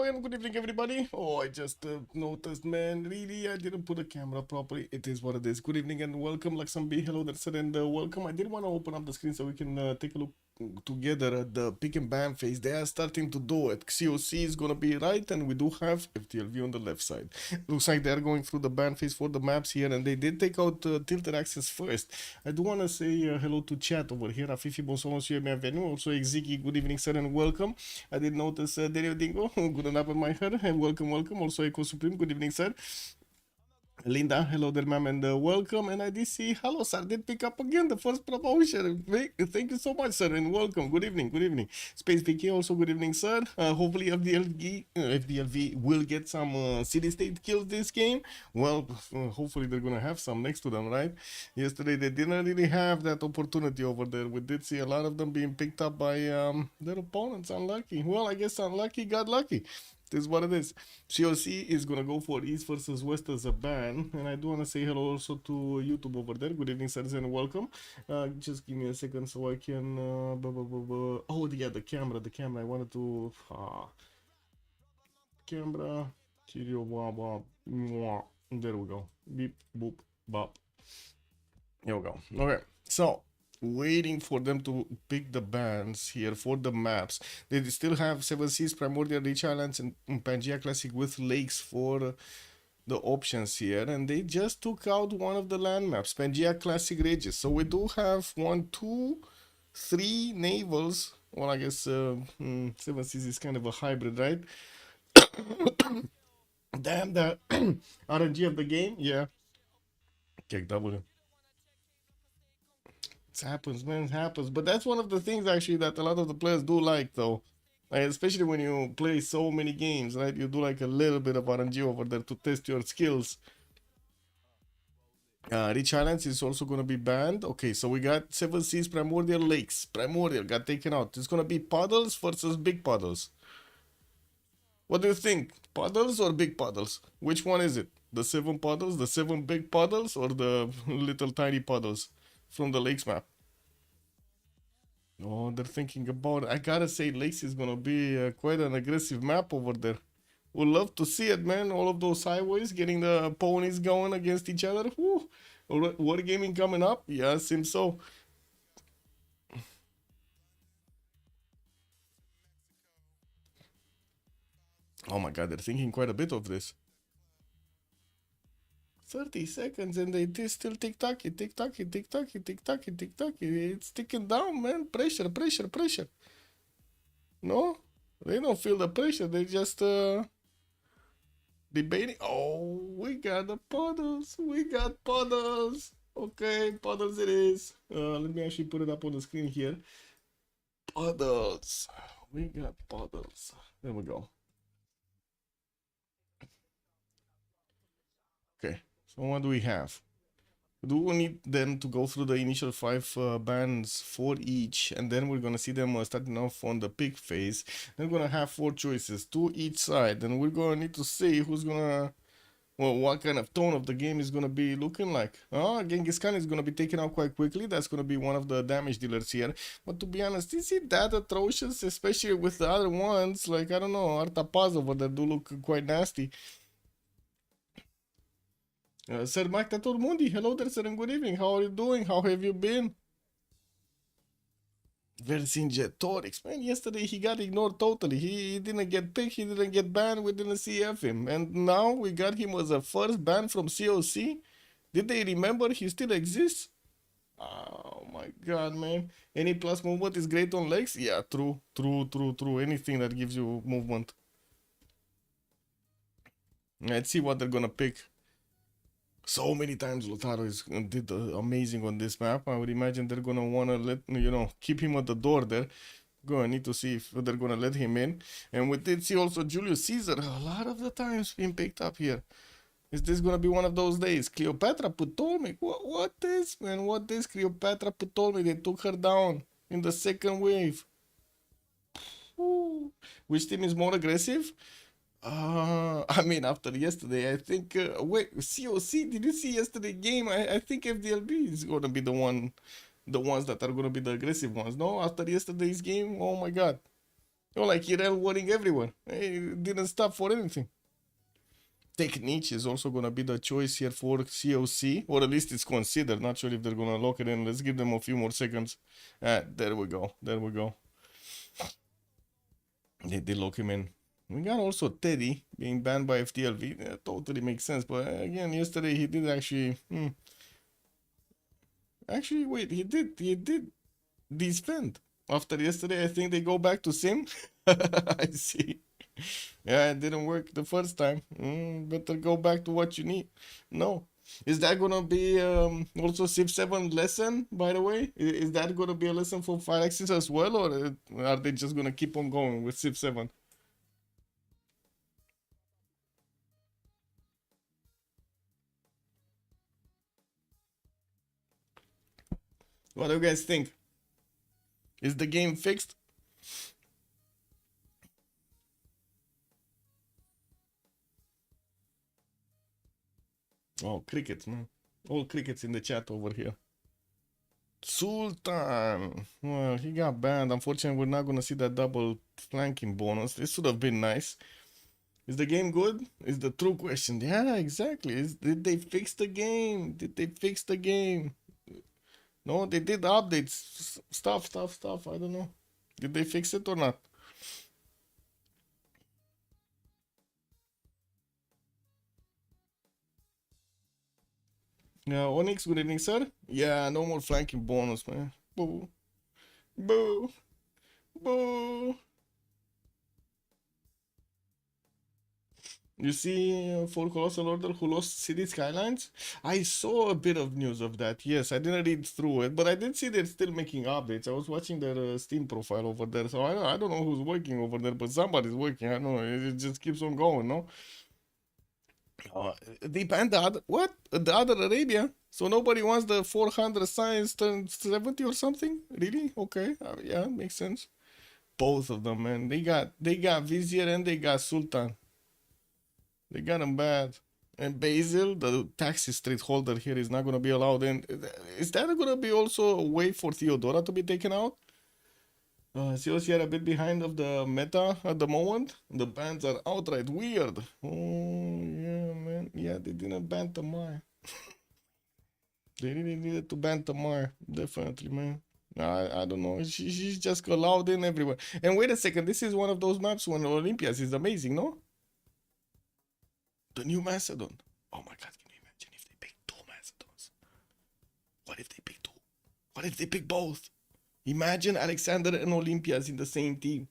and good evening, everybody. Oh, I just noticed, man. Really, I didn't put the camera properly. It is what it is. Good evening and welcome, Laksambi. Hello, that's it, and welcome. I did want to open up the screen so we can take a look together at the pick and ban phase. They are starting to do it. COC is gonna be right, and we do have FTLV on the left side. Looks like they are going through the ban phase for the maps here, and they did take out tilted access first. I do want to say hello to chat over here. Afifi, bonsoir, monsieur, bienvenue. Also, Exiki, good evening, sir, and welcome. I did notice Dario Dingo, good enough on my head, and welcome, welcome. Also, Eco Supreme, good evening, sir. Linda, hello there, ma'am, and welcome. And I did see, hello, sir, did pick up again the first promotion. Thank you so much, sir, and welcome. Good evening, good evening. Space Vicky, also good evening, sir. Hopefully, FDLV will get some city state kills this game. Well, hopefully, they're gonna have some next to them, right? Yesterday, they didn't really have that opportunity over there. We did see a lot of them being picked up by their opponents. Unlucky. Well, I guess unlucky got lucky. This is what it is. COC is gonna go for East versus West as a ban, and I do wanna say hello also to YouTube over there. Good evening, sirs, and welcome. Just give me a second so I can. Oh, yeah, the camera. I wanted to. Camera. There we go. Beep, boop, bop. Here we go. Okay, so waiting for them to pick the bands here for the maps. They still have Seven Seas, Primordial, Rich Islands, and Pangea Classic with lakes for the options here, and they just took out one of the land maps, Pangea Classic Ridges. So we do have 1, 2, 3 navals. Well, I guess Seven Seas is kind of a hybrid, right? Damn, the RNG of the game, yeah. Kick W. It happens, man. It happens. But that's one of the things actually that a lot of the players do like, though. Like, especially when you play so many games, right? You do like a little bit of RNG over there to test your skills. Rich Islands is also going to be banned. Okay, so we got Seven Seas, Primordial Lakes. Primordial got taken out. It's going to be puddles versus big puddles. What do you think? Puddles or big puddles? Which one is it? The 7 puddles, the 7 big puddles, or the little tiny puddles from the lakes map? Oh, they're thinking about it. I gotta say, Lakes is gonna be quite an aggressive map over there. Would love to see it, man. All of those highways getting the ponies going against each other. Whew. Wargaming coming up? Yeah, seems so. Oh my god, they're thinking quite a bit of this. 30 seconds and they still tick-tocky, tick-tocky, tick-tocky, tick-tocky, tick-tocky. It's ticking down, man. Pressure, pressure, pressure. No? They don't feel the pressure. They just debating. Oh, we got the puddles. We got puddles. Okay, puddles it is. Let me actually put it up on the screen here. Puddles. We got puddles. There we go. Okay, so what do we have? Do we need them to go through the initial 5 bands for each, and then we're gonna see them starting off on the pick phase. They're gonna have 4 choices, 2 each side, and we're gonna need to see who's gonna, well, what kind of tone of the game is gonna be looking like. Genghis Khan is gonna be taken out quite quickly. That's gonna be one of the damage dealers here. But to be honest, is it that atrocious, especially with the other ones? Like, I don't know, Artapaz over there do look quite nasty. Sir Mike Taturmundi, hello there, sir, and good evening. How are you doing? How have you been? Vercingetorix, man, yesterday he got ignored totally. He didn't get picked, he didn't get banned, we didn't CF him. And now we got him as a first ban from COC. Did they remember he still exists? Oh my god, man. Any plus movement is great on legs? Yeah, true, true, true, true. Anything that gives you movement. Let's see what they're gonna pick. So many times Lotaro did amazing on this map. I would imagine they're gonna wanna keep him at the door there. Gonna need to see if they're gonna let him in. And we did see also Julius Caesar a lot of the times being picked up here. Is this gonna be one of those days? Cleopatra Ptolemy. What is, man? What is Cleopatra Ptolemy? They took her down in the second wave. Ooh. Which team is more aggressive? I mean, after yesterday, I think. Wait, COC. Did you see yesterday game? I think FDLB is gonna be the ones that are gonna be the aggressive ones. No, after yesterday's game, oh my god. Like Irel winning everywhere. It didn't stop for anything. Technique is also gonna be the choice here for COC, or at least it's considered. Not sure if they're gonna lock it in. Let's give them a few more seconds. There we go. There we go. They did lock him in. We got also Teddy being banned by FTLV. That totally makes sense. But again, yesterday he did actually. Actually, wait, he did defend. After yesterday, I think they go back to Sim. I see. Yeah, it didn't work the first time. Better go back to what you need. No. Is that gonna be also Civ7 lesson, by the way? Is that gonna be a lesson for Firaxis as well, or are they just gonna keep on going with Civ7? What do you guys think? Is the game fixed? Oh, crickets, man. All crickets in the chat over here. Sultan. Well, he got banned. Unfortunately, we're not gonna see that double flanking bonus. This would have been nice. Is the game good? Is the true question. Yeah, exactly. Did they fix the game? Did they fix the game? No, they did updates. Stuff. I don't know. Did they fix it or not? Yeah, Onyx, good evening, sir. Yeah, no more flanking bonus, man. Boo. Boo. Boo. You see, for Colossal Order who lost City Skylines? I saw a bit of news of that. Yes, I didn't read through it, but I did see they're still making updates. I was watching their Steam profile over there, so I don't know who's working over there, but somebody's working. I don't know. It just keeps on going, no? They banned the other, what? The other Arabia? So nobody wants the 400 science turn 70 or something? Really? Okay. Yeah, makes sense. Both of them, man. They got Vizier and they got Sultan. They got him bad. And Basil, the taxi street holder here, is not going to be allowed in. Is that going to be also a way for Theodora to be taken out? COC are a bit behind of the meta at the moment. The bans are outright weird. Oh, yeah, man. Yeah, they didn't ban Tamar. They really needed to ban Tamar. Definitely, man. I don't know. She's just allowed in everywhere. And wait a second. This is one of those maps when Olympias is amazing, no? The new Macedon. Oh my god, can you imagine if they pick two Macedons? What if they pick two? What if they pick both? Imagine Alexander and Olympias in the same team.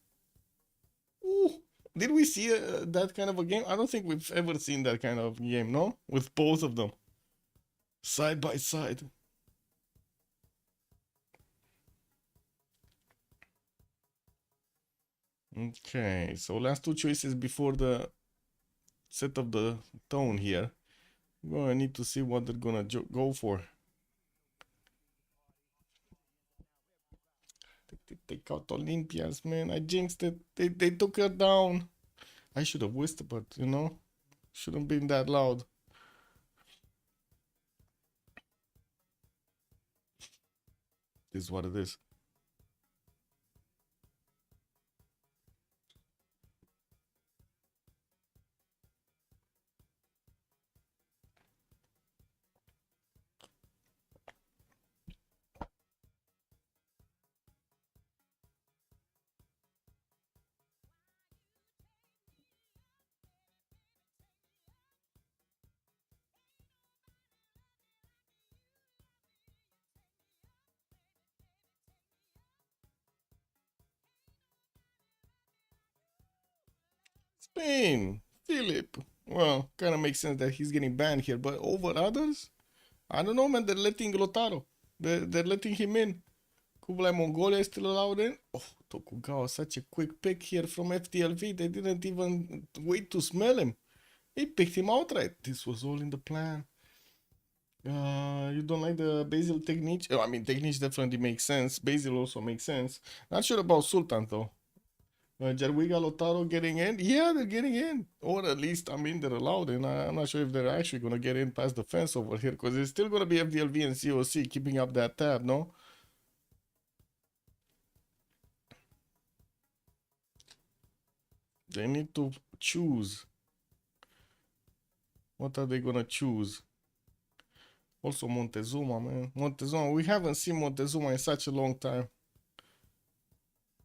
Ooh, did we see that kind of a game? I don't think we've ever seen that kind of game, no? With both of them. Side by side. Okay, so last two choices before the set of the tone here. We're gonna need to see what they're gonna go for. They take out Olympias, man. I jinxed it. They took her down. I should have whispered, you know? Shouldn't been that loud. This is what it is. Spain, Philip. Well, kind of makes sense that he's getting banned here, but over others? I don't know, man. They're letting Lotaro. They're letting him in. Kublai Mongolia is still allowed in. Oh, Tokugawa, such a quick pick here from FTLV. They didn't even wait to smell him. They picked him outright. This was all in the plan. You don't like the Basil technique? I mean, technique definitely makes sense. Basil also makes sense. Not sure about Sultan though. Jarwiga Lotaro getting in? Yeah, they're getting in. Or at least, I mean, they're allowed in. I'm not sure if they're actually going to get in past the fence over here because it's still going to be FDLV and COC keeping up that tab, no? They need to choose. What are they gonna choose? Also Montezuma, man. Montezuma. We haven't seen Montezuma in such a long time.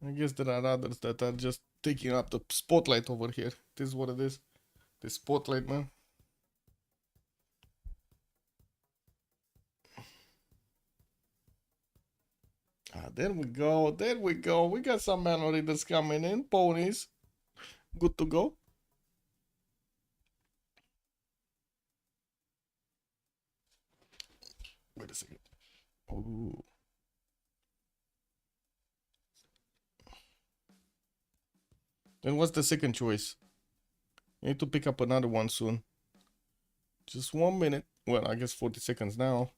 I guess there are others that are just taking up the spotlight over here. This is what it is. The spotlight, man. Ah, there we go. There we go. We got some man readers coming in. Ponies. Good to go. Wait a second. Oh. Then what's the second choice? I need to pick up another one soon. Just 1 minute. Well, I guess 40 seconds now.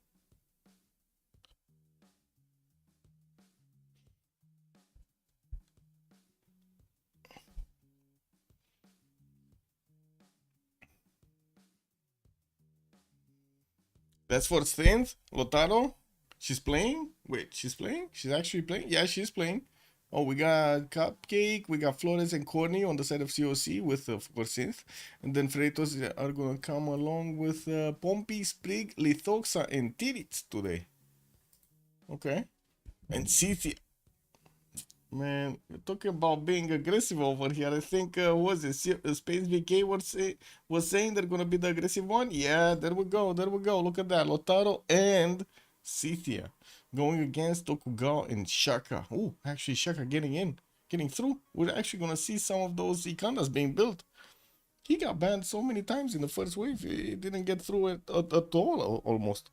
That's for strength. Lotaro. She's playing. Wait, she's playing? She's actually playing? Yeah, she's playing. Oh, we got Cupcake, we got Flores and Corny on the side of COC with, of course, Synth. And then Freritos are going to come along with Pompey, Sprig, Lithoxa, and Tirits today. Okay. And Cici. Man, you're talking about being aggressive over here. I think, was it Space VK was saying they're going to be the aggressive one? Yeah, there we go. There we go. Look at that. Lotaro and Cithia going against Tokugawa and Shaka. Oh, actually, Shaka getting through. We're actually going to see some of those Ikandas being built. He got banned so many times in the first wave. He didn't get through it at all, almost.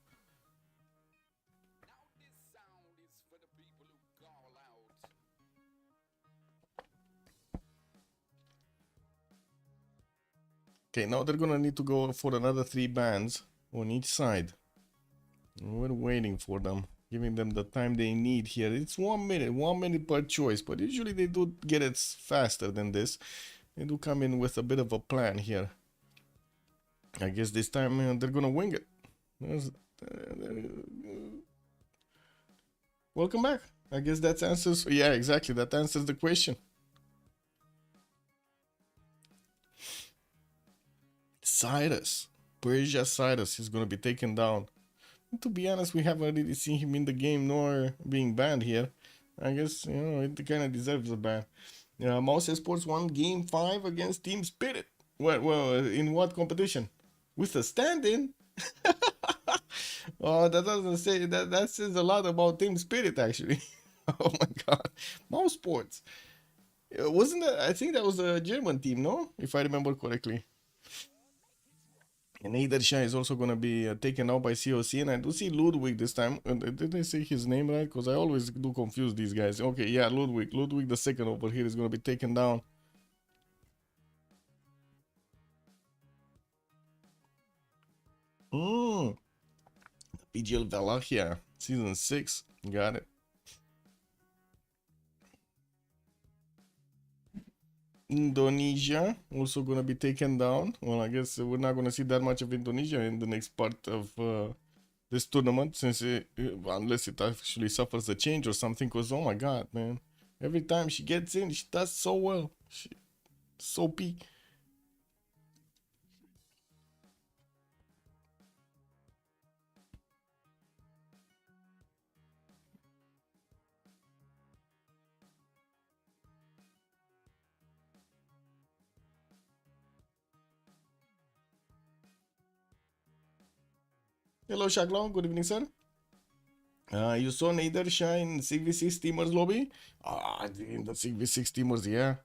Okay, now they're gonna need to go for another 3 bans on each side. We're waiting for them, giving them the time they need here. It's 1 minute, 1 minute per choice, but usually they do get it faster than this. They do come in with a bit of a plan here. I guess this time they're gonna wing it. Welcome back. I guess that answers, yeah, exactly, that answers the question. Cyrus, Persia Cyrus is gonna be taken down. To be honest, we haven't really seen him in the game nor being banned here. I guess, you know, it kind of deserves a ban. Mouse Sports won game 5 against Team Spirit. Well, in what competition? With a stand-in? Oh, that doesn't say, that says a lot about Team Spirit, actually. Oh my god. Mouse Sports. Wasn't that, I think that was a German team, no? If I remember correctly. And Eidersha is also going to be taken out by COC. And I do see Ludwig this time. Did I say his name right? Because I always do confuse these guys. Okay, yeah, Ludwig. Ludwig the second over here is going to be taken down. PGL Valachia, Season 6. Got it. Indonesia also going to be taken down. Well, I guess we're not going to see that much of Indonesia in the next part of this tournament, since unless it actually suffers a change or something. Because oh my god, man, every time she gets in, she does so well. So peak. Hello, Shaklong. Good evening, sir. You saw Nader shine Civ6 Steamers lobby? In the Civ6 Steamers, yeah.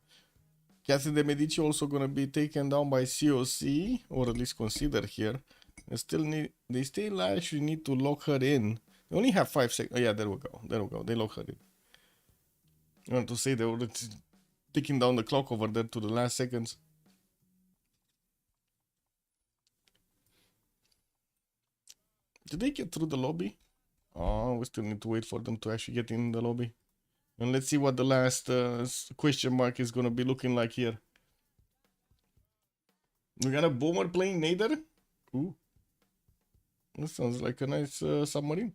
Catherine de Medici also gonna be taken down by COC, or at least considered here. They still actually need to lock her in. They only have 5 seconds. Oh, yeah, there we go. There we go. They lock her in. I want to say they were ticking down the clock over there to the last seconds. Did they get through the lobby? Oh, we still need to wait for them to actually get in the lobby. And let's see what the last question mark is gonna be looking like here. We got a bomber playing Nader. Ooh. That sounds like a nice submarine.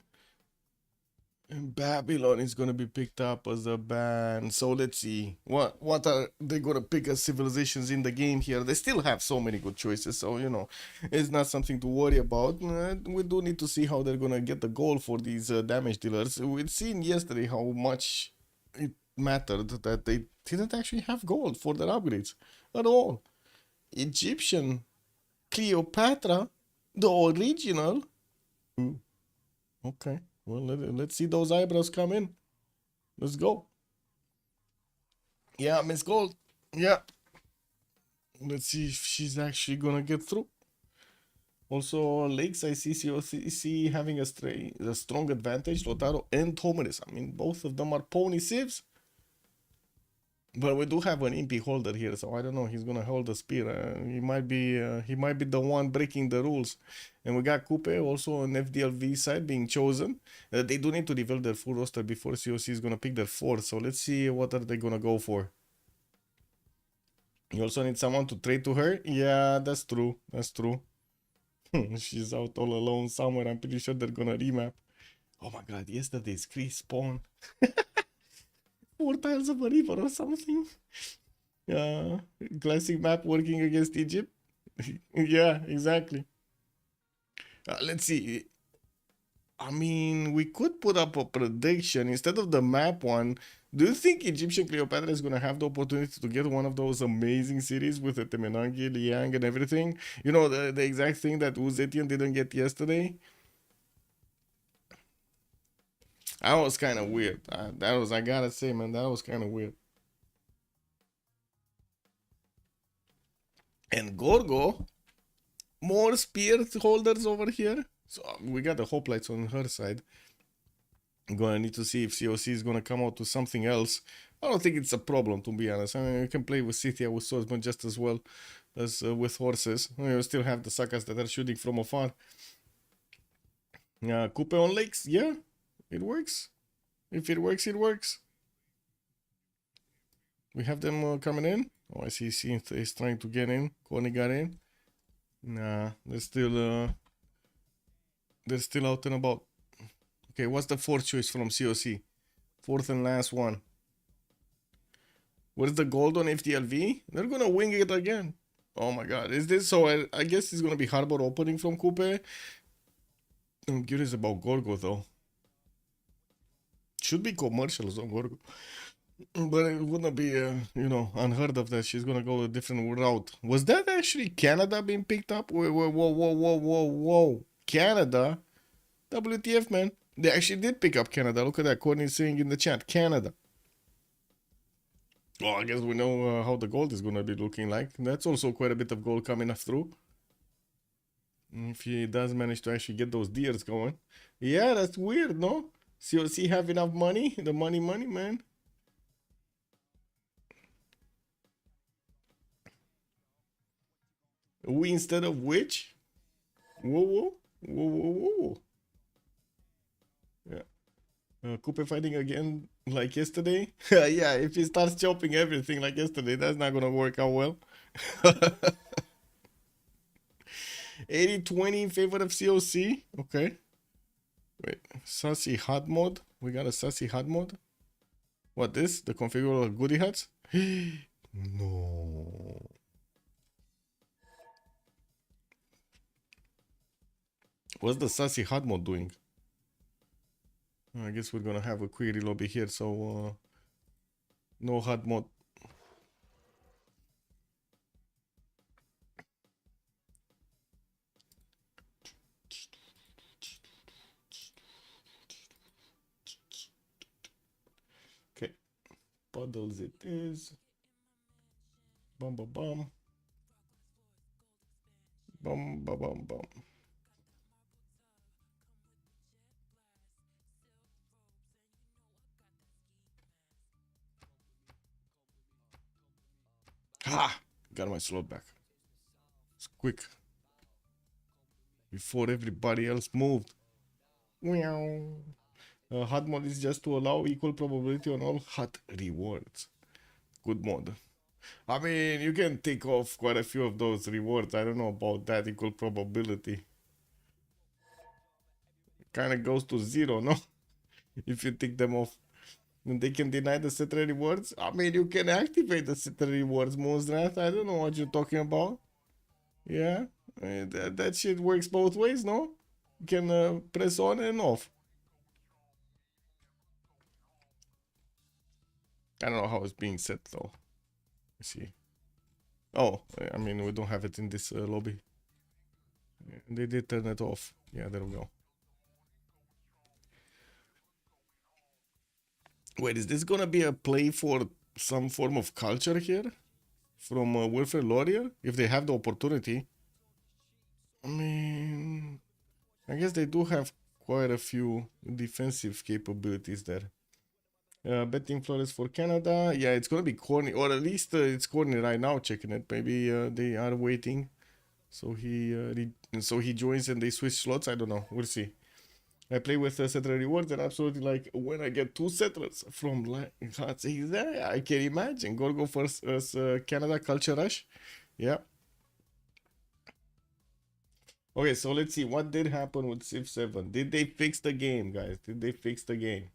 And Babylon is gonna be picked up as a ban. So let's see what are they gonna pick as civilizations in the game here. They still have so many good choices, so you know it's not something to worry about. We do need to see how they're gonna get the goal for these damage dealers. We'd seen yesterday how much it mattered that they didn't actually have gold for their upgrades at all. Egyptian Cleopatra, the original. Mm, okay, well let's see those eyebrows come in. Let's go. Yeah, Miss Gold. Yeah. Let's see if she's actually gonna get through. Also, Lakes, I see COCC having a strong advantage. Lotaro and Tomaris. I mean, both of them are pony civs. But we do have an impy holder here, so I don't know. He's gonna hold the spear. He might be the one breaking the rules. And we got Coupe also on FDLV side being chosen. They do need to reveal their full roster before COC is gonna pick their fourth. So let's see what are they gonna go for. You also need someone to trade to her? Yeah, that's true. That's true. She's out all alone somewhere. I'm pretty sure they're gonna remap. Oh my god, yesterday's Chris spawn. 4 tiles of a river or something. Classic map working against Egypt. Yeah, exactly. Let's see. I mean, we could put up a prediction instead of the map one. Do you think Egyptian Cleopatra is going to have the opportunity to get one of those amazing cities with the Temenangi, Liang, and everything? You know, the exact thing that Uzetian didn't get yesterday? That was kind of weird. I gotta say, man, that was kind of weird. And Gorgo, more spear holders over here. So we got the hoplites on her side. I'm gonna need to see if COC is gonna come out with something else. I don't think it's a problem, to be honest. I mean, you can play with Scythia with swordsmen just as well as with horses. You still have the Sakas that are shooting from afar. Coupe on lakes, yeah, it works. If it works, it works. We have them coming in. Oh, I see Synth is trying to get in. Connie got in. Nah, they're still out and about. Okay, what's the fourth choice from COC? Fourth and last one. Where's the gold on FTLV? They're gonna wing it again. Oh my god, is this so? I guess it's gonna be harbor opening from Coupe. I'm curious about Gorgo though. Should be commercials on Gorgo, but it wouldn't be, you know, unheard of that she's gonna go a different route. Was that actually Canada being picked up? Whoa, whoa, whoa, whoa, whoa, whoa, whoa! Canada, WTF, man? They actually did pick up Canada. Look at that. Courtney's saying in the chat, Canada. Well, I guess we know how the gold is gonna be looking like. That's also quite a bit of gold coming through. If he does manage to actually get those deers going. Yeah, that's weird, no? COC have enough money? The money, man. We instead of which? Whoa, whoa, whoa, whoa, whoa. Yeah. Coupe fighting again like yesterday? Yeah, if he starts chopping everything like yesterday, that's not gonna work out well. 80-20 in favor of COC. Okay. Wait, sassy hot mode. We got a sassy hot mode. What this? The configurable goodie hats? No. What's the sassy hot mode doing? I guess we're gonna have a query lobby here, so no hot mode. Okay, puddles it is. Bum bum bum. Bum bum bum bum. Ha! Got my slot back. It's quick. Before everybody else moved. Meow. Hot mode is just to allow equal probability on all hot rewards. Good mod. I mean, you can take off quite a few of those rewards. I don't know about that equal probability. Kind of goes to zero, no? if you tick them off. And they can deny the set rewards. I mean, you can activate the set rewards, Monstrat. I don't know what you're talking about. Yeah, that shit works both ways, no? You can press on and off. I don't know how it's being set though. Let's see. Oh, I mean, we don't have it in this lobby. They did turn it off. Yeah, there we go. Wait, is this gonna be a play for some form of culture here? From Wilfred Laurier? If they have the opportunity. I mean, I guess they do have quite a few defensive capabilities there. Betting Flores for Canada. Yeah, it's gonna be corny, or at least it's corny right now. Checking it. Maybe they are waiting, so he joins and they switch slots. I don't know. We'll see. I play with settler rewards and absolutely like when I get 2 settlers from like I can imagine. Go first as Canada Culture Rush. Yeah. Okay, so let's see what did happen with Civ 7. Did they fix the game, guys? Did they fix the game?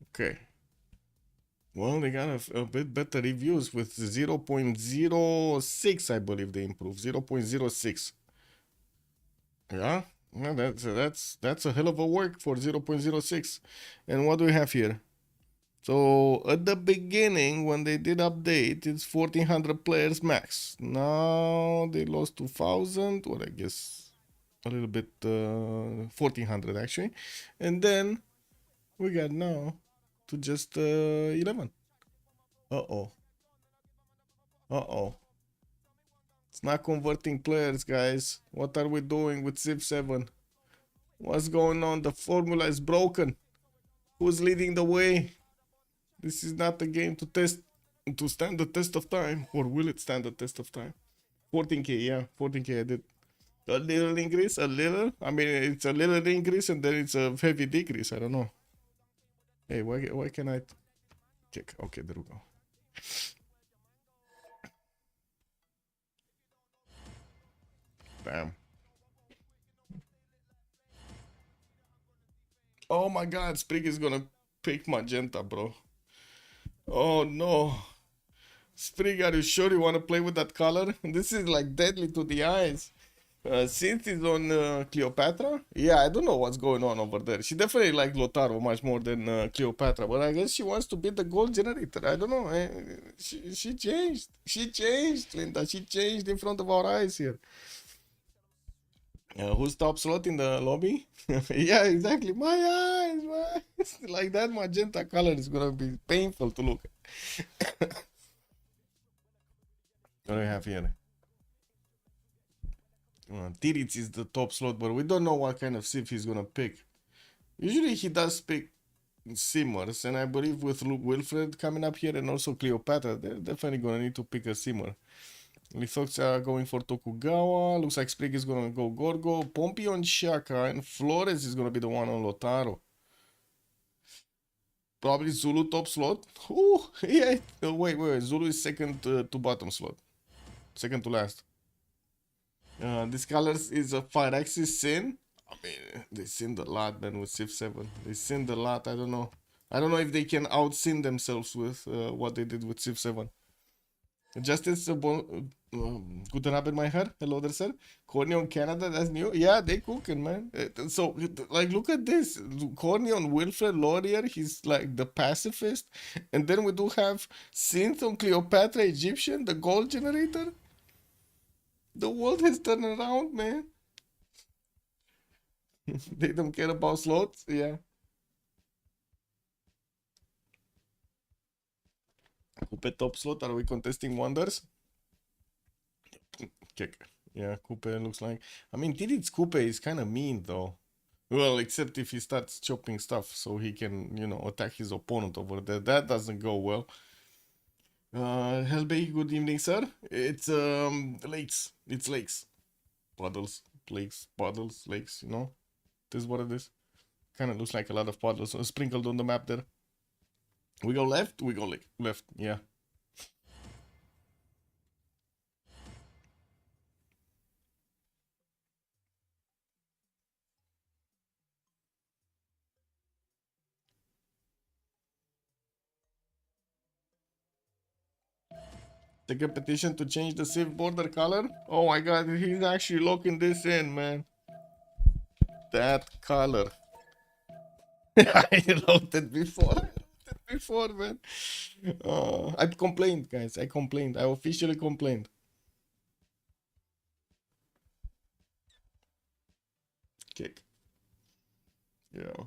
Okay. Well, they got a bit better reviews with 0.06, I believe they improved. 0.06. Yeah, well, that's a hell of a work for 0.06. And what do we have here? So at the beginning, when they did update, it's 1400 players max. Now they lost 2000, or I guess a little bit 1400 actually. And then we got now to just 11. Uh-oh. Uh-oh. It's not converting players, guys. What are we doing with Civ 7? What's going on? The formula is broken. Who's leading the way? This is not a game to stand the test of time. Or will it stand the test of time? 14k, yeah. 14k I did. A little increase, a little. I mean, it's a little increase and then it's a heavy decrease. I don't know. Hey, why can I check? Okay, there we go. Bam. Oh my god, Sprig is gonna pick magenta, bro. Oh no. Sprig, are you sure you want to play with that color? This is like deadly to the eyes. Synth is on Cleopatra. Yeah, I don't know what's going on over there. She definitely likes Lotaro much more than Cleopatra, but I guess she wants to be the gold generator. I don't know. She changed. She changed, Linda. She changed in front of our eyes here. Who's top slot in the lobby? Yeah, exactly. My eyes, my eyes. Like that magenta color is gonna be painful to look at. What do we have here? Tirits is the top slot, but we don't know what kind of Civ he's gonna pick. Usually he does pick Simmers, and I believe with Wilfred coming up here and also Cleopatra, they're definitely gonna need to pick a Simmer. Lithox are going for Tokugawa. Looks like Sprig is gonna go Gorgo. Pompey on Shaka, and Flores is gonna be the one on Lotaro. Probably Zulu top slot. Ooh, yeah. Wait. Zulu is second to bottom slot. Second to last. This colors is a Firaxis sin. I mean, they sinned a lot, man, with Civ 7. They sinned a lot. I don't know. I don't know if they can out-sin themselves with what they did with Civ 7. Justice, guten Abend, my hair. Hello there, sir. Corny on Canada, that's new. Yeah, they cooking, man. So, like, look at this. Corny on Wilfred Laurier, he's like the pacifist. And then we do have Synth on Cleopatra Egyptian, the gold generator. The world has turned around, man. They don't care about slots, yeah. Coupe top slot, are we contesting wonders? Check. Yeah, Coupe looks like. I mean, Tidit's Coupe is kind of mean though. Well, except if he starts chopping stuff so he can, attack his opponent over there. That doesn't go well. Hellbay, good evening, sir. It's lakes. It's lakes. Puddles, lakes, puddles, lakes, This is what it is. Kind of looks like a lot of puddles sprinkled on the map there. We go left, we go left, yeah. Take a petition to change the Civ border color. Oh my god, he's actually locking this in, man. That color. I wrote it before. Before, man. I complained, guys. I complained. I officially complained. Kick. Yeah.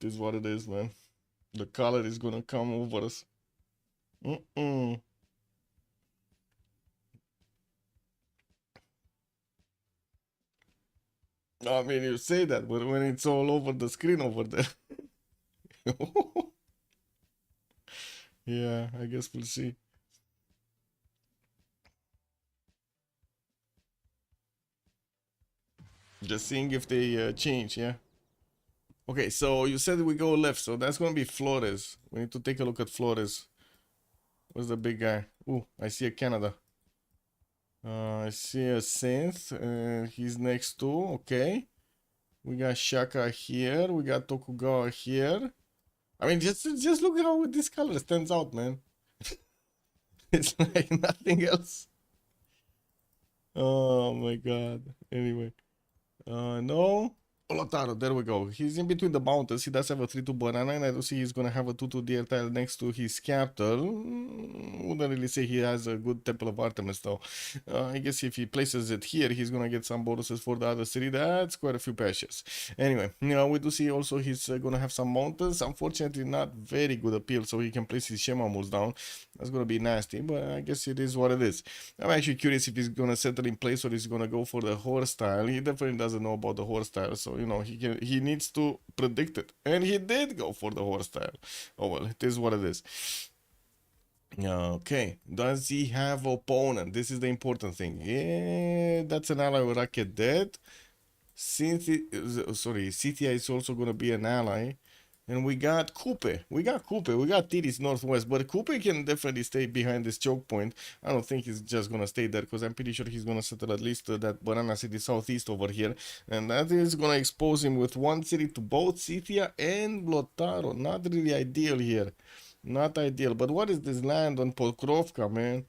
This is what it is, man. The color is gonna come over us. Mm-mm. I mean, you say that, but when it's all over the screen over there. Yeah, I guess we'll see. Just seeing if they change, yeah. Okay, so you said we go left, so that's gonna be Flores. We need to take a look at Flores. Where's the big guy? Ooh, I see a Canada. I see a Synth. He's next to. Okay. We got Shaka here. We got Tokugawa here. I mean, just look at how this color stands out, man. It's like nothing else. Oh my god. Anyway. No. Lotaro, there we go. He's in between the mountains. He does have a 3-2 banana, and I do see he's gonna have a 2-2 deer tile next to his capital. Wouldn't really say he has a good Temple of Artemis, though. I guess if he places it here, he's gonna get some bonuses for the other city. That's quite a few patches. Anyway, we do see also he's gonna have some mountains. Unfortunately, not very good appeal, so he can place his Shemamus down. That's gonna be nasty, but I guess it is what it is. I'm actually curious if he's gonna settle in place or he's gonna go for the horse style. He definitely doesn't know about the horse style, so he needs to predict it, and he did go for the horse style. Oh well, it is what it is. Okay, does he have opponent? This is the important thing. Yeah, that's an ally with Rocket Dead. Cynthia is also gonna be an ally. And we got Coupe. We got Tiris Northwest, but Coupe can definitely stay behind this choke point. I don't think he's just gonna stay there because I'm pretty sure he's gonna settle at least that Banana City Southeast over here. And that is gonna expose him with one city to both Scythia and Blotaro. Not really ideal here. Not ideal. But what is this land on Pokrovka, man?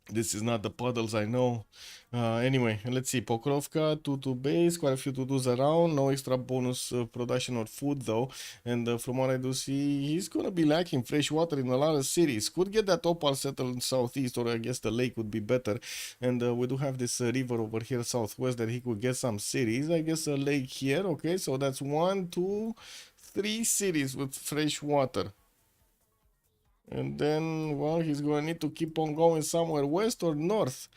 This is not the puddles, I know. Anyway, let's see. Pokrovka, 2-2 base, quite a few to-dos around. No extra bonus production or food, though. And from what I do see, he's gonna be lacking fresh water in a lot of cities. Could get that opal settled in southeast, or I guess the lake would be better. And we do have this river over here southwest that he could get some cities. I guess a lake here. Okay, so that's 1, 2, 3 cities with fresh water. And then, well, he's going to need to keep on going somewhere west or north.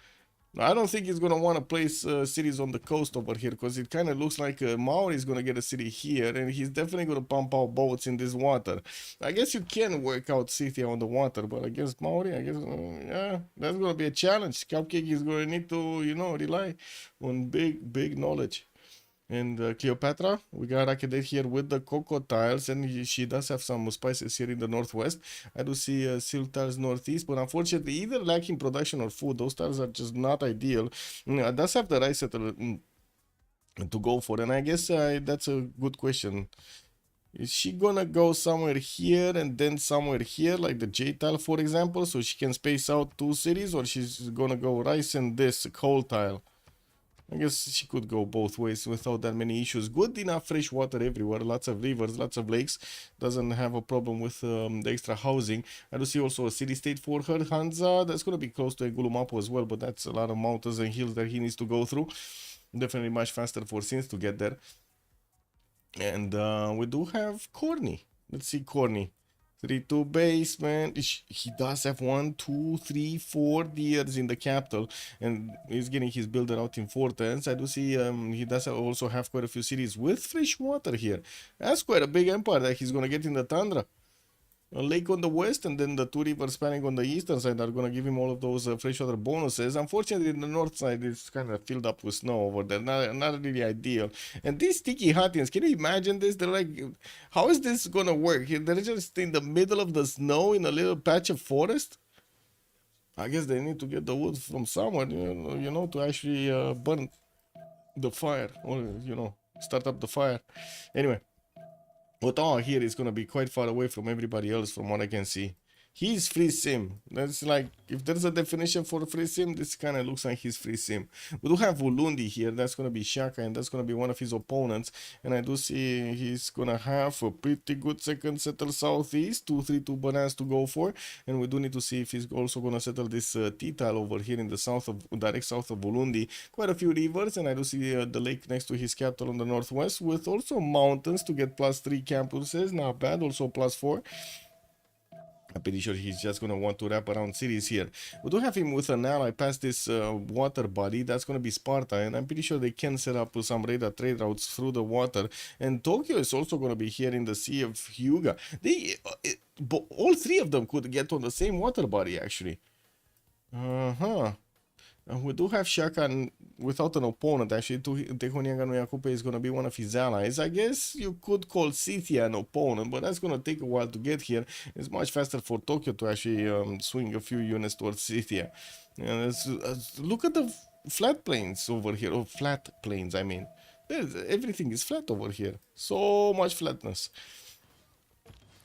I don't think he's going to want to place cities on the coast over here because it kind of looks like Maori is going to get a city here and he's definitely going to pump out boats in this water. I guess you can work out City on the water, but against Maori, I guess, yeah, that's going to be a challenge. Cupcake is going to need to, rely on big knowledge. And Cleopatra, we got Rakedet here with the cocoa tiles, and she does have some spices here in the northwest. I do see silk tiles northeast, but unfortunately, either lacking production or food. Those tiles are just not ideal. Does have the rice settler to go for, and I guess that's a good question. Is she gonna go somewhere here and then somewhere here, like the J tile, for example, so she can space out 2 cities, or she's gonna go rice and this coal tile? I guess she could go both ways without that many issues. Good enough fresh water everywhere, lots of rivers, lots of lakes. Doesn't have a problem with the extra housing. I do see also a city-state for her. Hansa, that's going to be close to Egulumapo as well, but that's a lot of mountains and hills that he needs to go through. Definitely much faster for Sins to get there. And we do have Corny. Let's see Corny. 3-2 base, man. He does have 1, 2, 3, 4 deers in the capital, and he's getting his builder out in 4 turns. I do see he does also have quite a few cities with fresh water here. That's quite a big empire that he's gonna get in the tundra. A lake on the west and then the 2 rivers spanning on the eastern side are going to give him all of those freshwater bonuses. Unfortunately, the north side is kind of filled up with snow over there. Not really ideal. And these sticky huttings, can you imagine this? They're like, how is this going to work? They're just in the middle of the snow in a little patch of forest. I guess they need to get the wood from somewhere, to actually burn the fire or, start up the fire. Anyway. Ottawa here is going to be quite far away from everybody else from what I can see. He's free sim. That's like, if there's a definition for free sim, this kind of looks like he's free sim. We do have Ulundi here. That's going to be Shaka, and that's going to be one of his opponents. And I do see he's going to have a pretty good second settle southeast. 2-3-2 bananas to go for. And we do need to see if he's also going to settle this T-tile over here in the south of, direct south of Ulundi. Quite a few rivers, and I do see the lake next to his capital on the northwest, with also mountains to get +3 campuses. Not bad. Also +4. I'm pretty sure he's just going to want to wrap around cities here. We do have him with an ally past this water body. That's going to be Sparta, and I'm pretty sure they can set up some radar trade routes through the water. And Tokyo is also going to be here in the Sea of Hyuga. All three of them could get on the same water body, actually. Uh-huh. We do have Shaka without an opponent. Actually, Tehonianga no Yakupe is going to be one of his allies. I guess you could call Scythia an opponent, but that's going to take a while to get here. It's much faster for Tokyo to actually swing a few units towards Scythia. Look at the flat plains over here, or flat plains, I mean. Everything is flat over here. So much flatness.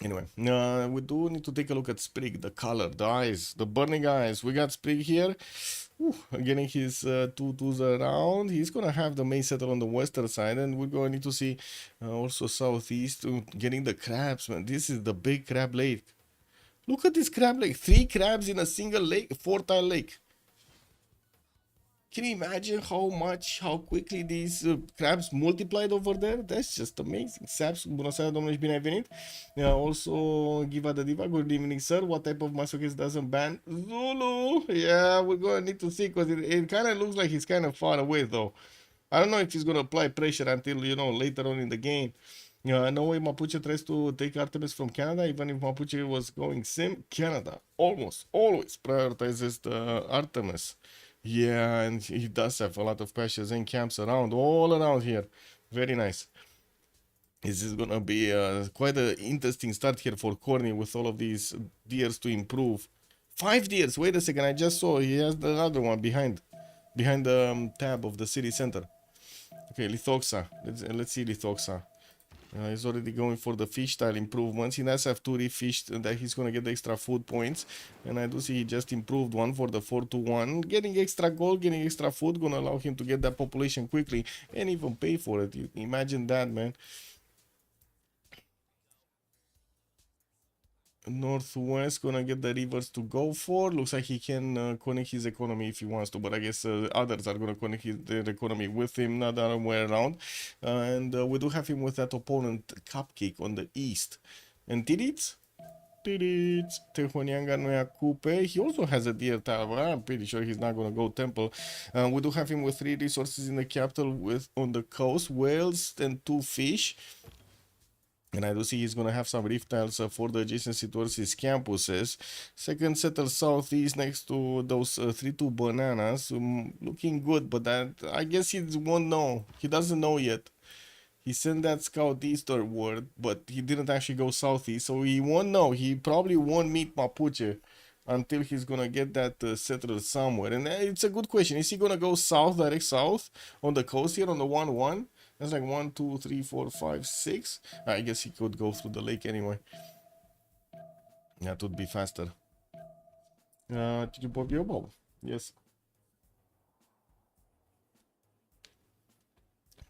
Anyway, we do need to take a look at Sprig, the color, the eyes, the burning eyes. We got Sprig here. Getting his 2-2s around. He's gonna have the main settle on the western side, and we're going to need to see also southeast, getting the crabs, man. This is the big crab lake. Look at this crab lake. 3 crabs in a single lake, 4-tile lake. Can you imagine how quickly these crabs multiplied over there? That's just amazing. Saps, bună seara, domnule, și bine ai venit. Also, Giva the Diva, good evening, sir. What type of masochist doesn't ban? Zulu! Yeah, we're gonna need to see, because it kind of looks like he's kind of far away, though. I don't know if he's gonna apply pressure until, you know, later on in the game. No way Mapuche tries to take Artemis from Canada, even if Mapuche was going sim. Canada almost always prioritizes the Artemis. Yeah, and he does have a lot of patches and camps all around here. Very nice. This is gonna be quite an interesting start here for Corny with all of these deers to improve. 5 deers. Wait a second, I just saw he has the other one behind the tab of the city center. Okay, Lithoxa. Let's see Lithoxa. He's already going for the fish tile improvements. He does have 2 refished that he's going to get extra food points. And I do see he just improved one for the 4-1. Getting extra gold, getting extra food, going to allow him to get that population quickly and even pay for it. You imagine that, man. Northwest gonna get the rivers to go for. Looks like he can connect his economy if he wants to, but I guess others are gonna connect their economy with him, not the other way around. And we do have him with that opponent Cupcake on the east. And Tidits? Tehonianga no Yakupe. He also has a deer tower. I'm pretty sure he's not gonna go temple. We do have him with 3 resources in the capital, with on the coast, whales and 2 fish. And I do see he's going to have some reef tiles for the adjacency towards his campuses. Second settle southeast next to those 3-2 bananas. Looking good, but that I guess he won't know. He doesn't know yet. He sent that scout eastward, but he didn't actually go southeast. So he won't know. He probably won't meet Mapuche until he's going to get that settled somewhere. And it's a good question. Is he going to go south, direct south, on the coast here on the 1-1? That's like 1, 2, 3, 4, 5, 6. I guess he could go through the lake anyway. That would be faster. Did you pop your bob? Yes.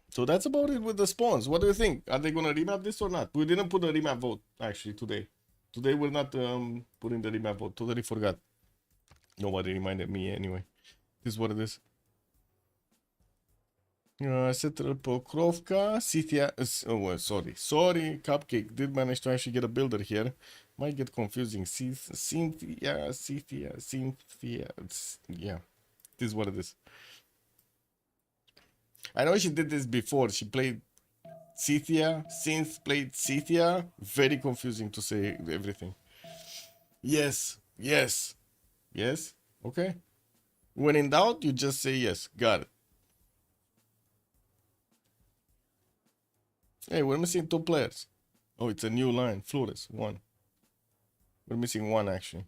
So that's about it with the spawns. What do you think? Are they gonna remap this or not? We didn't put a remap vote actually today. Today we're not putting the remap vote. Totally forgot. Nobody reminded me anyway. This is what it is. Settle Pokrovka, Cynthia, oh well, sorry, Cupcake did manage to actually get a builder here. Might get confusing. Cynthia, yeah, this is what it is. I know she did this before. She played Cynthia, Synth played Cynthia. Very confusing to say everything. Yes, okay. When in doubt, you just say yes, got it. Hey, we're missing 2 players. Oh, it's a new line. Flores, 1. We're missing 1 actually.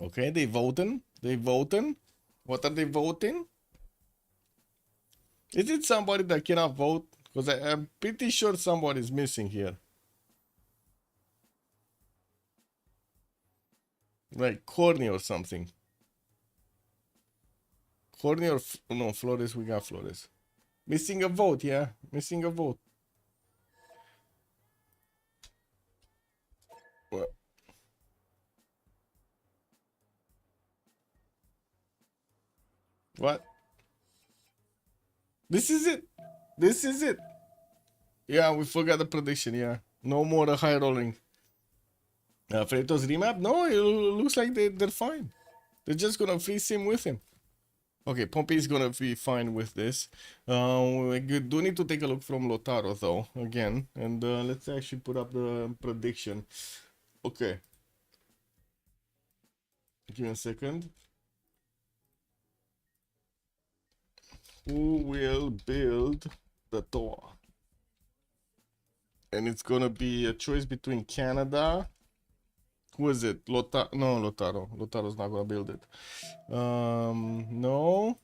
Okay, they voting. What are they voting? Is it somebody that cannot vote? Because I'm pretty sure somebody's missing here. Like Corny or something. Corny or... no, Flores, we got Flores. Missing a vote, yeah? Missing a vote. What? What? This is it. This is it. Yeah, we forgot the prediction, yeah. No more high rolling. Freritos remap? No, it looks like they're fine. They're just gonna freeze him with him. Okay, Pompey is gonna be fine with this. We do need to take a look from Lotaro though, again. And let's actually put up the prediction. Okay. Give me a second. Who will build the tower? And it's gonna be a choice between Canada. Who is it? Lotaro? No, Lotaro. Lotaro's not gonna build it. No.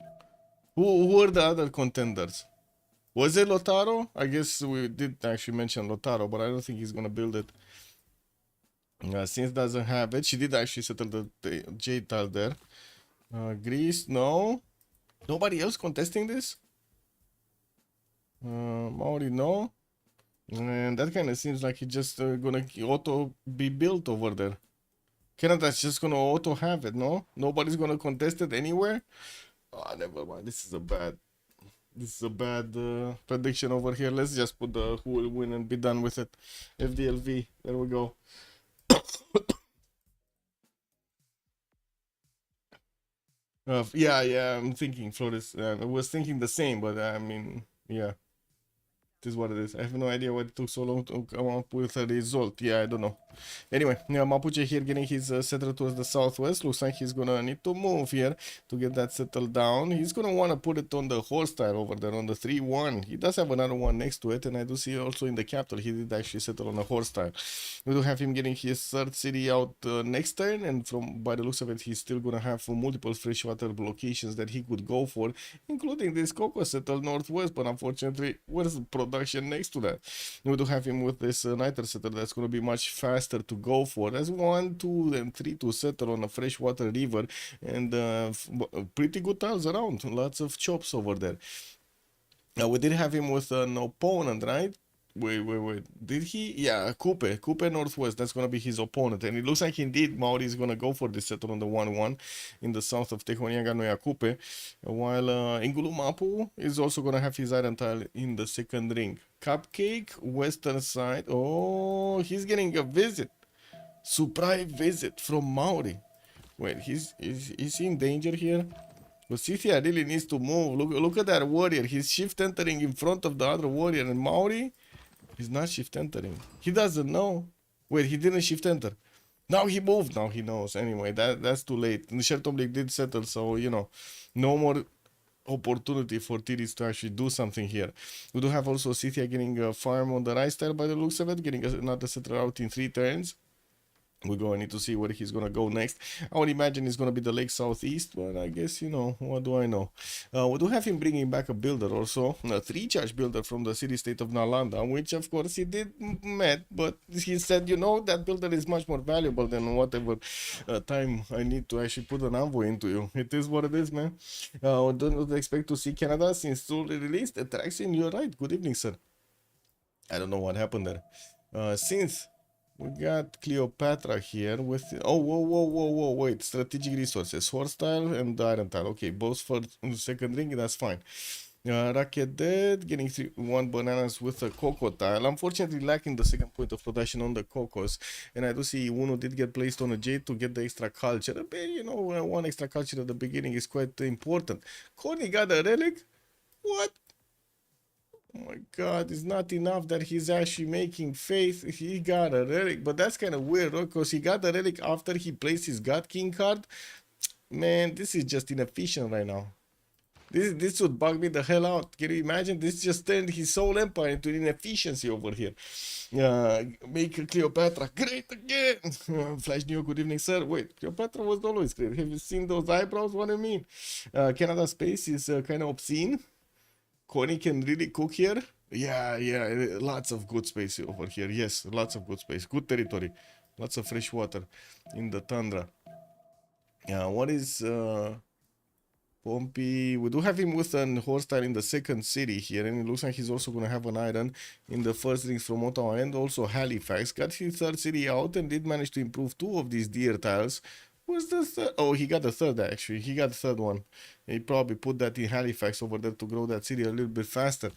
Who are the other contenders? Was it Lotaro? I guess we did actually mention Lotaro, but I don't think he's gonna build it. Since doesn't have it, she did actually settle the J tile there. Greece, no. Nobody else contesting this? Maori, no. And that kind of seems like it's just gonna auto be built over there. Canada's just gonna auto have it, no? Nobody's gonna contest it anywhere? Oh, never mind. This is a bad prediction over here. Let's just put the who will win and be done with it. FDLV. There we go. Yeah, I'm thinking Flores. I was thinking the same, but I mean, yeah. It is what it is. I have no idea why it took so long to come up with a result. Yeah, I don't know. Anyway, Mapuche here getting his settler towards the southwest. Looks like he's gonna need to move here to get that settled down. He's gonna want to put it on the horse tile over there on the 3-1. He does have another one next to it, and I do see also in the capital he did actually settle on a horse tile. We do have him getting his third city out next turn, and from by the looks of it, he's still gonna have multiple freshwater locations that he could go for, including this cocoa settle northwest. But unfortunately, where's the production next to that? We do have him with this niter setter that's gonna be much faster to go for. That's 1, 2, and 3 to settle on a freshwater river, and pretty good tiles around. Lots of chops over there. Now we did have him with an opponent, right? Wait. Did he? Yeah, Coupe Northwest. That's gonna be his opponent, and it looks like indeed Maori is gonna go for this settle on the 1-1 in the south of Tehoniaga Noia Coupe, while Ingulumapu is also gonna have his iron tile in the second ring. Cupcake western side. Oh, he's getting a visit, surprise visit from Maori. Wait, is he in danger here? But Scythia really needs to move. Look at that warrior. He's shift entering in front of the other warrior, and Maori. He's not shift entering. He doesn't know. Wait, he didn't shift enter. Now he moved. Now he knows. Anyway, that's too late. And Shelton did settle, so you know, no more opportunity for Tiris to actually do something here. We do have also Scythia getting a farm on the right side by the looks of it, getting another settler out in 3 turns. We're going to need to see where he's going to go next. I would imagine it's going to be the lake southeast, but I guess, you know, what do I know? We do have him bringing back a builder also, a 3-charge builder from the city-state of Nalanda, which of course he did met, but he said, you know, that builder is much more valuable than whatever time I need to actually put an envoy into you. It is what it is, man. Don't expect to see Canada since fully released. Attraction, you're right. Good evening, sir. I don't know what happened there. Since we got Cleopatra here with... Oh, whoa, wait. Strategic resources. Horse tile and iron tile. Okay, both for the second ring, that's fine. Racket dead, getting 1 bananas with a cocoa tile. Unfortunately, lacking the second point of production on the cocos. And I do see Uno did get placed on a jade to get the extra culture. But, you know, 1 extra culture at the beginning is quite important. Connie got a relic? What? Oh my god, it's not enough that he's actually making faith. He got a relic, but that's kind of weird, right? Because he got the relic after he placed his God King card. Man, this is just inefficient right now. This would bug me the hell out. Can you imagine? This just turned his soul empire into inefficiency over here. Make Cleopatra great again. Flash New, good evening, sir. Wait, Cleopatra was always great. Have you seen those eyebrows? What do you mean? Canada space is kind of obscene. Connie can really cook here. Yeah, lots of good space over here. Yes, lots of good space, good territory, lots of fresh water in the tundra. Yeah, what is Pompey? We do have him with an horse style in the second city here, and it looks like he's also gonna have an iron in the first rings from Ottawa and also Halifax. Got his third city out and did manage to improve two of these deer tiles. What's the third? Oh, he got the third actually. He got the third one. He probably put that in Halifax over there to grow that city a little bit faster.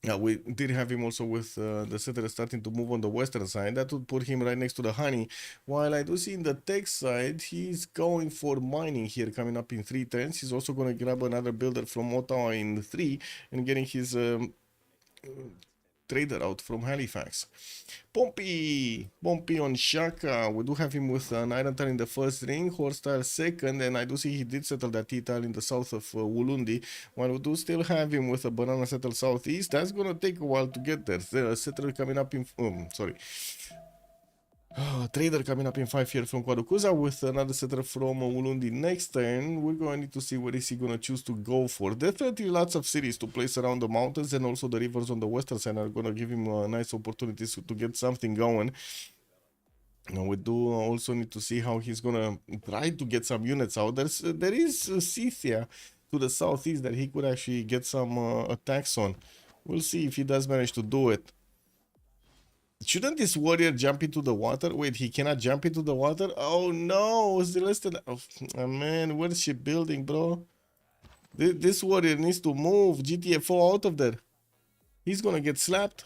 Yeah, we did have him also with the settler starting to move on the western side. That would put him right next to the honey. While I do see in the tech side, he's going for mining here, coming up in 3 turns. He's also going to grab another builder from Ottawa in 3 and getting his trader out from Halifax. Pompey on Shaka. We do have him with an iron tile in the first ring, horse tile second, and I do see he did settle that T tile in the south of Wulundi. While we do still have him with a banana settle southeast, that's gonna take a while to get there. The settler coming up in trader coming up in 5 here from Kwadukuza with another setter from Ulundi next turn. We're going to need to see what is he going to choose to go for. Definitely lots of cities to place around the mountains, and also the rivers on the western side are going to give him nice opportunities to get something going. Now we do also need to see how he's going to try to get some units out. There is Scythia to the southeast that he could actually get some attacks on. We'll see if he does manage to do it. Shouldn't this warrior jump into the water? Wait, he cannot jump into the water? Oh no, Celeste. Oh, man, what is she building, bro? This warrior needs to move GTFO out of there. He's gonna get slapped.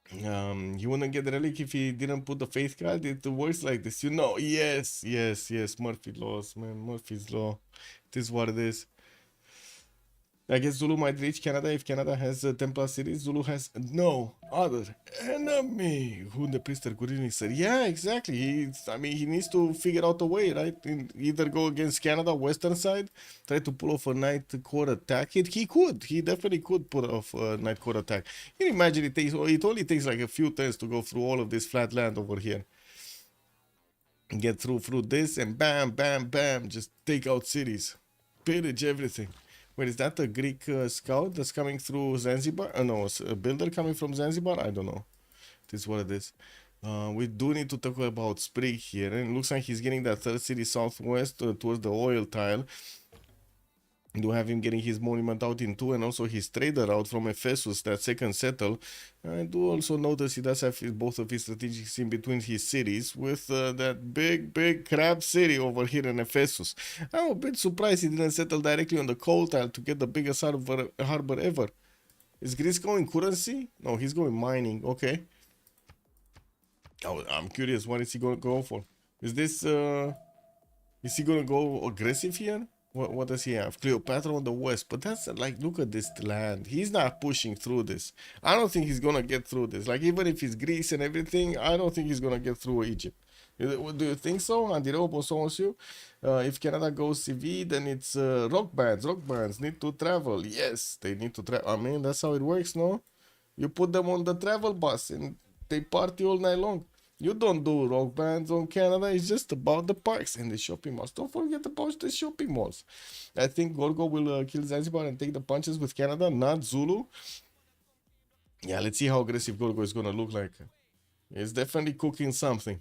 He wouldn't get the relic if he didn't put the faith card. It works like this, you know. Yes. Murphy laws, man. Murphy's law. It is what it is. I guess Zulu might reach Canada if Canada has 10 plus cities. Zulu has no other enemy. Who the priester Gurini said, yeah, exactly. He needs to figure out a way, right? Either go against Canada, western side, try to pull off a night court attack. He definitely could pull off a night court attack. Can you imagine it only takes like a few turns to go through all of this flat land over here. Get through this and bam, just take out cities. Pillage everything. Wait, is that a Greek scout that's coming through Zanzibar? No, a builder coming from Zanzibar? I don't know. This is what it is. We do need to talk about Sprig here. And it looks like he's getting that third city southwest towards the oil tile. Do have him getting his monument out in 2 and also his trader out from Ephesus, that second settle. I do also notice he does have both of his strategics in between his cities with that big crab city over here in Ephesus. I'm a bit surprised he didn't settle directly on the coal tile to get the biggest harbor ever. Is Greece going currency? No, he's going mining. Okay. Oh, I'm curious, what is he going to go for? Is he going to go aggressive here? What does he have? Cleopatra on the west. But that's like, look at this land. He's not pushing through this. I don't think he's going to get through this. Like, even if he's Greece and everything, I don't think he's going to get through Egypt. Do you think so? If Canada goes CV, then it's rock bands. Rock bands need to travel. Yes, they need to travel. I mean, that's how it works, no? You put them on the travel bus and they party all night long. You don't do rock bands on Canada. It's just about the parks and the shopping malls. Don't forget about the shopping malls. I think Gorgo will kill Zanzibar and take the punches with Canada, not Zulu. Yeah, let's see how aggressive Gorgo is going to look like. It's definitely cooking something.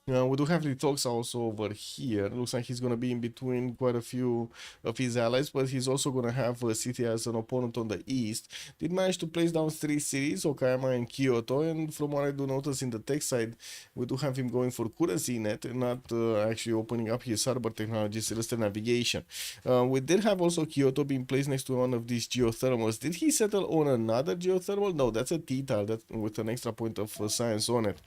We do have the talks also over here. Looks like he's going to be in between quite a few of his allies, but he's also going to have City as an opponent on the east. Did manage to place down 3 cities, Okayama and Kyoto, and from what I do notice in the tech side, we do have him going for currency net and not actually opening up his harbor technology, celestial navigation. We did have also Kyoto being placed next to one of these geothermals. Did he settle on another geothermal? No, that's a T-tile with an extra point of science on it.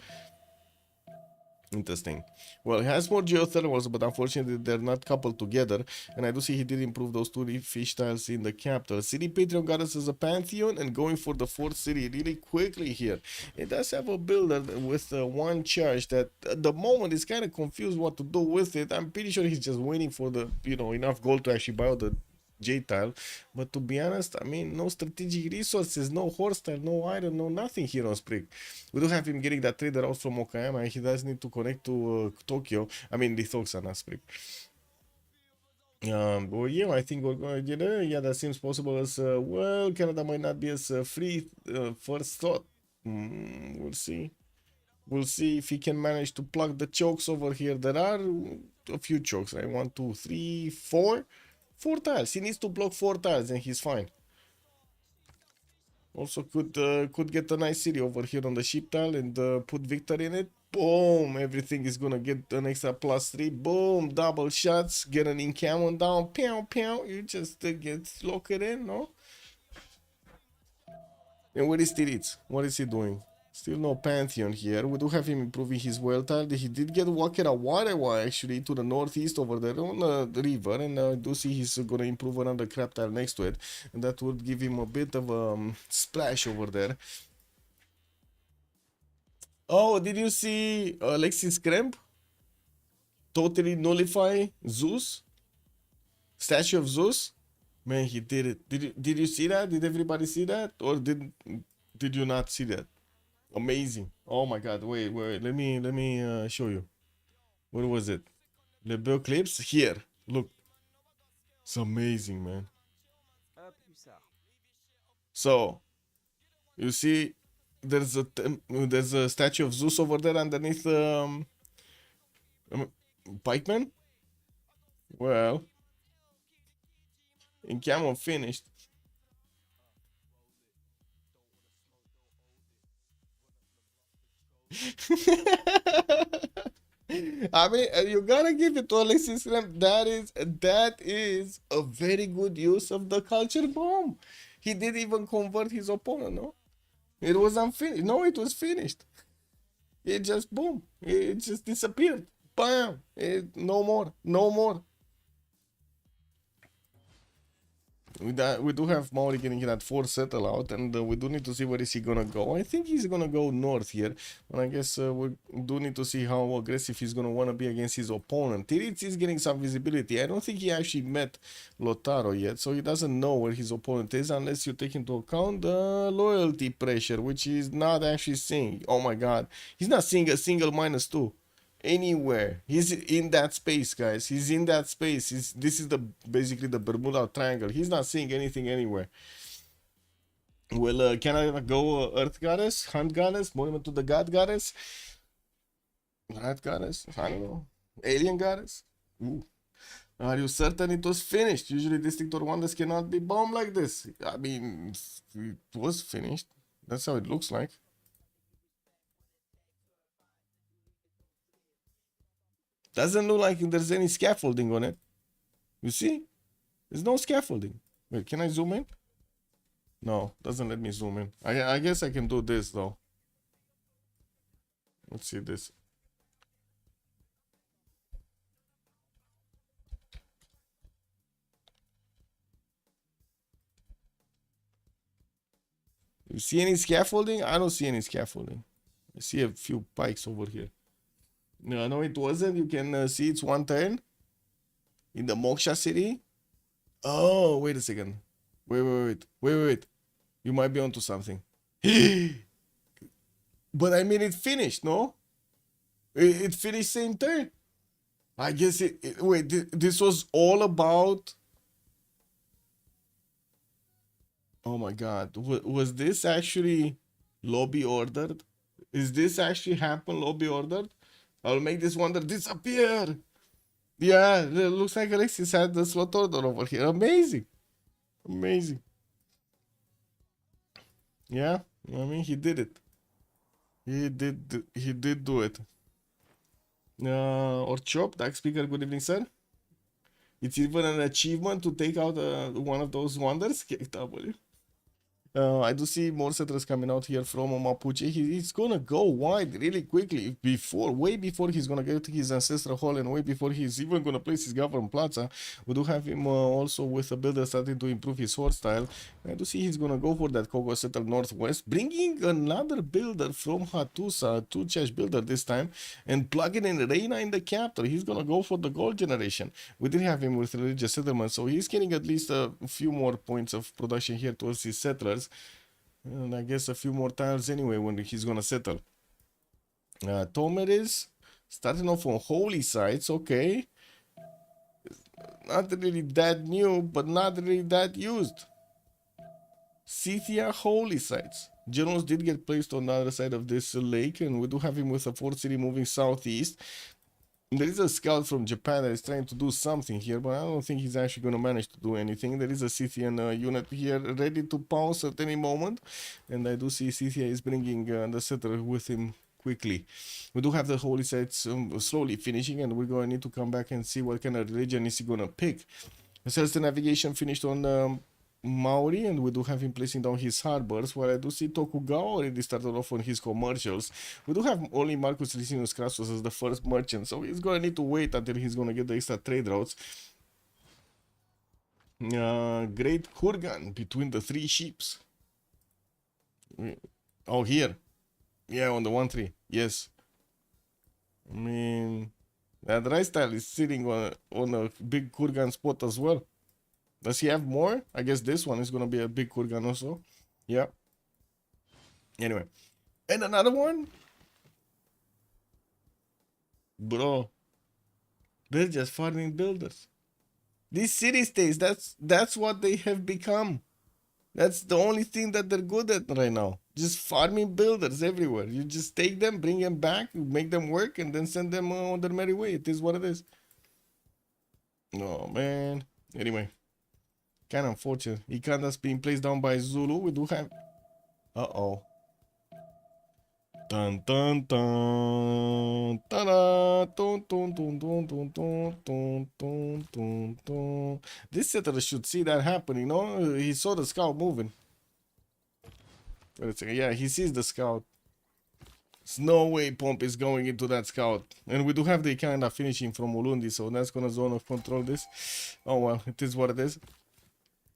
Interesting. Well, he has more geothermals, but unfortunately they're not coupled together. And I do see he did improve those 2 fish tiles in the capital. City Patreon got us as a pantheon and going for the 4th city really quickly here. It does have a builder with 1 charge that at the moment is kind of confused what to do with it. I'm pretty sure he's just waiting for the, enough gold to actually buy out the J tile. But to be honest, I mean, no strategic resources, no horse tile, no iron, no nothing here on Sprig. We do have him getting that trader out from Okayama, and he does need to connect to Tokyo. I mean, the Thoxa, not Sprig. Well, yeah, I think we're gonna get yeah, that seems possible as well. Canada might not be as free first thought. We'll see. We'll see if he can manage to plug the chokes over here. There are a few chokes, right? 1, 2, 3, 4. 4 tiles. He needs to block 4 tiles and he's fine. Also could get a nice city over here on the ship tile and put Victor in it. Boom! Everything is gonna get an extra +3. Boom! Double shots. Get an incamon down. Pew pew. You just get locked in, no? And where is Tirits? What is he doing? Still no Pantheon here. We do have him improving his well tile. He did get Wakera Warewa actually to the northeast over there on the river. And I do see he's going to improve another crab tile next to it. And that would give him a bit of a splash over there. Oh, did you see Alexis Kremp? Totally nullify Zeus? Statue of Zeus? Man, he did it. Did you see that? Did everybody see that? Or did you not see that? Amazing. Oh my god. Wait. Let me show you. Where was it? Le Beau clips here. Look. It's amazing, man. So, you see there's a statue of Zeus over there underneath Pikeman? Well, in camo finished. I mean, you gotta give it to Alexis Ram. That is a very good use of the culture bomb. He did even convert his opponent. No, it was unfinished. No, it was finished. It just boom. It just disappeared. Bam. No more. No more. We do have Maori getting that 4 settle out, and we do need to see where is he gonna go. I think he's gonna go north here, and I guess we do need to see how aggressive he's gonna wanna be against his opponent. Tiritz is getting some visibility. I don't think he actually met Lotaro yet, so he doesn't know where his opponent is unless you take into account the loyalty pressure, which he's not actually seeing. Oh my god, he's not seeing a single -2 anywhere. He's in that space, guys. He's in that space. This is basically the Bermuda Triangle. He's not seeing anything anywhere. Well, can I go Earth Goddess, Hunt Goddess, Monument to the God Goddess, Rat Goddess? I don't know. Alien Goddess? Ooh. Are you certain it was finished? Usually Districtor Wonders cannot be bombed like this. I mean, it was finished. That's how it looks like. Doesn't look like there's any scaffolding on it. You see? There's no scaffolding. Wait, can I zoom in? No, doesn't let me zoom in. I guess I can do this though. Let's see this. You see any scaffolding? I don't see any scaffolding. I see a few pikes over here. No, it wasn't. You can see it's one turn in the Moksha City. Oh, wait a second. Wait. You might be onto something. But I mean, it finished, no? It finished same turn. I guess wait, this was all about. Oh my god. Was this actually lobby ordered? Is this actually happen lobby ordered? I'll make this wonder disappear. Yeah, it looks like Alexis had the slot order over here. Amazing. Amazing. Yeah, I mean, he did it. He did do it. Or Chop, Dark Speaker, good evening, sir. It's even an achievement to take out one of those wonders. KW. I do see more settlers coming out here from Mapuche. He's gonna go wide really quickly way before he's gonna get to his ancestral hall and way before he's even gonna place his government plaza. We do have him also with a builder starting to improve his sword style. I do see he's gonna go for that Coco settle northwest, bringing another builder from Hatusa, two Chesh builder this time, and plugging in Reina in the capital. He's gonna go for the gold generation. We did have him with religious settlement, so he's getting at least a few more points of production here towards his settlers. And I guess a few more tiles anyway when he's gonna settle. Tomer is starting off on holy sites, okay. Not really that new, but not really that used. Scythia holy sites. Generals did get placed on the other side of this lake, and we do have him with a fourth city moving southeast. There is a scout from Japan that is trying to do something here, but I don't think he's actually going to manage to do anything. There is a Scythian unit here ready to pounce at any moment, and I do see Scythia is bringing the settler with him quickly. We do have the holy sites slowly finishing, and we're going to need to come back and see what kind of religion is he going to pick. The Celestial navigation finished on Maori, and we do have him placing down his harbors, where I do see Tokugawa already started off on his commercials. We do have only Marcus Licinius Crassus as the first merchant, so he's gonna need to wait until he's gonna get the extra trade routes. Great Kurgan between the three ships. Oh, here. Yeah, on the 1-3. Yes. I mean, that rice tile is sitting on a big Kurgan spot as well. Does he have more? I guess this one is gonna be a big Kurgan also. Yeah. Anyway. And another one? Bro. They're just farming builders. These city states, that's what they have become. That's the only thing that they're good at right now. Just farming builders everywhere. You just take them, bring them back, make them work, and then send them on their merry way. It is what it is. Oh, man. Anyway. Kind of unfortunate. Ikanda's being placed down by Zulu. We do have... Uh-oh. Dun dun dun. Ta-da. Dun dun dun dun dun dun dun dun dun dun. This settler should see that happening, no? He saw the scout moving. Wait a second. Yeah, he sees the scout. There's no way Pomp is going into that scout. And we do have the Ikanda finishing from Ulundi, so that's gonna zone of control this. Oh well, it is what it is.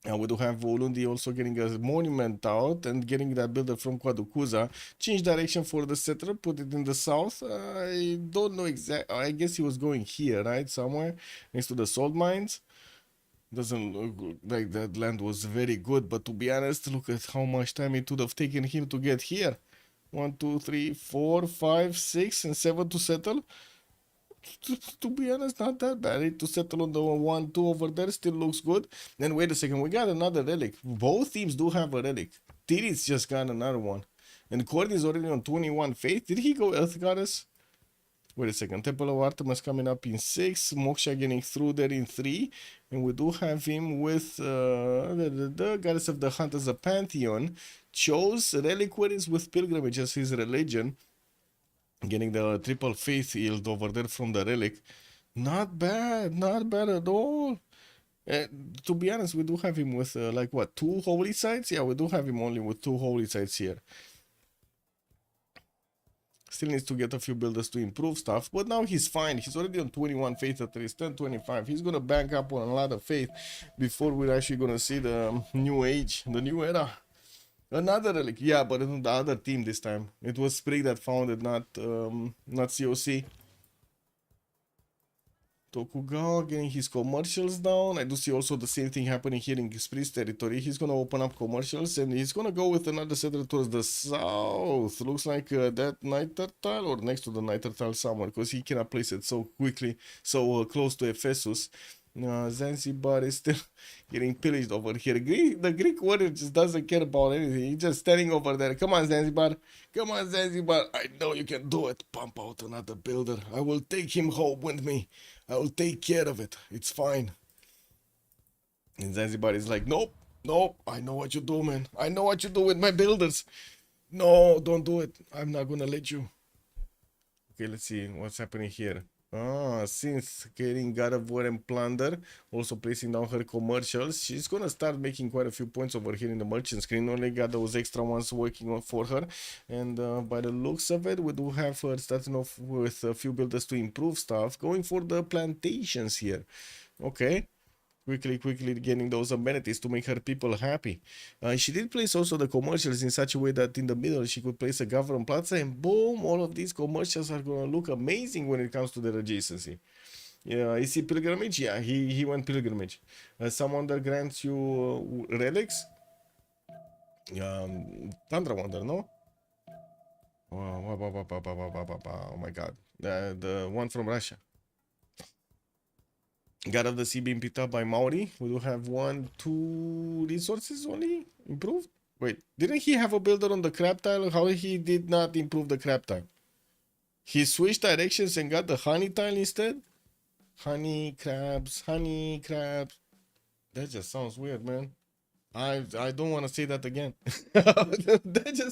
And we do have Ulundi also getting a monument out and getting that builder from Kwadukuza. Change direction for the settler, put it in the south. I don't know exactly. I guess he was going here, right? Somewhere next to the salt mines. Doesn't look like that land was very good, but to be honest, look at how much time it would have taken him to get here. 1, 2, 3, 4, 5, 6, and 7 to settle. To be honest, not that bad. To settle on the 1, 2 over there still looks good. Then wait a second, we got another relic. Both teams do have a relic. Tiris just got another one. And Cordy is already on 21 faith. Did he go Earth Goddess? Wait a second. Temple of Artemis coming up in 6. Moksha getting through there in 3. And we do have him with the Goddess of the Hunt as a Pantheon. Chose reliquaries with pilgrimage as his religion. Getting the triple faith yield over there from the relic. Not bad at all. To be honest, we do have him with like what, 2 holy sites? Yeah, we do have him only with 2 holy sites here. Still needs to get a few builders to improve stuff, but now he's fine. He's already on 21 faith at least, 10-25. He's gonna bank up on a lot of faith before we're actually gonna see the new age, the new era. Another relic, yeah, but on the other team this time. It was Sprig that found it, not COC. Tokugawa getting his commercials down. I do see also the same thing happening here in Sprig's territory. He's gonna open up commercials and he's gonna go with another settler towards the south. Looks like that Niter tile or next to the Niter tile somewhere, because he cannot place it so quickly, so close to Ephesus. Zanzibar is still getting pillaged over here. The Greek warrior just doesn't care about anything. He's just standing over there. Come on, Zanzibar. Come on, Zanzibar. I know you can do it. Pump out another builder. I will take him home with me. I will take care of it. It's fine. And Zanzibar is like, nope, nope. I know what you do, man. I know what you do with my builders. No, don't do it. I'm not gonna let you. Okay, let's see what's happening here. Since getting God of War and Plunder, also placing down her commercials, she's gonna start making quite a few points over here in the merchant screen. Only got those extra ones working on for her, and by the looks of it, we do have her starting off with a few builders to improve stuff, going for the plantations here. Okay, quickly getting those amenities to make her people happy. She did place also the commercials in such a way that in the middle she could place a government plaza, and boom, all of these commercials are gonna look amazing when it comes to their adjacency. Yeah, is he pilgrimage? Yeah, he went pilgrimage. Someone that grants you relics. Tundra Wonder, no? Oh my god, the one from Russia. God of the Sea being picked up by Maori. We do have 2 resources only improved. Wait, didn't he have a builder on the crab tile? How he did not improve the crab tile? He switched directions and got the honey tile instead? Honey crabs, honey crabs. That just sounds weird, man. I don't want to say that again. That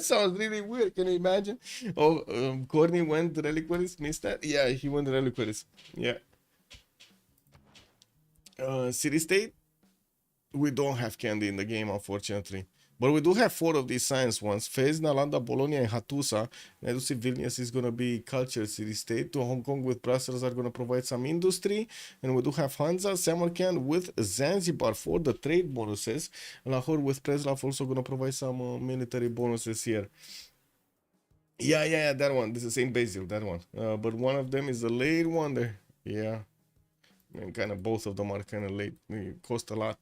sounds really weird. Can you imagine? Oh, Corny went reliquaries, missed that? Yeah, he went reliquaries. Yeah. City State, we don't have candy in the game, unfortunately. But we do have 4 of these science ones. Fez, Nalanda, Bologna, and Hattusa. And I do see Vilnius is going to be culture city-state. To Hong Kong with Brussels are going to provide some industry. And we do have Hansa, Samarkand with Zanzibar for the trade bonuses. Lahore with Preslav also going to provide some military bonuses here. Yeah, that one. This is St. Basil, that one. But one of them is the late one there. Yeah. And kind of both of them are kind of late. They cost a lot.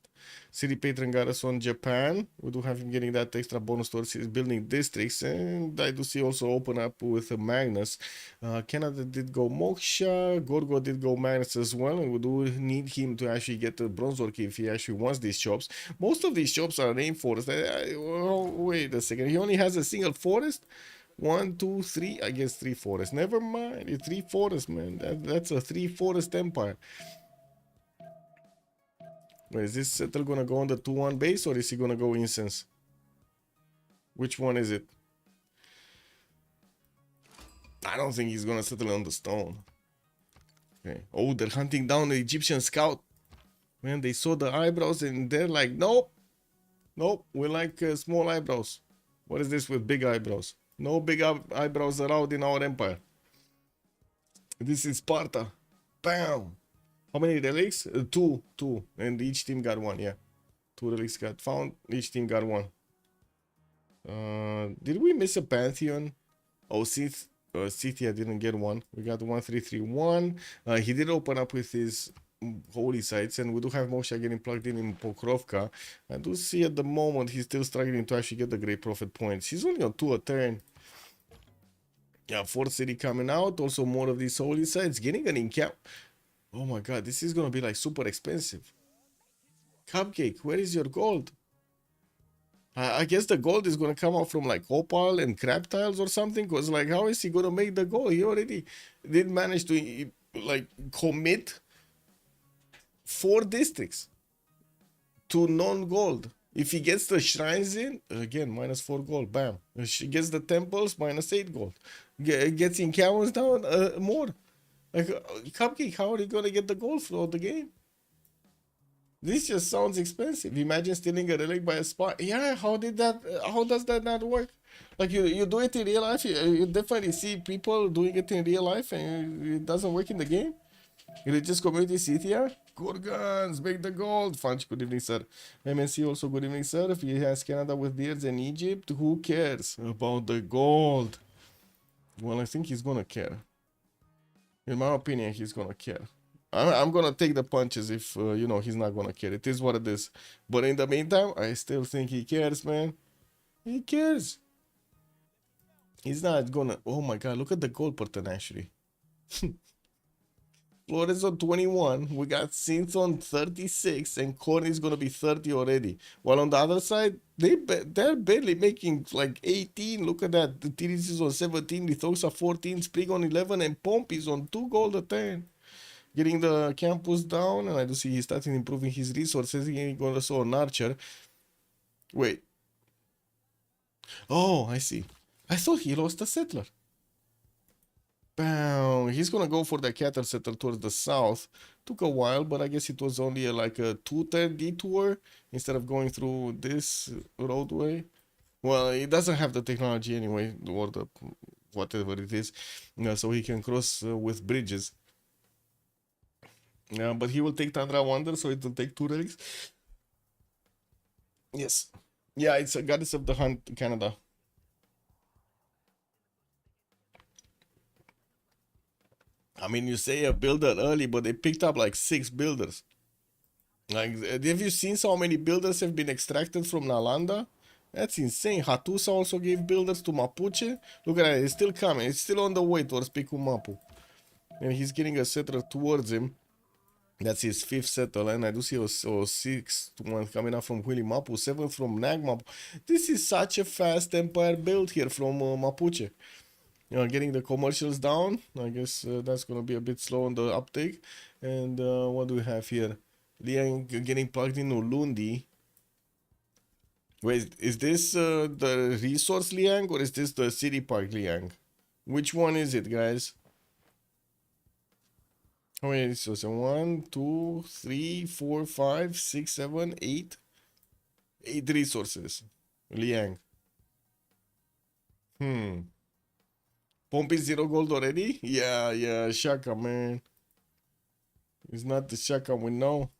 City Patron Garrison Japan. We do have him getting that extra bonus towards his building districts. And I do see also open up with Magnus. Canada did go Moksha. Gorgo did go Magnus as well. And we do need him to actually get the bronze work if he actually wants these shops. Most of these shops are rainforest. Oh, wait a second. He only has a single forest. 1, 2, 3. I guess 3 forests. Never mind. It's 3 forests, man. That's a 3 forest empire. Wait, is this settle gonna go on the 2-1 base or is he gonna go incense? Which one is it? I don't think he's gonna settle on the stone. Okay. Oh, they're hunting down the Egyptian scout. Man, they saw the eyebrows and they're like, nope. Nope, we like small eyebrows. What is this with big eyebrows? No big eyebrows allowed in our empire. This is Sparta. Bam! How many relics? 2. And each team got 1, yeah. 2 relics got found. Each team got 1. Did we miss a Pantheon? Oh, Scythia didn't get 1. We got 1331. He did open up with his holy sites, and we do have Moshe getting plugged in Pokrovka. I do see at the moment he's still struggling to actually get the Great Prophet points. He's only on 2 a turn. Yeah, 4th city coming out. Also more of these holy sites. Getting an encamp. Oh my god, this is gonna be like super expensive. Cupcake, where is your gold? I guess the gold is gonna come out from like opal and crab tiles or something. Cause like, how is he gonna make the gold? He already did manage to like commit 4 districts to non-gold. If he gets the shrines in, again, -4 gold, bam. If she gets the temples, -8 gold. Gets in camels down, more. Like, Cupcake, how are you gonna get the gold throughout the game? This just sounds expensive. Imagine stealing a relic by a spy. Yeah, how does that not work? Like, you do it in real life, you definitely see people doing it in real life and it doesn't work in the game. Religious community sit here. Good guns, make the gold. Funch, good evening, sir. MNC also, good evening, sir. If he has Canada with beards and Egypt, who cares about the gold? Well, I think he's gonna care. In my opinion, he's gonna care. I'm gonna take the punches if, he's not gonna care. It is what it is. But in the meantime, I still think he cares, man. He cares. He's not gonna... Oh my god, look at the gold pattern, actually. Flores on 21, we got Synth on 36, and Corn is gonna be 30 already. While on the other side, they're barely making like 18. Look at that. The TDC is on 17, Lithosa 14, Sprig on 11, and Pomp is on 2 gold a 10. Getting the campus down, and I do see he's starting improving his resources. He's going also on Archer. Wait. Oh, I see. I thought he lost a settler. Bam. He's gonna go for the cattle setter towards the south. Took a while, but I guess it was only like a 2-turn detour instead of going through this roadway. Well, he doesn't have the technology anyway, or the whatever it is, so he can cross with bridges. But he will take Tundra Wonder, so it will take 2 relics. Yes. Yeah, it's a Goddess of the Hunt, Canada. I mean, you say a builder early, but they picked up like 6 builders. Like, have you seen how many builders have been extracted from Nalanda? That's insane. Hatusa also gave builders to Mapuche. Look at that, it's still coming. It's still on the way towards Picumapu. And he's getting a settler towards him. That's his 5th settler, and I do see a 6th one coming up from Mapu, 7th from Nagmapu. This is such a fast empire build here from Mapuche. Getting the commercials down. I guess that's gonna be a bit slow on the uptake. And what do we have here? Liang getting plugged in Ulundi. Wait, is this the resource Liang or is this the city park Liang? Which one is it, guys? How many resources? 1, 2, 3, 4, 5, 6, 7, 8. 8 resources. Liang. Pompey 0 gold already? Yeah, Shaka, man. It's not the Shaka we know.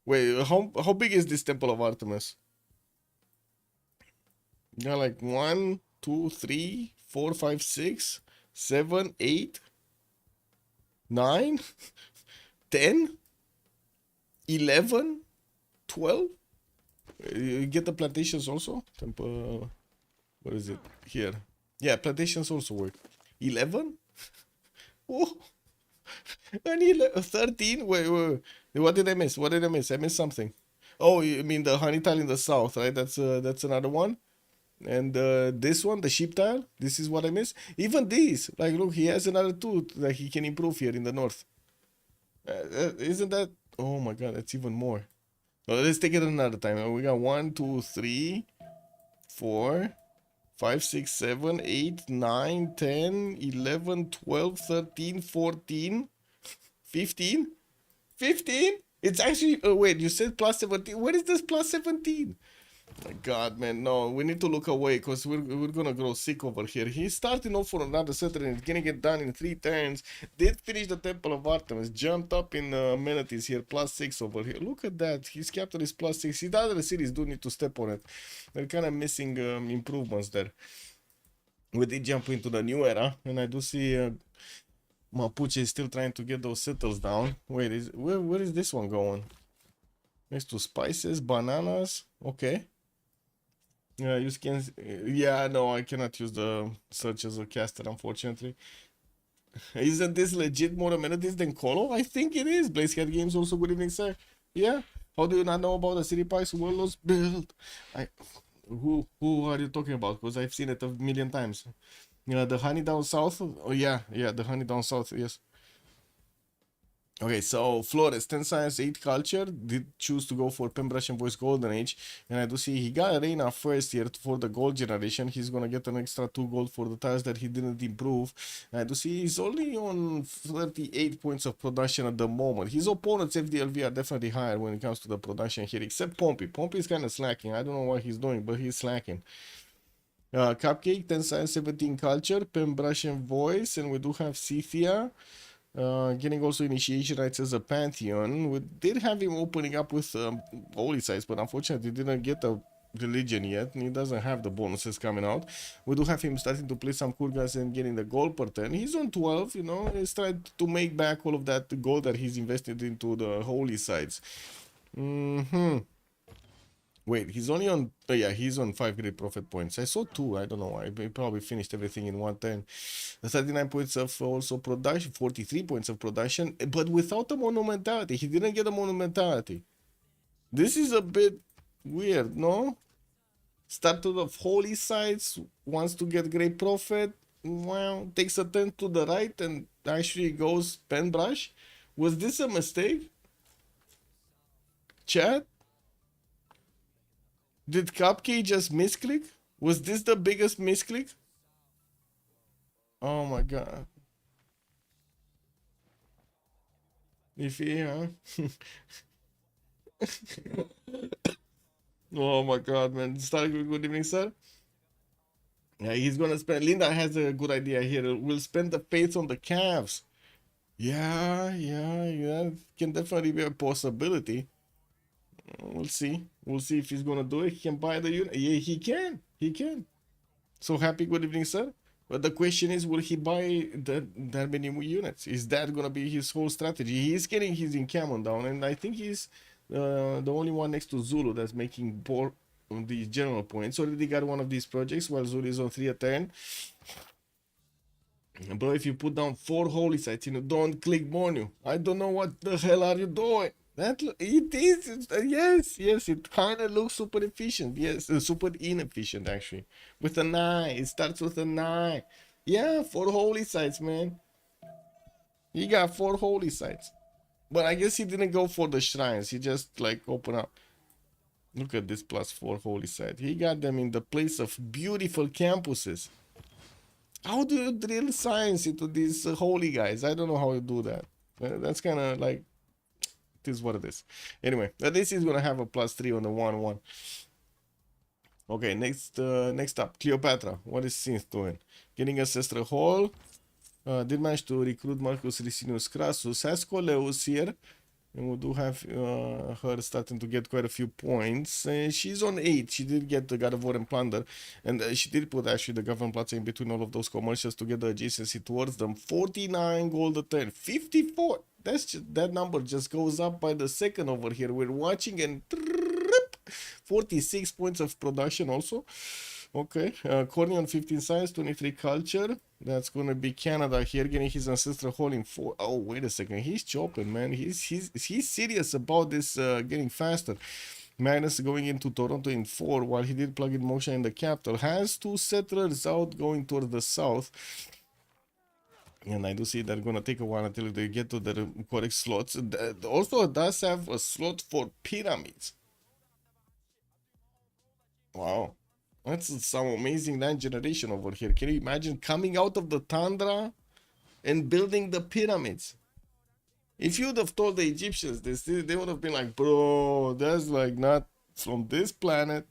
Wait, how big is this Temple of Artemis? Yeah, like 1, 2, 3, 4, 5, 6, 7, 8, 9, 10, 11, 12. You get the plantations also? Temple, what is it? Here. Yeah, plantations also work. 11? Oh, and 13? Wait. What did I miss? What did I miss? I missed something. Oh, you mean the honey tile in the south, right? That's another one. And this one, the sheep tile, this is what I miss. Even this, like, look, he has another two that he can improve here in the north. Isn't that? Oh my god, that's even more. Well, let's take it another time. We got 1, 2, 3, 4, 5, 6, 7, 8, 9, 10, 11, 12, 13, 14, 15. 15? It's actually. Oh, wait, you said plus 17. What is this plus 17? My god, man, no, we need to look away because we're gonna grow sick over here. He's starting off for another setter and he's gonna get done in 3 turns. Did finish the Temple of Artemis, jumped up in amenities here, +6 over here. Look at that, his capital is +6. His other cities do need to step on it. They're kind of missing improvements there. We did jump into the new era, and I do see Mapuche is still trying to get those settles down. Wait, where is this one going? Next to spices, bananas, okay. Yeah, you can. Yeah, no, I cannot use the search as a caster, unfortunately. Isn't this legit more amenities than Colo? I think it is. Blazecat Games also, good evening, sir. Yeah. How do you not know about the City Parks Warlords build? Who are you talking about? Because I've seen it a million times. Yeah, the honey down south. Oh yeah, the honey down south. Yes. Okay, so Flores, 10 science, 8 culture, did choose to go for Pembrush and Voice Golden Age. And I do see he got Arena first here for the gold generation. He's gonna get an extra 2 gold for the tiles that he didn't improve. And I do see he's only on 38 points of production at the moment. His opponents' FDLV are definitely higher when it comes to the production here, except Pompey. Pompey is kind of slacking. I don't know what he's doing, but he's slacking. Cupcake, 10 science, 17 culture, Pembrush and Voice, and we do have Cynthia. Getting also initiation rights as a Pantheon. We did have him opening up with holy sites, but unfortunately didn't get a religion yet, and he doesn't have the bonuses coming out. We do have him starting to play some cool guys and getting the gold per turn. He's on 12, you know, he's trying to make back all of that gold that he's invested into the holy sites. Wait, he's only on. Oh yeah, he's on 5 great profit points. I saw 2. I don't know why. He probably finished everything in 1 turn. 39 points of also production, 43 points of production, but without the monumentality. He didn't get a monumentality. This is a bit weird, no? Started of holy sites, wants to get great profit. Well, takes a turn to the right and actually goes pen brush. Was this a mistake? Chat? Did Cupcake just misclick? Was this the biggest misclick? Oh my god. If he, oh my God, man. Starting with good evening, sir. Yeah, he's gonna spend. Linda has a good idea here. We'll spend the faith on the Cavs. Yeah. Can definitely be a possibility. We'll see. We'll see if he's gonna do it. He can buy the unit. Yeah, he can. He can. So happy good evening, sir. But the question is, will he buy that many more units? Is that gonna be his whole strategy? He's getting his income down, and I think he's the only one next to Zulu that's making more on these general points. Already got one of these projects while Zulu is on 3 a turn. Bro, if you put down 4 holy sites, don't click menu. I don't know what the hell are you doing. It is, yes, it kind of looks super efficient. Yes, super inefficient actually. With a 9, it starts with a 9. Yeah, 4 holy sites, man. He got 4 holy sites. But I guess he didn't go for the shrines. He just like open up. Look at this +4 holy site. He got them in the place of beautiful campuses. How do you drill science into these holy guys? I don't know how you do that. That's kind of like, it is what it is. Anyway, this is gonna have a +3 on the 1-1. Okay, next up, Cleopatra. What is Synth doing? Getting Ancestral Hall. Did manage to recruit Marcus Licinius Crassus. Has Coleus here. And we do have her starting to get quite a few points. She's on 8. She did get the God of War and Plunder. And she did put actually the Government Plaza in between all of those commercials to get the adjacency towards them. 49 gold a turn. 54. That number just goes up by the second over here. We're watching and 46 points of production also. Okay, Corny on 15 science, 23 culture. That's gonna be Canada here, getting his ancestral hall in 4. Oh, wait a second, he's chopping, man. He's serious about this getting faster. Magnus going into Toronto in 4, while he did plug in motion in the capital. Has 2 settlers out going towards the south. And I do see they're gonna take a while until they get to the correct slots. Also does have a slot for pyramids. Wow. That's some amazing land generation over here. Can you imagine coming out of the tundra and building the pyramids? If you would have told the Egyptians this, they would have been like, bro, that's like not from this planet.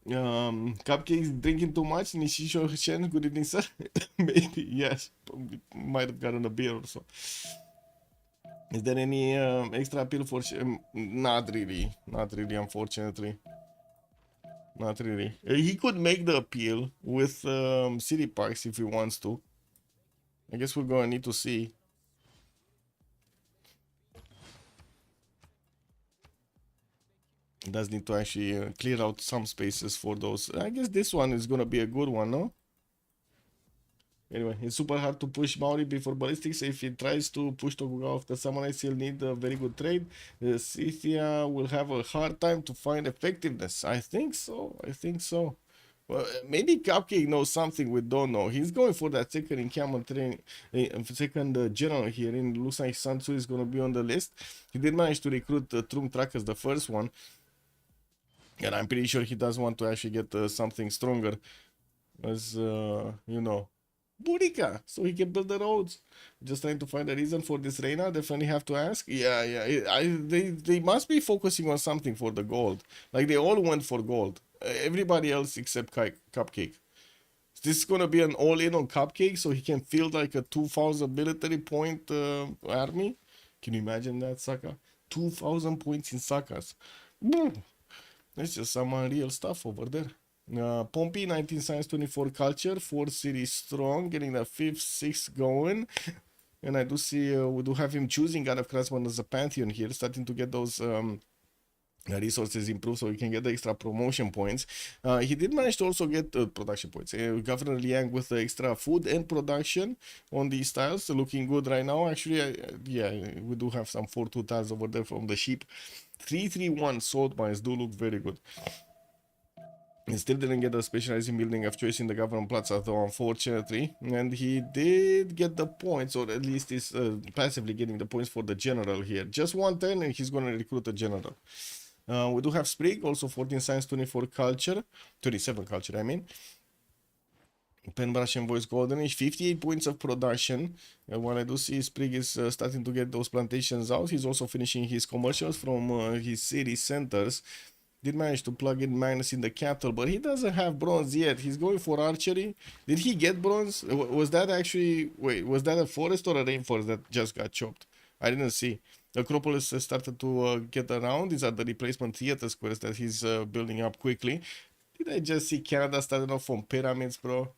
Cupcakes drinking too much. Nishisho Shen, good evening, sir. Maybe, yes. Might have gotten a beer or so. Is there any extra appeal for not really, unfortunately. Not really. He could make the appeal with city parks if he wants to. I guess we're gonna need to see. He does need to actually clear out some spaces for those. I guess this one is gonna be a good one, no? Anyway, it's super hard to push Maori before ballistics. If he tries to push Tokugawa after samurais, he'll need a very good trade. Scythia will have a hard time to find effectiveness. I think so. Well, maybe Cupcake knows something we don't know. He's going for that second encampment train, second general here in looks like Sansu is going to be on the list. He did manage to recruit Trum Track as the first one. And I'm pretty sure he does want to actually get something stronger as, you know, Burica, so he can build the roads. Just trying to find a reason for this Reina. Definitely have to ask. Yeah. They must be focusing on something for the gold. Like they all went for gold. Everybody else except Cupcake. This is gonna be an all-in on Cupcake, so he can field like a 2,000 military point army. Can you imagine that, Saka? 2,000 points in Sakas. That's just some unreal stuff over there. Pompey, 19 science, 24 culture, 4 cities strong, getting the 5th, 6th going. And I do see we do have him choosing God of Craftsman as a pantheon here, starting to get those resources improved so he can get the extra promotion points. He did manage to also get production points. Governor Liang with the extra food and production on these tiles, looking good right now. Actually, yeah, we do have some 4-2 tiles over there from the sheep. 3-3-1 salt mines do look very good. He still didn't get a specializing building of choice in the Government Plaza, though, unfortunately. And he did get the points, or at least is passively getting the points for the general here. Just 1 turn and he's going to recruit a general. We do have Sprig, also 14 science, 24 culture, 27 culture, I mean. Penbrush and Voice Golden Age, 58 points of production. What I do see Sprig is starting to get those plantations out. He's also finishing his commercials from his city centers. Did manage to plug in Magnus in the capital, but he doesn't have bronze yet. He's going for archery. Did he get bronze? Was that actually... Wait, was that a forest or a rainforest that just got chopped? I didn't see. Acropolis started to get around. These are the replacement theater squares that he's building up quickly. Did I just see Canada starting off from pyramids, bro?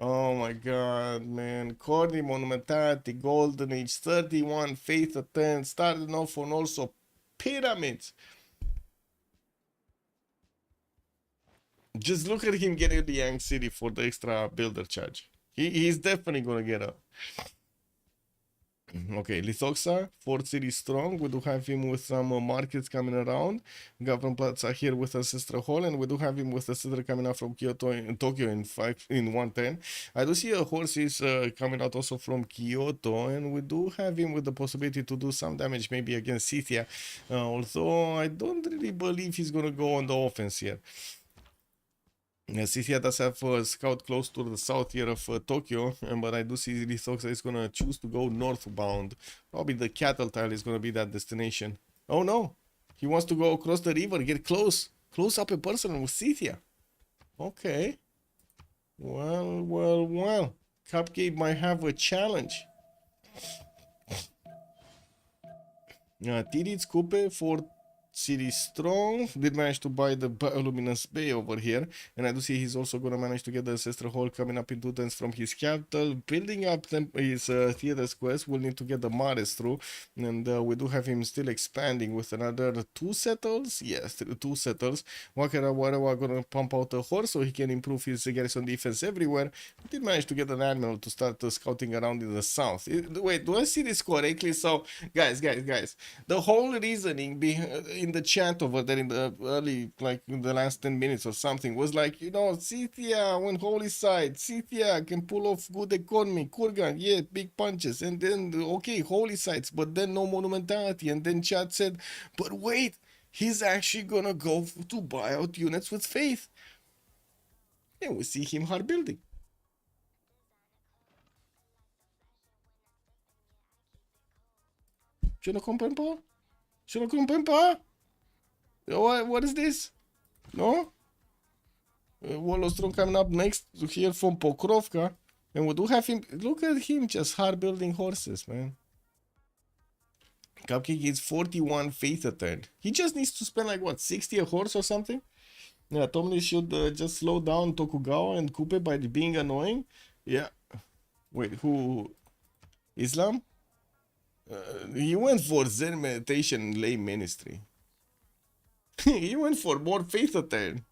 Oh my god, man. Corny, Monumentality, Golden Age, 31, Faith of 10, starting off on also pyramids. Just look at him getting the Yang City for the extra builder charge. He's definitely gonna get a... Okay, Lithoxa, 4th city strong. We do have him with some markets coming around. Government Plaza here with Ancestral Hall, and we do have him with a settler coming out from Kyoto in Tokyo in 110. I do see a horse is coming out also from Kyoto, and we do have him with the possibility to do some damage maybe against Scythia. Although I don't really believe he's gonna go on the offense here. Scythia does have a scout close to the south here of Tokyo, but I do see Lithoxa is going to choose to go northbound. Probably the cattle tile is going to be that destination. Oh no, he wants to go across the river, get close up and personal with Scythia. Okay. Well. Cupcake might have a challenge. Tidits Coupe for City Strong did manage to buy the Luminous Bay over here, and I do see he's also gonna manage to get the Ancestral Hall coming up in 2 turns from his capital, building up his theater squares. We'll need to get the Mares through, and we do have him still expanding with another 2 settles. Yes, 2 settles. Wakera Warawa gonna pump out a horse so he can improve his garrison defense everywhere. He did manage to get an admiral to start scouting around in the south. Wait, do I see this correctly? So, guys, the whole reasoning behind in the chat over there in the early, like in the last 10 minutes or something, was like, you know, Scythia went holy side, Scythia can pull off good economy, Kurgan, yeah, big punches, and then, okay, holy sides, but then no monumentality, and then chat said, but wait, he's actually gonna go to buy out units with faith. And we see him hard building. Je ne comprends pas. Je ne comprends pas. What is this? No? Wolostrom coming up next here from Pokrovka. And we do have him. Look at him just hard building horses, man. Cupcake gets 41 faith a turn. He just needs to spend like what, 60 a horse or something? Yeah, Tomlin should just slow down Tokugawa and Kupe by being annoying. Yeah. Wait, who? Islam? He went for Zen meditation lay ministry. He went for more faith a turn.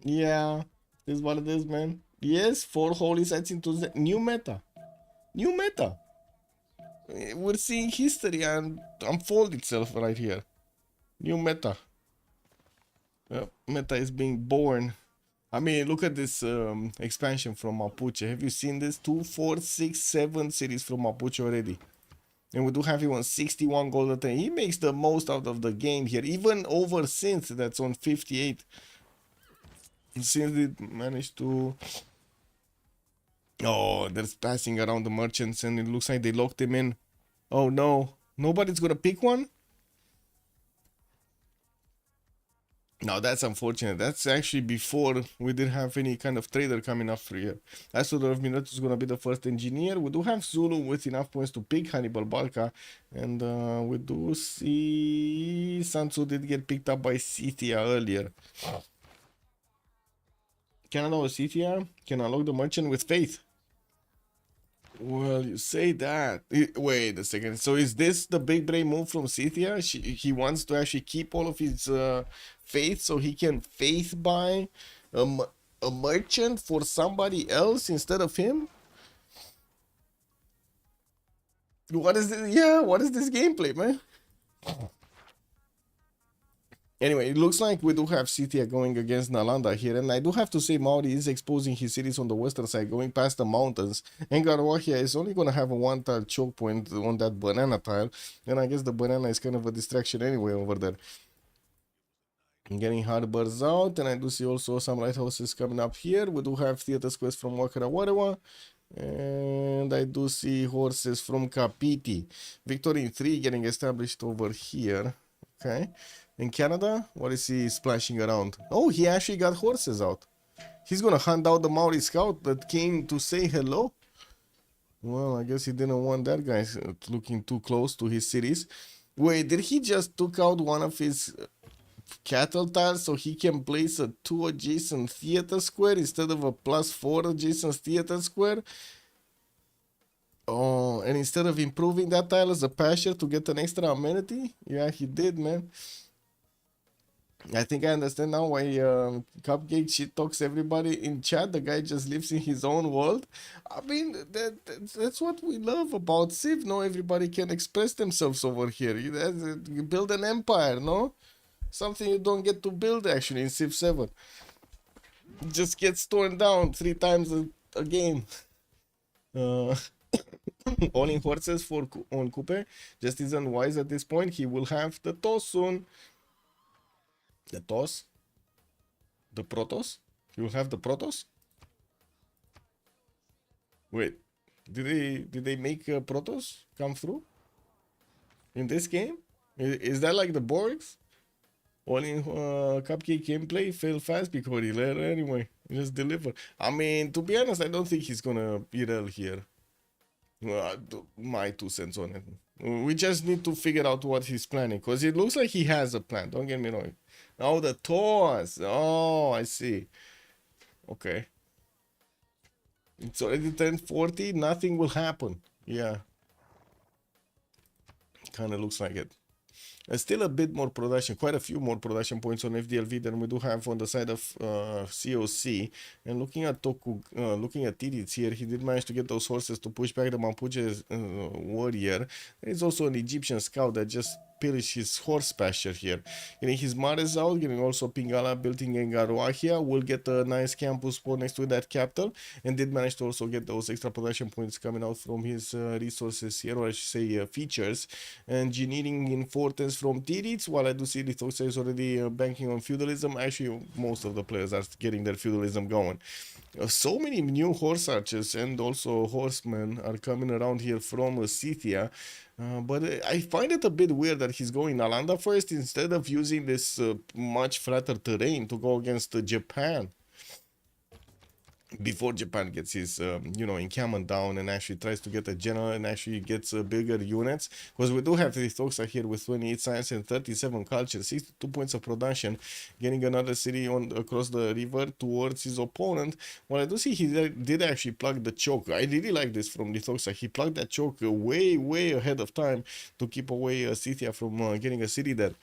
Yeah, this is what it is, man. Yes, 4 holy sites into the new meta. New meta. We're seeing history and unfold itself right here. New meta. Meta is being born. I mean, look at this expansion from Mapuche. Have you seen this? 2, 4, 6, 7 cities from Mapuche already. And we do have him on 61 gold a turn. He makes the most out of the game here. Even over Synth, that's on 58. Synth did manage to... Oh, they're passing around the merchants and it looks like they locked him in. Oh no. Nobody's gonna pick one? No, that's unfortunate. That's actually before we didn't have any kind of trader coming up through here. Astor of Minato is going to be the first engineer. We do have Zulu with enough points to pick Hannibal Barca. And we do see Sansu did get picked up by Scythia earlier. Can I Scythia? Can unlock the merchant with faith? Well, you say that. Wait a second. So is this the big brain move from Scythia? He wants to actually keep all of his faith so he can faith buy a merchant for somebody else instead of him? What is this? Yeah, what is this gameplay, man? Anyway, it looks like we do have Scythia going against Nalanda here, and I do have to say Maori is exposing his cities on the western side, going past the mountains, and Garawahia is only going to have a one-tile choke point on that banana tile, and I guess the banana is kind of a distraction anyway over there. I'm getting harbors out, and I do see also some lighthouses coming up here. We do have theaters quest from Wakara Warawa, and I do see horses from Kapiti. Victory 3 getting established over here. Okay. In Canada, what is he splashing around? Oh, he actually got horses out. He's gonna hunt out the Maori scout that came to say hello. Well, I guess he didn't want that guy looking too close to his cities. Wait, did he just took out one of his cattle tiles so he can place a 2 adjacent theater square instead of a +4 adjacent theater square? Oh, and instead of improving that tile as a pasture to get an extra amenity? Yeah, he did, man. I think I understand now why Cupcake shit talks everybody in chat. The guy just lives in his own world. I mean, that's what we love about Civ. No, everybody can express themselves over here. You build an empire, no? Something you don't get to build actually in Civ 7. It just gets torn down 3 times a game. Owning horses for on Coupe just isn't wise at this point. He will have the toss soon. The toss? The Protoss? He will have the Protoss? Wait, did they make Protoss come through in this game? Is that like the Borgs? Only Cupcake gameplay fail fast because he let anyway. Just deliver. I mean, to be honest, I don't think he's gonna BRL here. My 2 cents on it. We just need to figure out what he's planning, because it looks like he has a plan. Don't get me wrong. Oh, the toss. Oh, I see. Okay. It's already 10:40. Nothing will happen. Yeah. Kind of looks like it. Still a bit more production, quite a few more production points on FDLV than we do have on the side of COC. And looking at looking at Tidits here, he did manage to get those horses to push back the Mapuche warrior. There is also an Egyptian scout that just pillaged his horse pasture here. Getting his Mares out, getting also Pingala building in Garuahia. Will get a nice campus spot next to that capital, and did manage to also get those extra production points coming out from his resources here, or I should say features. Engineering importance from Tidits, while I do see Lithoxa is already banking on feudalism. Actually, most of the players are getting their feudalism going. So many new horse archers and also horsemen are coming around here from Scythia. But I find it a bit weird that he's going Nalanda first instead of using this much flatter terrain to go against Japan. Before Japan gets his, encampment down and actually tries to get a general and actually gets bigger units. Because we do have Lithoxa here with 28 science and 37 culture, 62 points of production, getting another city on across the river towards his opponent. Well, I do see he did actually plug the choke. I really like this from Lithoxa. He plugged that choke way, way ahead of time to keep away Scythia from getting a city there.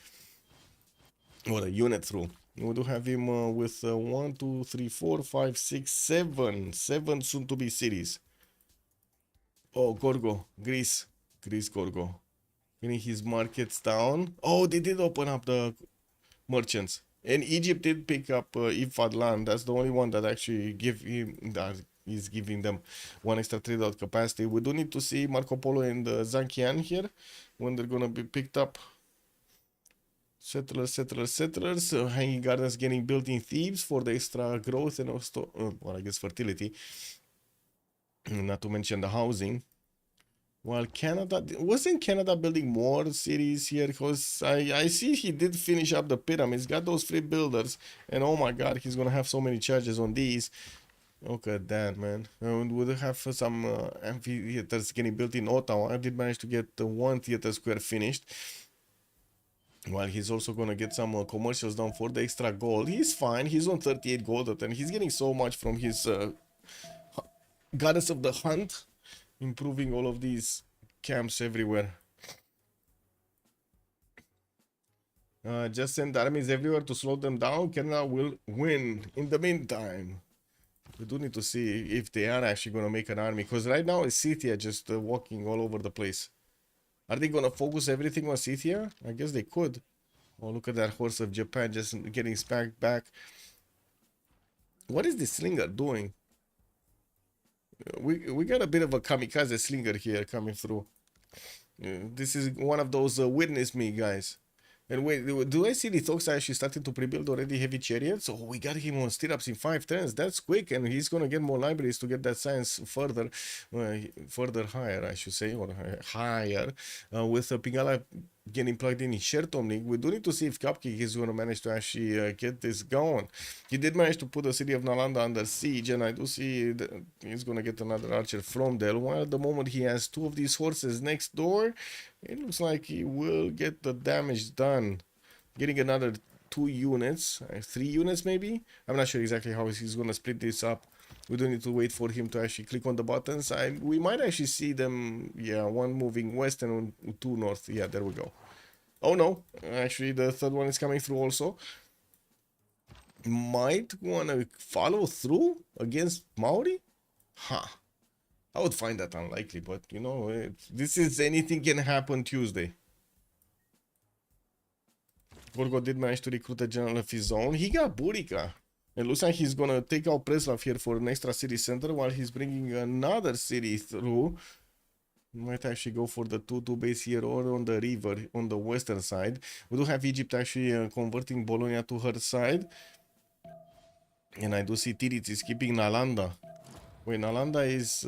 Or a unit through. We do have him with 1, 2, 3, 4, 5, 6, 7. 7 soon to be cities. Oh, Gorgo. Greece. Greece Gorgo. Getting his markets down. Oh, they did open up the merchants. And Egypt did pick up Ifad land. That's the only one that actually is giving them one extra trade out capacity. We do need to see Marco Polo and Zankian here when they're gonna be picked up. Settlers. Hanging gardens getting built in Thebes for the extra growth and also, well, I guess fertility. Not to mention the housing. While Canada, wasn't Canada building more cities here? Because I see he did finish up the pyramids, got those 3 builders, and oh my god, he's gonna have so many charges on these. Look at that, man. And we have some amphitheaters getting built in Ottawa. I did manage to get 1 theater square finished. While he's also gonna get some commercials done for the extra gold. He's fine. He's on 38 gold, and he's getting so much from his goddess of the hunt, improving all of these camps everywhere. Just send armies everywhere to slow them down. Canada will win. In the meantime, we do need to see if they are actually gonna make an army, because right now it's Scythia just walking all over the place. Are they gonna focus everything on Scythia? I guess they could. Oh, look at that horse of Japan just getting smacked back. What is this slinger doing? We got a bit of a kamikaze slinger here coming through. This is one of those witness me guys. And wait, do I see the Thox actually starting to pre-build already heavy chariots? Oh, we got him on stirrups in 5 turns. That's quick, and he's gonna get more libraries to get that science further, further higher, I should say, or higher. With Pingala getting plugged in Shertomnik, we do need to see if Cupcake is gonna manage to actually get this going. He did manage to put the city of Nalanda under siege, and I do see that he's gonna get another archer from there. While at the moment he has 2 of these horses next door, it looks like he will get the damage done. Getting another 2 units, 3 units maybe? I'm not sure exactly how he's gonna split this up. We don't need to wait for him to actually click on the buttons. We might actually see them, yeah, 1 moving west and 2 north. Yeah, there we go. Oh no, actually the 3rd one is coming through also. Might wanna follow through against Maori? Huh. I would find that unlikely, but you know, this is anything can happen Tuesday. Gorgo did manage to recruit a general of his own. He got Burica. It looks like he's gonna take out Preslav here for an extra city center while he's bringing another city through. Might actually go for the 2-2 base here or on the river on the western side. We do have Egypt actually converting Bologna to her side. And I do see Tirit is keeping Nalanda. Wait, Nalanda is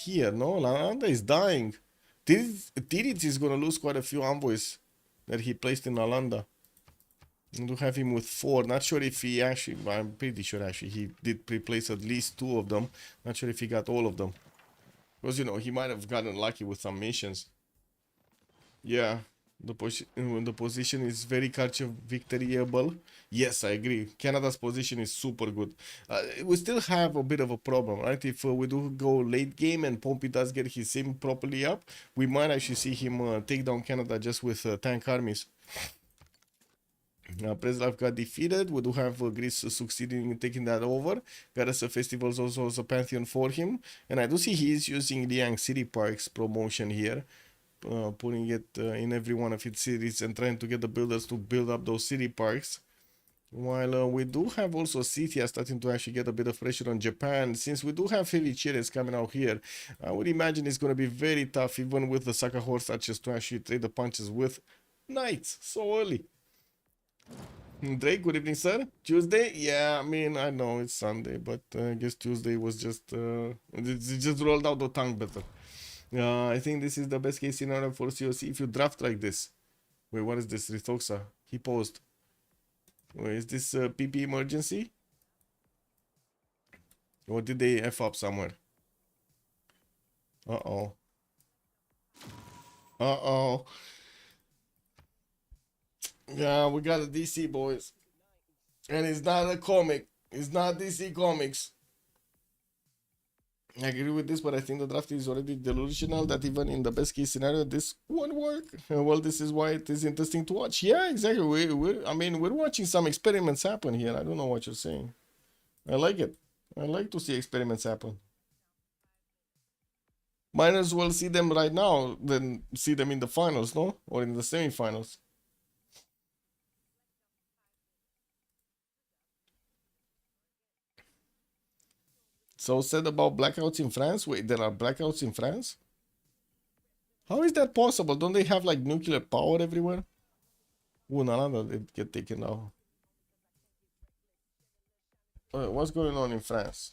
here, no? Nalanda is dying. Tirit is gonna lose quite a few envoys that he placed in Nalanda. We do have him with 4. Not sure if he actually, I'm pretty sure actually he did pre-place at least 2 of them. Not sure if he got all of them. Because, you know, he might have gotten lucky with some missions. Yeah, the position is very victoriable. Yes, I agree. Canada's position is super good. We still have a bit of a problem, right? If we do go late game and Pompey does get his sim properly up, we might actually see him take down Canada just with tank armies. Preslav got defeated. We do have Greece succeeding in taking that over. Got us a festivals also as a pantheon for him. And I do see he is using Liang City Parks promotion here. Putting it in every one of its cities and trying to get the builders to build up those city parks. While we do have also Scythia starting to actually get a bit of pressure on Japan. Since we do have heavy chariots coming out here, I would imagine it's going to be very tough even with the Saka horse archers to actually trade the punches with knights so early. Drake, good evening, sir. Tuesday? Yeah, I mean, I know it's Sunday, but I guess Tuesday was just, it just rolled out the tongue better. I think this is the best case scenario for COC if you draft like this. Wait, what is this? Rithoxa. He paused. Wait, is this PP emergency? Or did they F up somewhere? Uh-oh. Uh-oh. Yeah, we got a DC, boys. And it's not a comic. It's not DC Comics. I agree with this, but I think the draft is already delusional that even in the best case scenario, this won't work. Well, this is why it is interesting to watch. Yeah, exactly. I mean, we're watching some experiments happen here. I don't know what you're saying. I like it. I like to see experiments happen. Might as well see them right now than see them in the finals, no? Or in the semifinals. So said about blackouts in France? Wait, there are blackouts in France? How is that possible? Don't they have like nuclear power everywhere? Ooh, Nalanda did get taken out. What's going on in France?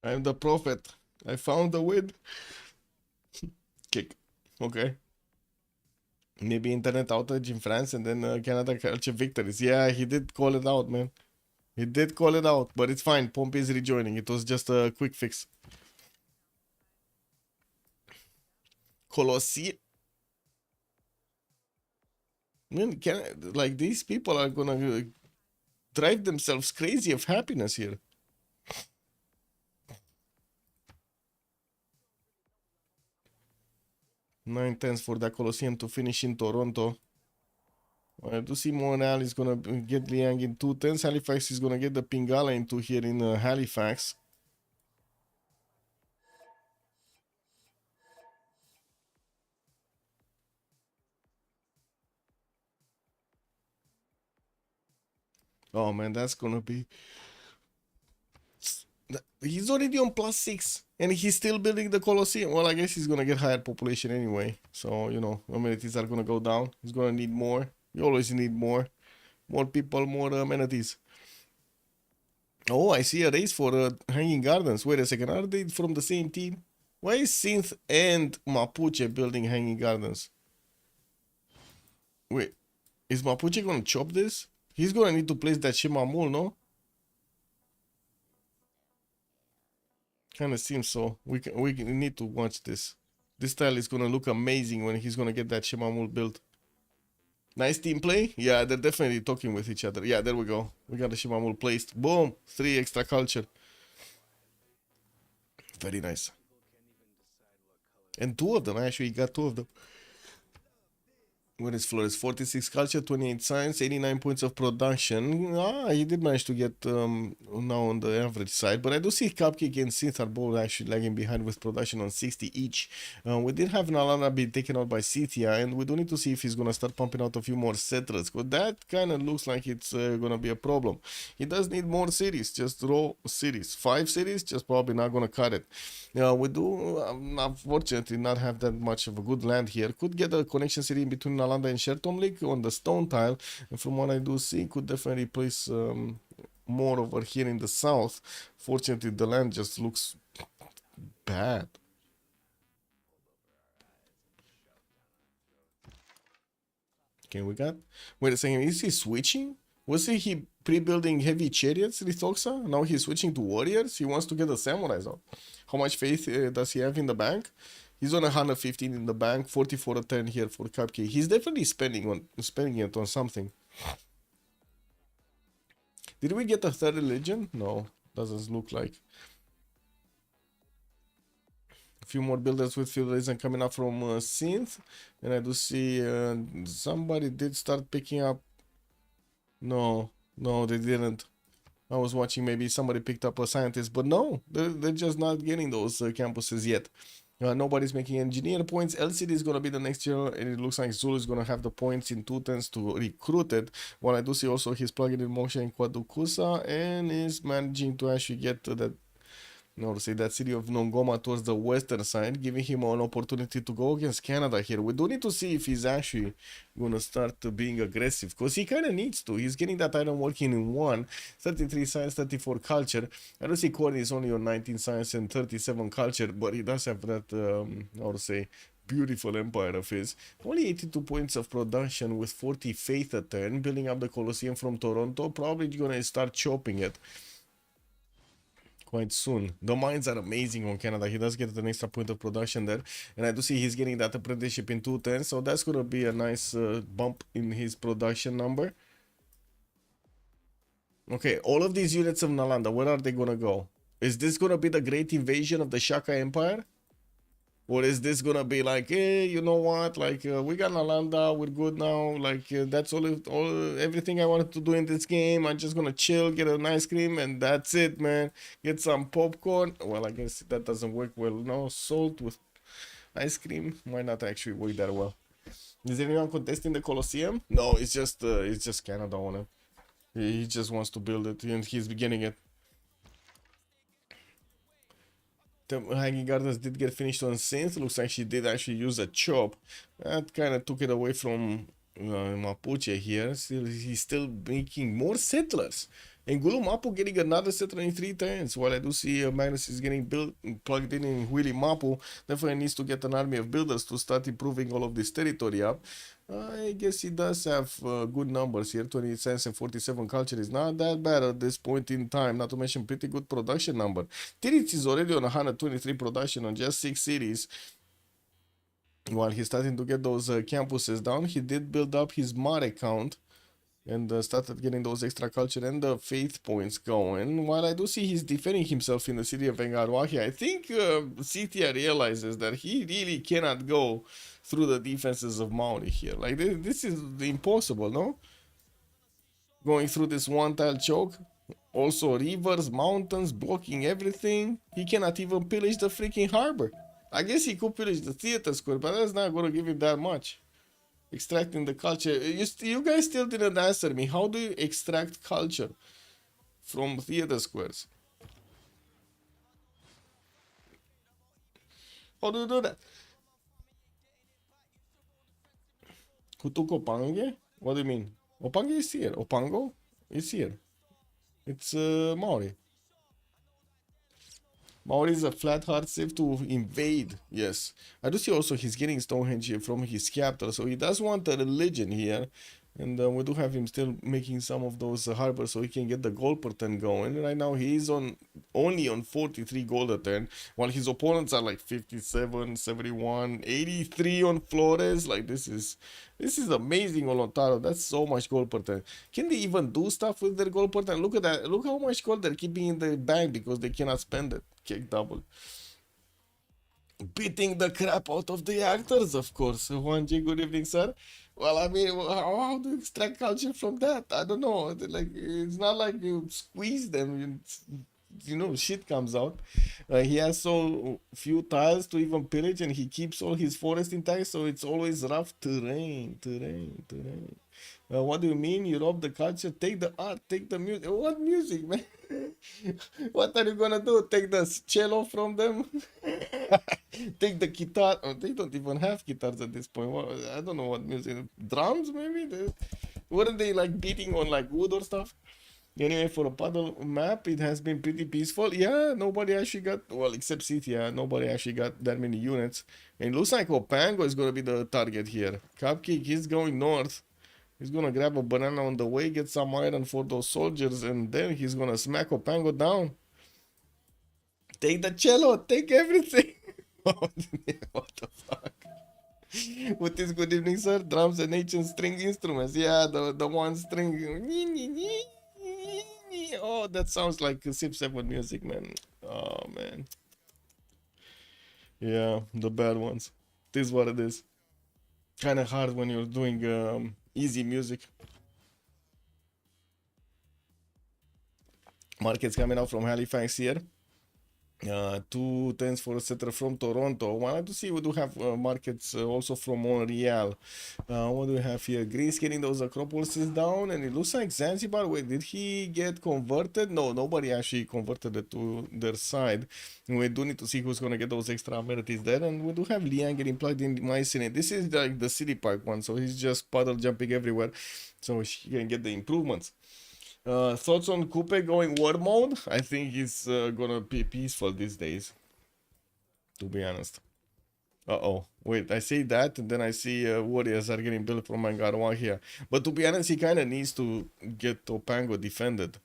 I'm the prophet. I found the win. Kick. Okay. Maybe internet outage in France and then Canada culture victories. Yeah, he did call it out, man. He did call it out, but it's fine. Pompey is rejoining. It was just a quick fix. Colosseum. Man, like these people are gonna drive themselves crazy of happiness here. 9 tenths for the Colosseum to finish in Toronto. I do see Montreal is gonna get Liang in 2 tenths. Halifax is gonna get the Pingala into here in Halifax. Oh man, that's gonna be. He's already on +6 and he's still building the Colosseum. Well, I guess he's gonna get higher population anyway. So, you know, amenities are gonna go down. He's gonna need more. You always need more. More people, more amenities. Oh, I see a race for Hanging Gardens. Wait a second, are they from the same team? Why is Synth and Mapuche building Hanging Gardens? Wait, is Mapuche gonna chop this? He's gonna need to place that Shimamul, no? Kinda seems so. We need to watch this. This style is gonna look amazing when he's gonna get that Shimamul built. Nice team play. Yeah, they're definitely talking with each other. Yeah, there we go. We got the Shimamul placed. Boom! 3 extra culture. Very nice. And 2 of them, actually, got 2 of them. What is Flores? 46 culture, 28 science, 89 points of production. Ah, he did manage to get now on the average side, but I do see Cupcake and Synth are both actually lagging behind with production on 60 each. We did have Nalana be taken out by Cithia, and we do need to see if he's gonna start pumping out a few more settlers, because that kind of looks like it's gonna be a problem. He does need more cities, just raw cities. 5 cities, just probably not gonna cut it. We do, unfortunately, not have that much of a good land here. Could get a connection city in between Nalanda and Shertomlik on the stone tile, and from what I do see, could definitely place more over here in the south. Fortunately, the land just looks bad. Okay, we got. Wait a second, is he switching? Was he pre-building heavy chariots, Lithoxa? Now he's switching to warriors? He wants to get the samurais out. How much faith does he have in the bank? He's on 115 in the bank, 44 a 10 here for Cupcake. He's definitely spending it on something. Did we get a third religion? No, doesn't look like. A few more builders with feudalism coming up from Synth, and I do see somebody did start picking up. No, they didn't. I was watching, maybe somebody picked up a scientist, but no, they're just not getting those campuses yet. Nobody's making engineer points. LCD is going to be the next year, and it looks like Zulu is going to have the points in 2 tenths to recruit it. While I do see also he's plugging in motion in Quadukusa and is managing to actually get to that, that city of Nongoma towards the western side, giving him an opportunity to go against Canada here. We do need to see if he's actually going to start being aggressive, because he kind of needs to. He's getting that item working in 1, 33 science, 34 culture. I don't see Corny is only on 19 science and 37 culture, but he does have that, beautiful empire of his. Only 82 points of production with 40 faith a turn, building up the Colosseum from Toronto. Probably going to start chopping it quite soon. The mines are amazing on Canada. He does get an extra point of production there, and I do see he's getting that apprenticeship in 210, so that's gonna be a nice bump in his production number. Okay, all of these units of Nalanda, where are they gonna go? Is this gonna be the great invasion of the Shaka Empire? Or is this gonna be like, hey, you know what? Like, we got Nalanda, we're good now. Like, that's everything I wanted to do in this game. I'm just gonna chill, get an ice cream, and that's it, man. Get some popcorn. Well, I guess that doesn't work well. No, salt with ice cream might not actually work that well. Is anyone contesting the Colosseum? No, it's just Canada on it. He just wants to build it, and he's beginning it. The Hanging Gardens did get finished on Synth. Looks like she did actually use a chop. That kind of took it away from Mapuche here. Still, he's still making more settlers. And Gulu Mapu getting another settler in 3 turns. While I do see Magnus is getting plugged in Willy Mapu. Definitely needs to get an army of builders to start improving all of this territory up. I guess he does have good numbers here. 28 cents and 47 culture is not that bad at this point in time. Not to mention pretty good production number. Tirit is already on 123 production on just 6 cities. while he's starting to get those campuses down, he did build up his Mar account and started getting those extra culture and the faith points going. While I do see he's defending himself in the city of Vega, I think CTR realizes that he really cannot go through the defenses of Maori here. Like, this is impossible, no? Going through this one tile choke. Also rivers, mountains, blocking everything. He cannot even pillage the freaking harbor. I guess he could pillage the theater square, but that's not gonna give him that much. Extracting the culture. You guys still didn't answer me. How do you extract culture from theater squares? How do you do that? Who took Opange? What do you mean? Opange is here. Opango is here. It's Maori. Maori is a flat hard save to invade. Yes. I do see also he's getting Stonehenge here from his capital. So he does want a religion here. And we do have him still making some of those harbors so he can get the gold per turn going. Right now he's only on 43 gold a turn, while his opponents are like 57, 71, 83 on Flores. Like, this is amazing on Lotaro. That's so much gold per turn. Can they even do stuff with their gold per turn? Look at that. Look how much gold they're keeping in the bank because they cannot spend it. Kick double. Beating the crap out of the actors, of course. 1G, good evening, sir. Well, I mean, how do you extract culture from that? I don't know. Like, it's not like you squeeze them, shit comes out. He has so few tiles to even pillage, and he keeps all his forest intact, so it's always rough terrain. What do you mean? You rob the culture? Take the art, take the music. What music, man? What are you gonna do? Take the cello from them? Take the guitar. Oh, they don't even have guitars at this point. I don't know what music. Drums, maybe? Weren't they like beating on like wood or stuff? Anyway, for a puddle map, it has been pretty peaceful. Yeah, nobody actually got, well, except City, yeah, nobody actually got that many units. And it looks like Opango is gonna be the target here. Cupcake is going north. He's gonna grab a banana on the way, get some iron for those soldiers, and then he's gonna smack Opango down. Take the cello, take everything. What the fuck? What is good evening, sir? Drums and ancient string instruments. Yeah, the one string. Oh, that sounds like Civ6 music, man. Oh, man. Yeah, the bad ones. This is what it is. Kind of hard when you're doing easy music. Markets coming out from Halifax here. 2 10s for a setter from Toronto. Wanted to see we do have markets also from Montreal. What do we have here? Greece getting those Acropolises down, and it looks like Zanzibar. Wait, did he get converted? No, nobody actually converted it to their side. We do need to see who's gonna get those extra amenities there, and we do have Lian getting plugged in Mycenae. This is like the city park one, so he's just puddle jumping everywhere, so he can get the improvements. Thoughts on Coupe going war mode? I think it's gonna be peaceful these days, to be honest. Uh-oh. Wait, I say that, and then I see warriors are getting built from Mangarwa here. But to be honest, he kind of needs to get Topango defended.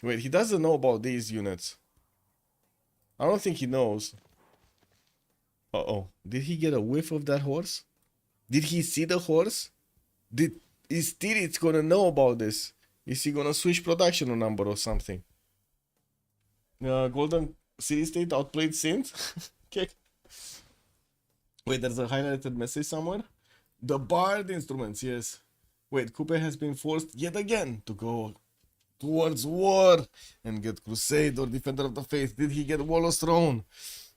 Wait, he doesn't know about these units. I don't think he knows. Uh-oh. Did he get a whiff of that horse? Did he see the horse? Is Tirit's gonna know about this? Is he gonna switch production number or something? Golden City State outplayed Synth? Okay. Wait, there's a highlighted message somewhere? The Bard instruments, yes. Wait, Coupe has been forced yet again to go towards war and get Crusade or Defender of the Faith. Did he get Warlost Throne?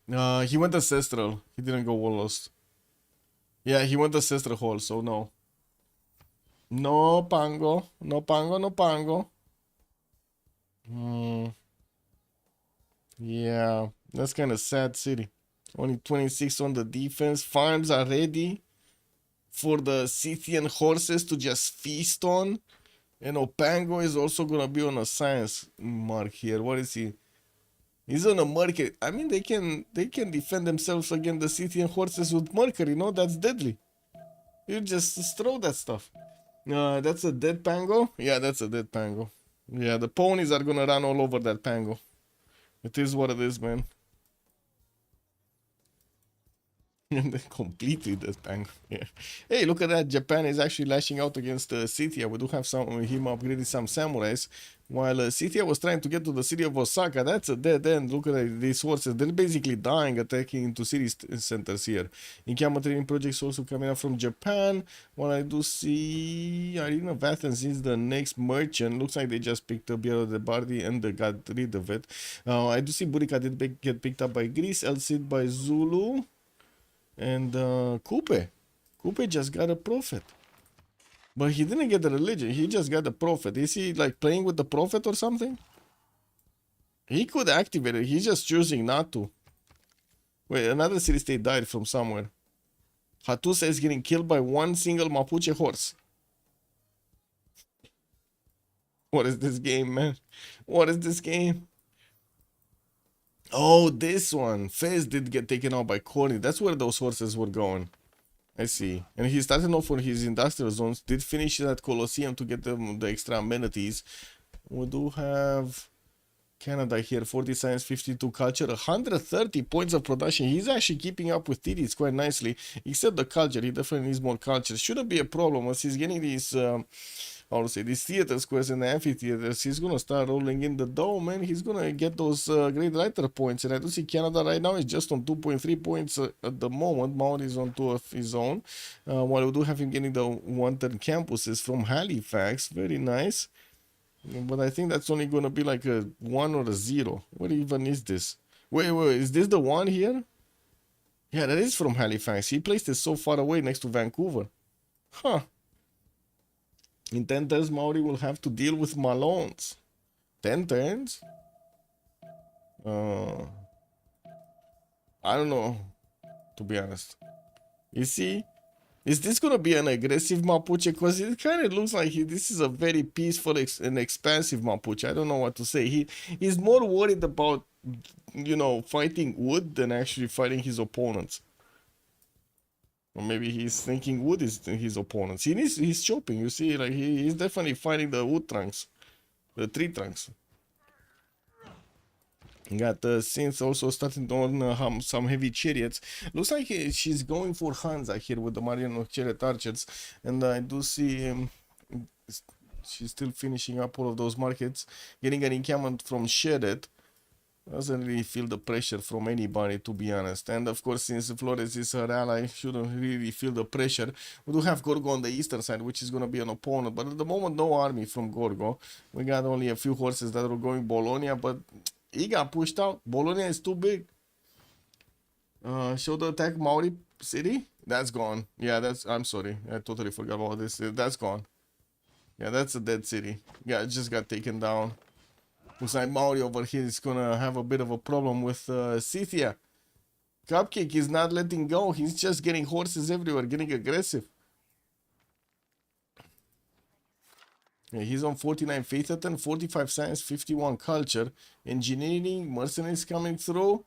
He went Ancestral. He didn't go Warlost. Yeah, he went Ancestral Hall, so no. No Pango. No Pango, no Pango. Yeah, that's kind of sad city. Only 26 on the defense. Farms are ready for the Scythian horses to just feast on. And Opango is also gonna be on a science mark here. What is he? He's on a market. I mean, they can defend themselves against the Scythian horses with Mercury. No, that's deadly. You just throw that stuff. That's a dead Pango? Yeah, that's a dead Pango. Yeah, the ponies are gonna run all over that Pango. It is what it is, man. Completely the tank. Yeah. Hey, look at that. Japan is actually lashing out against Scythia. We do have him upgrading some samurais. While Scythia was trying to get to the city of Osaka. That's a dead end. Look at these horses. They're basically dying attacking into city centers here. Encampment training projects also coming up from Japan. What I do see, Arena of Athens is the next merchant. Looks like they just picked up Biero de Bardi and they got rid of it. I do see Burica did get picked up by Greece. El Cid by Zulu. And Coupe just got a prophet. But he didn't get the religion. He just got the prophet. Is he like playing with the prophet or something? He could activate it. He's just choosing not to. Wait, another city state died from somewhere. Hattusa is getting killed by one single Mapuche horse. What is this game, man? What is this game? Oh, this one. Fez did get taken out by Corny. That's where those horses were going. I see. And he started off for his industrial zones. Did finish at Colosseum to get them the extra amenities. We do have Canada here. 40 science, 52 culture, 130 points of production. He's actually keeping up with TDs quite nicely. Except the culture. He definitely needs more culture. Shouldn't be a problem as he's getting these... how to say, these theater squares and the amphitheaters. He's gonna start rolling in the dome and he's gonna get those great writer points. And I do see Canada right now is just on 2.3 points at the moment. Mount is on 2 of his own. While we do have him getting the 110 campuses from Halifax. Very nice. But I think that's only gonna be like a 1 or a 0. What even is this? Wait, is this the one here? Yeah, that is from Halifax. He placed it so far away next to Vancouver. Huh. In 10 turns, Maori will have to deal with Malones. 10 turns? I don't know, to be honest. You see? Is this gonna be an aggressive Mapuche? Because it kind of looks like this is a very peaceful and expansive Mapuche. I don't know what to say. He's more worried about, you know, fighting wood than actually fighting his opponents. Or maybe he's thinking wood is his opponents. He's chopping, you see, like he's definitely fighting the wood trunks. The tree trunks. Got the synth also starting on some heavy chariots. Looks like she's going for Hansa here with the Mariano chariot archers. And I do see she's still finishing up all of those markets. Getting an encampment from Shedet. Doesn't really feel the pressure from anybody, to be honest. And of course, since Flores is her ally, shouldn't really feel the pressure. We do have Gorgo on the eastern side, which is going to be an opponent. But at the moment, no army from Gorgo. We got only a few horses that are going Bologna, but he got pushed out. Bologna is too big. Show the attack Maori city. That's gone. Yeah, I'm sorry. I totally forgot about this. That's gone. Yeah, that's a dead city. Yeah, it just got taken down. Looks like Maori over here is gonna have a bit of a problem with Scythia. Cupcake is not letting go. He's just getting horses everywhere, getting aggressive. Yeah, he's on 49 faith atten, 45 science, 51 culture. Engineering, mercenaries coming through.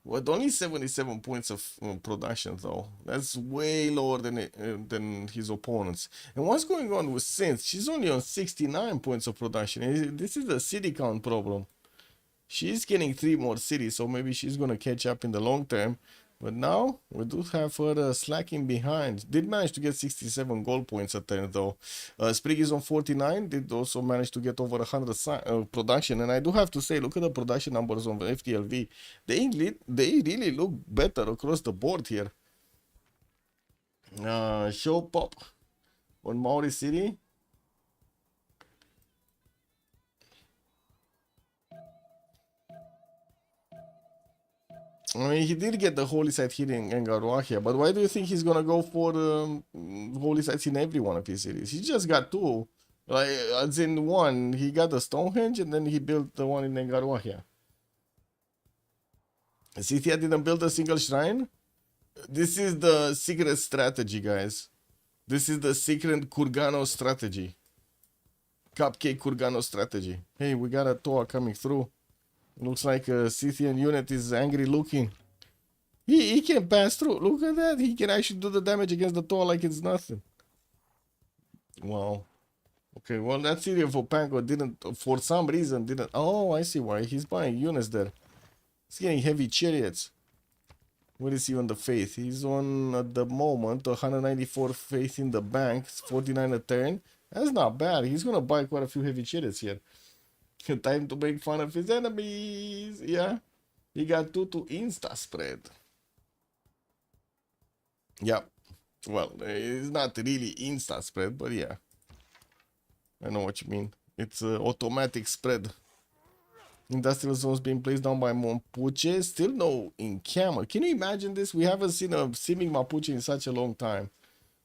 With only 77 points of production, though. That's way lower than his opponents. And what's going on with Synth? She's only on 69 points of production. This is a city count problem. She's getting 3 more cities, so maybe she's going to catch up in the long term. But now, we do have her slacking behind. Did manage to get 67 gold points at turn, though. Sprig is on 49. Did also manage to get over 100 production. And I do have to say, look at the production numbers on FTLV. They really look better across the board here. Show pop on Maori City. I mean, he did get the holy site here in Engaruahia, but why do you think he's gonna go for holy sites in every one of his cities? He just got 2. Like, as in one, he got the Stonehenge and then he built the one in Engaruahia. Scythia didn't build a single shrine? This is the secret strategy, guys. This is the secret Kurgano strategy. Cupcake Kurgano strategy. Hey, we got a Toa coming through. Looks like a Scythian unit is angry looking. He can pass through. Look at that. He can actually do the damage against the Toa like it's nothing. Wow. Okay, well, that city of Opango didn't, for some reason, didn't. Oh, I see why. He's buying units there. He's getting heavy chariots. What is he on the faith? He's on, at the moment, 194 faith in the bank, 49 a turn. That's not bad. He's gonna buy quite a few heavy hitters here. Time to make fun of his enemies. Yeah. He got 2 to insta spread. Yeah. Well, it's not really insta spread, but yeah. I know what you mean. It's automatic spread. Industrial zones being placed down by Mapuche. Still no encampment. Can you imagine this? We haven't seen a seeming Mapuche in such a long time.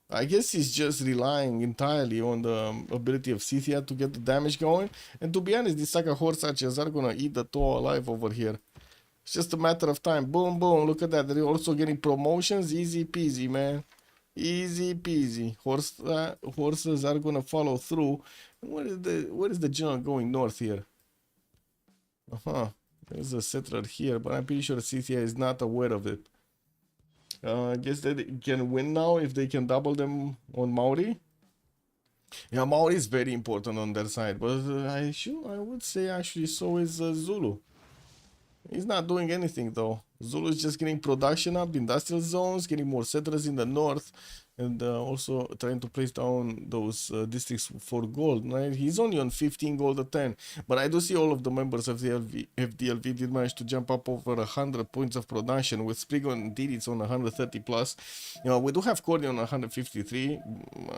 I guess he's just relying entirely on the ability of Scythia to get the damage going. And to be honest, these Saka horse archers are gonna eat the Toa alive over here. It's just a matter of time. Boom, boom. Look at that. They're also getting promotions. Easy peasy, man. Easy peasy. Horses are gonna follow through. Where is the general going north here? There's a settler here, but I'm pretty sure Scythia is not aware of it. I guess they can win now if they can double them on Maori. Yeah, Maori is very important on their side, but I would say actually so is Zulu. He's not doing anything though. Zulu is just getting production up, industrial zones, getting more settlers in the north, and also trying to place down those districts for gold. Right? He's only on 15 gold a 10, but I do see all of the members of the FDLV did manage to jump up over 100 points of production, with Sprigo and Didits on 130 plus. You know, we do have Corny on 153.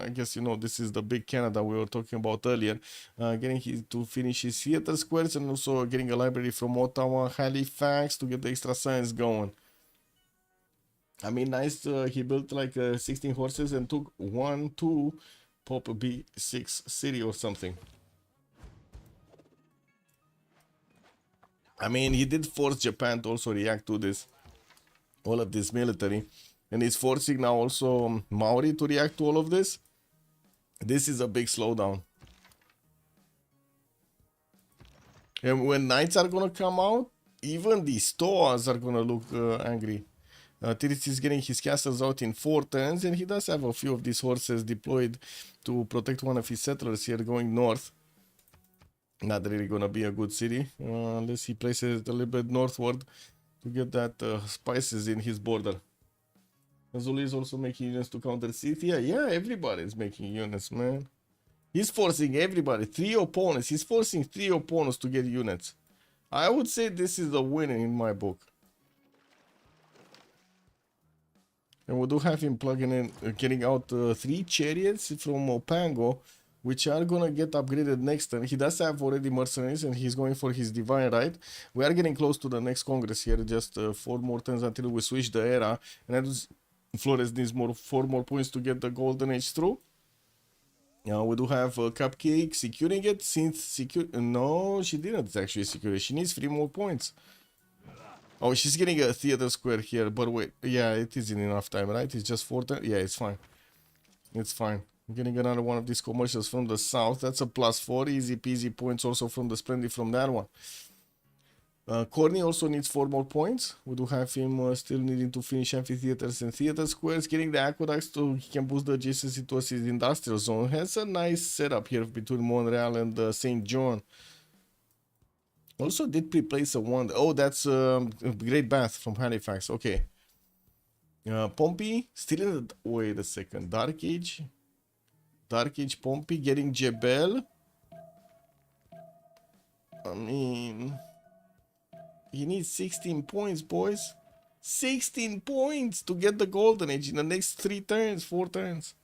I guess, you know, this is the big Canada we were talking about earlier. Getting to finish his theater squares, and also getting a library from Ottawa, Halifax to get the extra science going. I mean, nice. He built like 16 horses and took 1 to pop a B6 city or something. I mean, he did force Japan to also react to this, all of this military, and he's forcing now also Maori to react to all of this. This is a big slowdown. And when knights are gonna come out, even the Stoas are gonna look angry. Tiris is getting his castles out in 4 turns, and he does have a few of these horses deployed to protect one of his settlers here going north. Not really gonna be a good city, unless he places it a little bit northward to get that spices in his border. Zulu is also making units to counter Scythia. Yeah, everybody is making units, man. He's forcing everybody, 3 opponents. He's forcing 3 opponents to get units. I would say this is a winner in my book. And we do have him plugging in, getting out 3 chariots from Opango, which are gonna get upgraded next turn. He does have already mercenaries, and he's going for his divine right. We are getting close to the next congress here, just 4 more turns until we switch the era. And Flores needs 4 more points to get the golden age through. We do have Cupcake securing it. No, she didn't actually secure it. She needs 3 more points. Oh, she's getting a theater square here, but wait, yeah, it isn't enough time, right? It's just 4 turns. Yeah, it's fine. It's fine. I'm getting another one of these commercials from the south. That's a +4, easy peasy points also from the Splendid from that one. Corny also needs 4 more points. We do have him still needing to finish amphitheaters and theater squares. Getting the aqueducts so he can boost the adjacency to his industrial zone. Has a nice setup here between Montreal and St. John. Also did pre-place a one. Oh, that's Great Bath from Halifax. Okay. Pompey still in the... Wait a second. Dark Age, Pompey getting Jebel. I mean... He needs 16 points, boys. 16 points to get the golden age in the next 3 turns, 4 turns.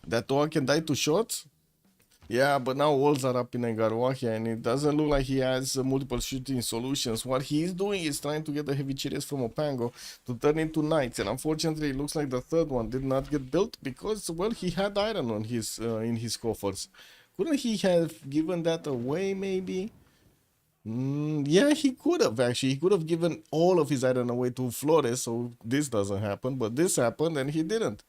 That Toa can die to shots? Yeah, but now walls are up in Ngaruahia, and it doesn't look like he has multiple shooting solutions. What he's doing is trying to get the heavy chariots from Opango to turn into knights, and unfortunately it looks like the third one did not get built because, well, he had iron on his in his coffers. Couldn't he have given that away, maybe? Yeah, he could have actually. He could have given all of his iron away to Flores, so this doesn't happen, but this happened and he didn't.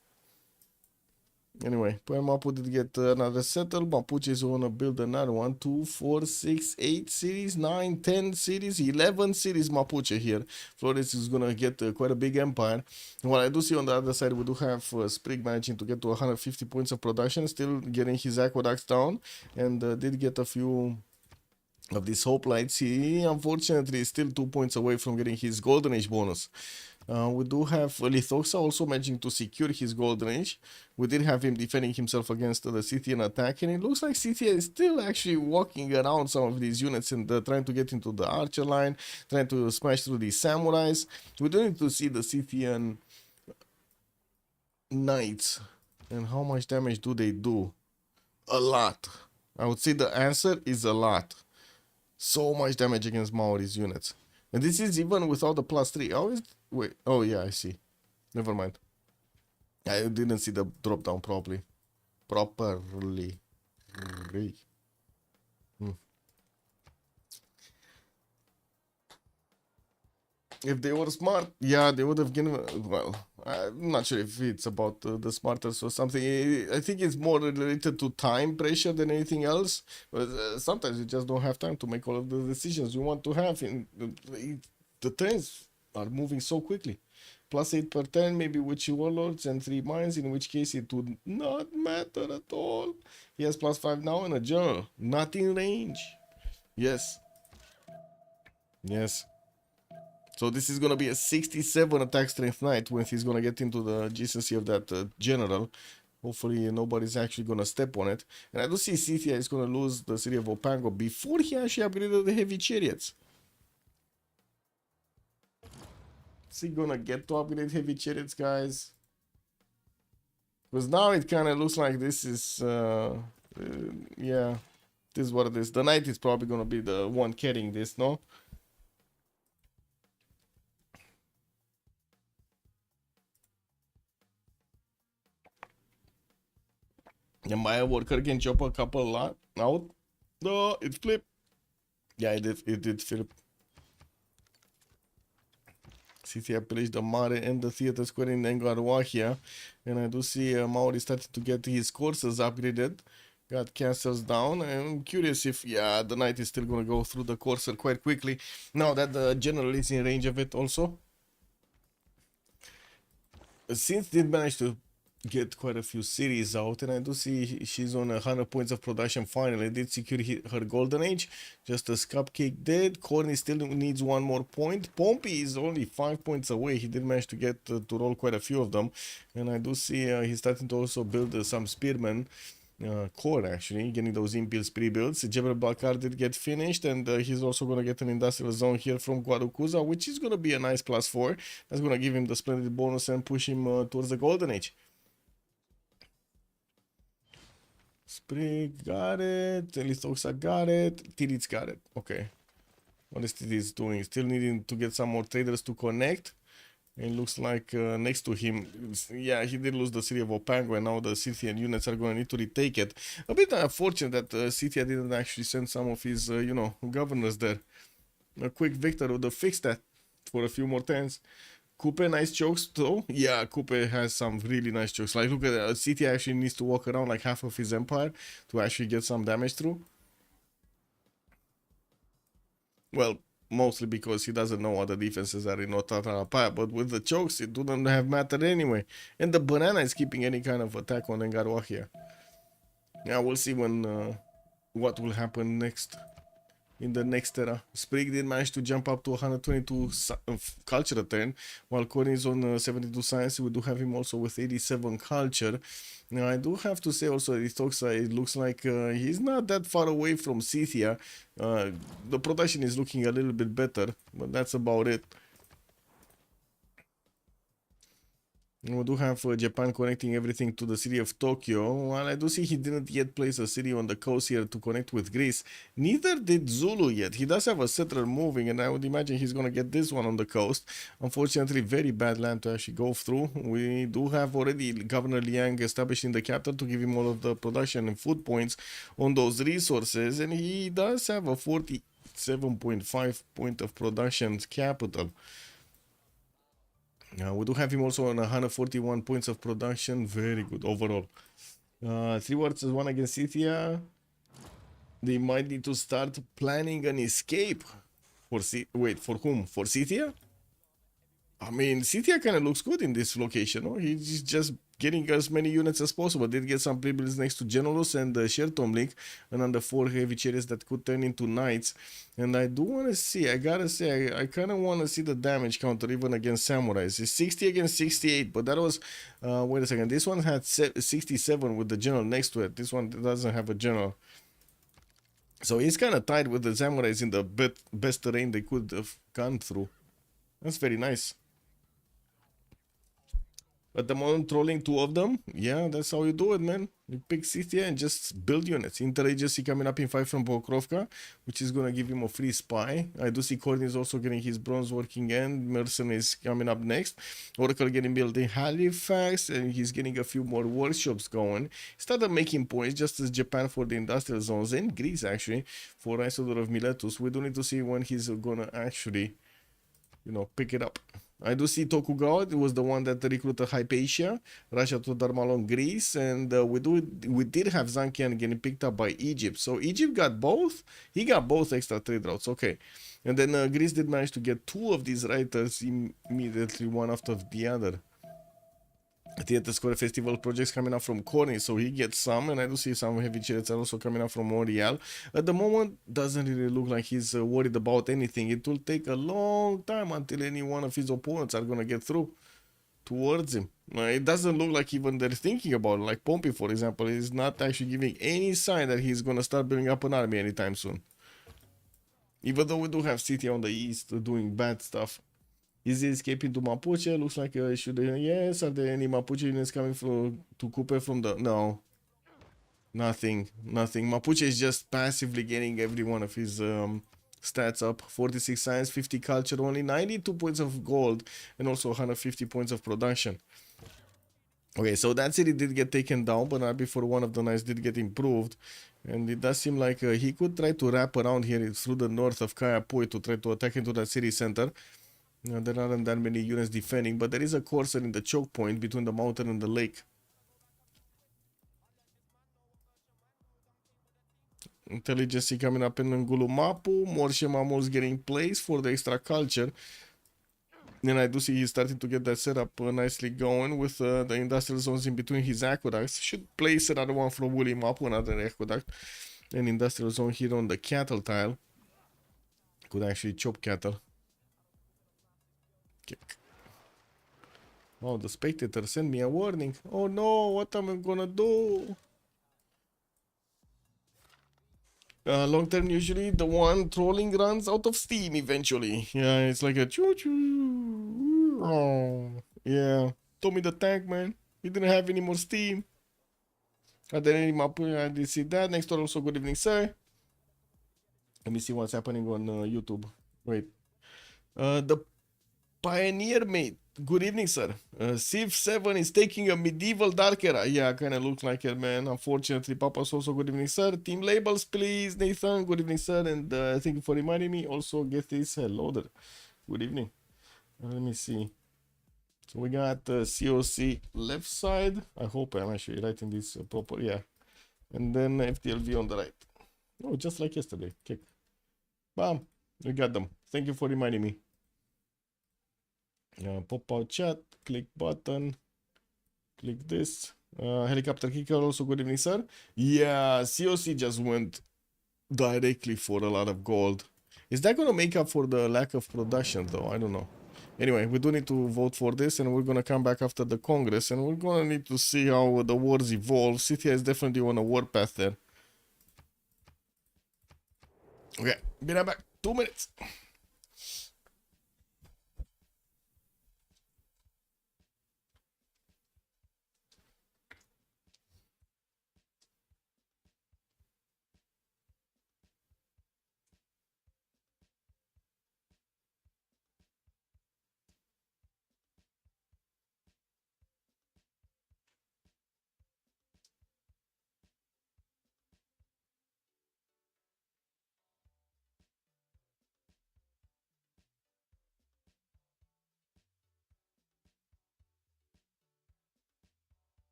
Anyway, Mapu did get another settle. Mapuche is gonna build another one. 2, 4, 6, 8 cities, 9, 10 cities, 11 cities Mapuche here. Flores is gonna get quite a big empire. And what I do see on the other side, we do have Sprig managing to get to 150 points of production, still getting his aqueducts down, and did get a few of these hoplites. He unfortunately is still 2 points away from getting his golden age bonus. We do have Lithoxa also managing to secure his golden age. We did have him defending himself against the Scythian attack, and it looks like Scythia is still actually walking around some of these units and trying to get into the archer line, trying to smash through these samurais. We do need to see the Scythian knights and how much damage do they do. A lot. I would say the answer is a lot. So much damage against Maori's units. And this is even without the +3. Wait. Oh, yeah, I see. Never mind. I didn't see the drop down properly. If they were smart, yeah, they would have given. Well, I'm not sure if it's about the smarters or something. I think it's more related to time pressure than anything else. But sometimes you just don't have time to make all of the decisions you want to have. The turns are moving so quickly. +8 per turn, maybe with your warlords and 3 mines, in which case it would not matter at all. He has +5 now in a journal, not in range. Yes. Yes. So this is going to be a 67 attack strength knight when he's going to get into the GCC of that general. Hopefully nobody's actually going to step on it. And I do see Scythia is going to lose the city of Opango before he actually upgraded the heavy chariots. Is he going to get to upgrade heavy chariots, guys? Because now it kind of looks like this is... yeah, this is what it is. The knight is probably going to be the one carrying this, no? And my worker can chop a couple lot out. No, it flipped. Yeah, it did flip. Scythia pillaged the Mare and the Theater Square in Engaruahia. And I do see Maori started to get his courses upgraded. Got castles down. I'm curious if, yeah, the knight is still going to go through the courser quite quickly. Now that the general is in range of it also. Since did manage to get quite a few cities out, and I do see she's on 100 points of production finally. Did secure her golden age. Just as Cupcake did. Corny still needs 1 more point. Pompey is only 5 points away. He did manage to get to roll quite a few of them, and I do see he's starting to also build some spearmen core, actually getting those impulse pre-builds. Jebel Bakar did get finished, and he's also going to get an industrial zone here from Guaducuza, which is going to be a nice +4. That's going to give him the splendid bonus and push him towards the golden age. Sprig got it. Lithoxa got it. Tidits got it. Okay. What is Tidits doing? Still needing to get some more traders to connect. It looks like next to him, yeah, he did lose the city of Opango, and now the Scythian units are going to need to retake it. A bit unfortunate that Scythia didn't actually send some of his, you know, governors there. A quick victor would have fixed that for a few more turns. Coupe, nice chokes though. Yeah, Coupe has some really nice chokes. Like, look at that. City actually needs to walk around like half of his empire to actually get some damage through. Well, mostly because he doesn't know what the defenses are in Otatarapaya, but with the chokes, it wouldn't have mattered anyway. And the banana is keeping any kind of attack on Engaruahia. Yeah, we'll see when what will happen next. In the next era, Sprig did manage to jump up to 122 culture turn, while Corey is on 72 science. We do have him also with 87 culture. Now, I do have to say also, it looks like he's not that far away from Scythia. The production is looking a little bit better, but that's about it. We do have Japan connecting everything to the city of Tokyo. While I do see he didn't yet place a city on the coast here to connect with Greece, neither did Zulu yet. He does have a settler moving, and I would imagine he's going to get this one on the coast. Unfortunately, very bad land to actually go through. We do have already Governor Liang established in the capital to give him all of the production and food points on those resources, and he does have a 47.5 point of production capital. We do have him also on 141 points of production. Very good overall. 3 versus 1 against Scythia. They might need to start planning an escape. Wait, for whom? For Scythia? I mean, Scythia kind of looks good in this location, no? He's just getting as many units as possible. Did get some pre-builds next to Generals and Shertom Link, and under 4 heavy chariots that could turn into knights. And I do want to see, I gotta say, I kind of want to see the damage counter even against samurais. It's 60 against 68, but that was, wait a second, this one had 67 with the general next to it. This one doesn't have a general. So he's kind of tied with the samurais in the best terrain they could have gone through. That's very nice. At the moment, trolling 2 of them, yeah, that's how you do it, man. You pick Scythia and just build units. Interagency coming up in 5 from Pokrovka, which is gonna give him a free spy. I do see Courtney is also getting his bronze working end. Mercenary is coming up next. Oracle getting built in Halifax, and he's getting a few more workshops going. Started making points, just as Japan for the industrial zones, and Greece actually for Isodor of Miletus. We do need to see when he's gonna actually, pick it up. I do see Tokugawa. It was the one that recruited Hypatia, Russia to Darmalon, Greece, and we did have Zankian getting picked up by Egypt. So Egypt got both. He got both extra trade routes. Okay, and then Greece did manage to get 2 of these writers immediately, one after the other. Theater Square Festival projects coming up from Corny, so he gets some, and I do see some heavy chariots are also coming up from Morial. At the moment, doesn't really look like he's worried about anything. It will take a long time until any one of his opponents are gonna get through towards him. It doesn't look like even they're thinking about it. Like Pompey, for example, is not actually giving any sign that he's gonna start building up an army anytime soon. Even though we do have City on the east doing bad stuff. Is he escaping to Mapuche? Looks like should yes. Are there any Mapuche units coming to Coupe from the no? Nothing. Mapuche is just passively getting every one of his stats up. 46 science, 50 culture, only 92 points of gold, and also 150 points of production. Okay, so that city did get taken down, but not before one of the knights did get improved. And it does seem like he could try to wrap around here through the north of Kayapoi to try to attack into that city center. There aren't that many units defending, but there is a courser in the choke point between the mountain and the lake. Intelligence coming up in Ngulumapu. Morshe Mamu's getting placed for the extra culture. And I do see he's starting to get that setup nicely going with the industrial zones in between his aqueducts. Should place another one from Willy Mapu, another aqueduct. An industrial zone here on the cattle tile. Could actually chop cattle. Kick. Oh, the spectator sent me a warning. Oh no, what am I gonna do? Long term, usually the one trolling runs out of steam eventually. Yeah, it's like a choo choo. Oh, yeah. Told me the tank, man. He didn't have any more steam. Are there any map? I did see that. Next door also, good evening, sir. Let me see what's happening on YouTube. Wait. The Pioneer Mate. Good evening, sir. Civ7 is taking a medieval dark era. Yeah, kind of looks like it, man. Unfortunately, Papa's also good evening, sir. Team labels, please. Nathan, good evening, sir. And thank you for reminding me. Also, get this hello there. Good evening. Let me see. So we got COC left side. I hope I'm actually writing this proper. Yeah. And then FTLV on the right. Oh, just like yesterday. Kick. Bam. We got them. Thank you for reminding me. Pop out chat, click button, click this. Helicopter kicker also, good evening, sir. Yeah, COC just went directly for a lot of gold. Is that gonna make up for the lack of production though? I don't know. Anyway, we do need to vote for this, and we're gonna come back after the Congress, and we're gonna need to see how the wars evolve. City is definitely on a war path there. Okay, be right back. 2 minutes.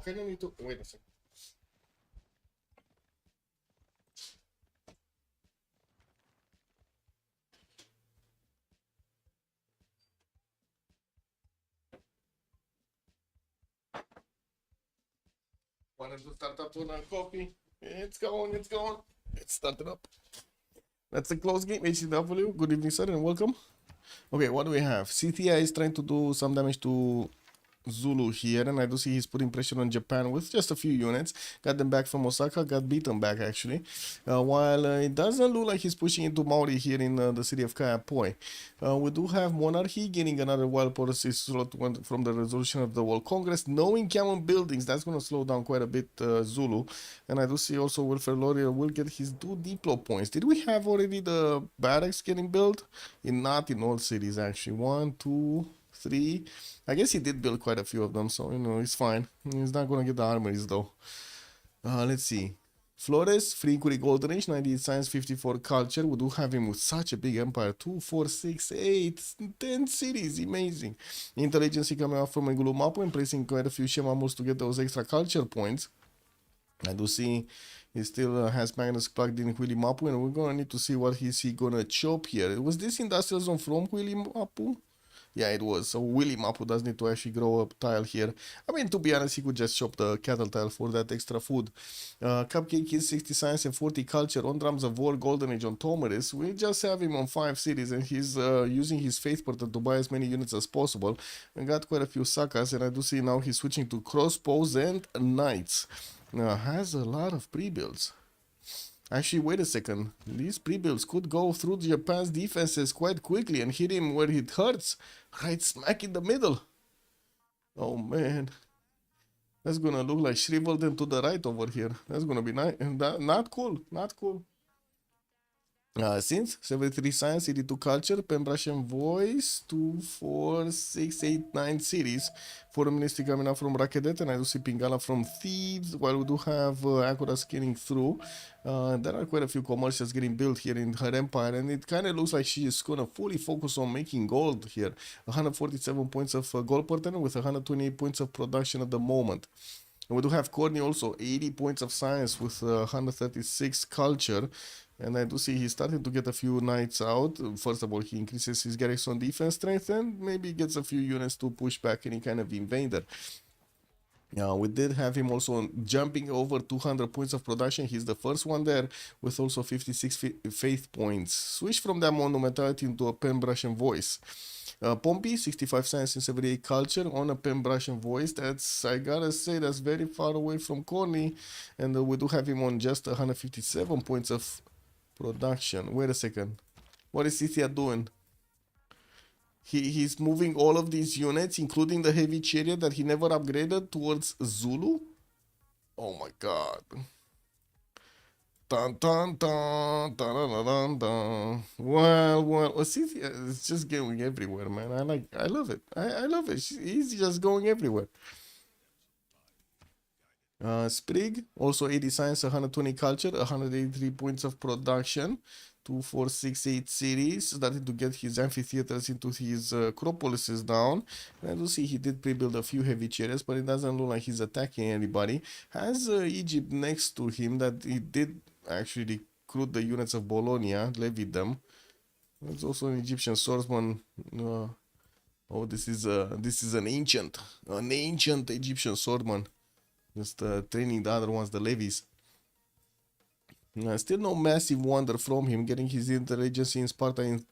kind of need to wait a second. Wanted to start up on coffee. It's going, it's going. It's started up. That's a close game, HCW. Good evening, sir, and welcome. Okay, what do we have? CTI is trying to do some damage to Zulu here, and I do see he's putting pressure on Japan with just a few units. Got them back from Osaka, got beaten back actually. While it doesn't look like he's pushing into Maori here in the city of Kayapoi. We do have Monarchy getting another wild policy slot from the resolution of the World Congress. Knowing common buildings, that's going to slow down quite a bit Zulu. And I do see also Wilfred Laurier will get his 2 deplo points. Did we have already the barracks getting built? Not in all cities actually. 1, 2, 3. I guess he did build quite a few of them, so you know, it's fine. He's not gonna get the armories though. Let's see. Flores, free inquiry golden age, 98 science, 54 culture. We do have him with such a big empire. 2, 4, 6, 8, 10 cities. Amazing. Intelligence coming out from Engulu Mapu and placing quite a few Shemamos to get those extra culture points. I do see he still has Magnus plugged in Willy Mapu, and we're gonna need to see what is he gonna chop here. Was this industrial zone from Willy Mapu? Yeah, it was. So Willy Mapu does need to actually grow a tile here. I mean, to be honest, he could just chop the cattle tile for that extra food. Cupcake is 60 science and 40 culture. On drums of war, golden age on Tomeris. We just have him on 5 cities, and he's using his faith portal to buy as many units as possible. And got quite a few sakas, and I do see now he's switching to crossbows and knights. Has a lot of pre-builds. Actually, wait a second. These pre-builds could go through Japan's defenses quite quickly and hit him where it hurts. Right smack in the middle. Oh, man. That's gonna look like shriveled and to the right over here. That's gonna be nice. Not cool. Not cool. Since 73 science, 82 culture, Pembrasian voice, 2, 4, 6, 8, 9 cities. Foreign ministry coming out from Rakedet, and I do see Pingala from Thieves, while we do have Akura scanning through. There are quite a few commercials getting built here in her empire, and it kind of looks like she is gonna fully focus on making gold here. 147 points of gold per turn with 128 points of production at the moment. And we do have Corny also 80 points of science with 136 culture. And I do see he's starting to get a few knights out. First of all, he increases his garrison defense strength and maybe gets a few units to push back any kind of invader. We did have him also jumping over 200 points of production. He's the first one there with also 56 faith points. Switch from that monumentality into a Pembrasian voice. Pompey, 65 science and 78 culture on a Pembrasian voice. That's, I gotta say, that's very far away from Corny. And we do have him on just 157 points of production. Wait a second. What is Cithia doing? He's moving all of these units, including the heavy chariot that he never upgraded, towards Zulu? Oh my god. Dun dun dun dun dun dun dun. Well, Cithia is just going everywhere, man. I love it. I love it. He's just going everywhere. Sprig, also 80 science, 120 culture, 183 points of production, 2, 4, 6, 8 cities, starting to get his amphitheaters into his acropolises down. And I do see he did pre-build a few heavy chariots, but it doesn't look like he's attacking anybody. Has Egypt next to him that he did actually recruit the units of Bologna, levied them. There's also an Egyptian swordsman. Oh, this is an ancient Egyptian swordman. Just training the other ones, the levies. Still no massive wonder from him, getting his intelligence in Sparta in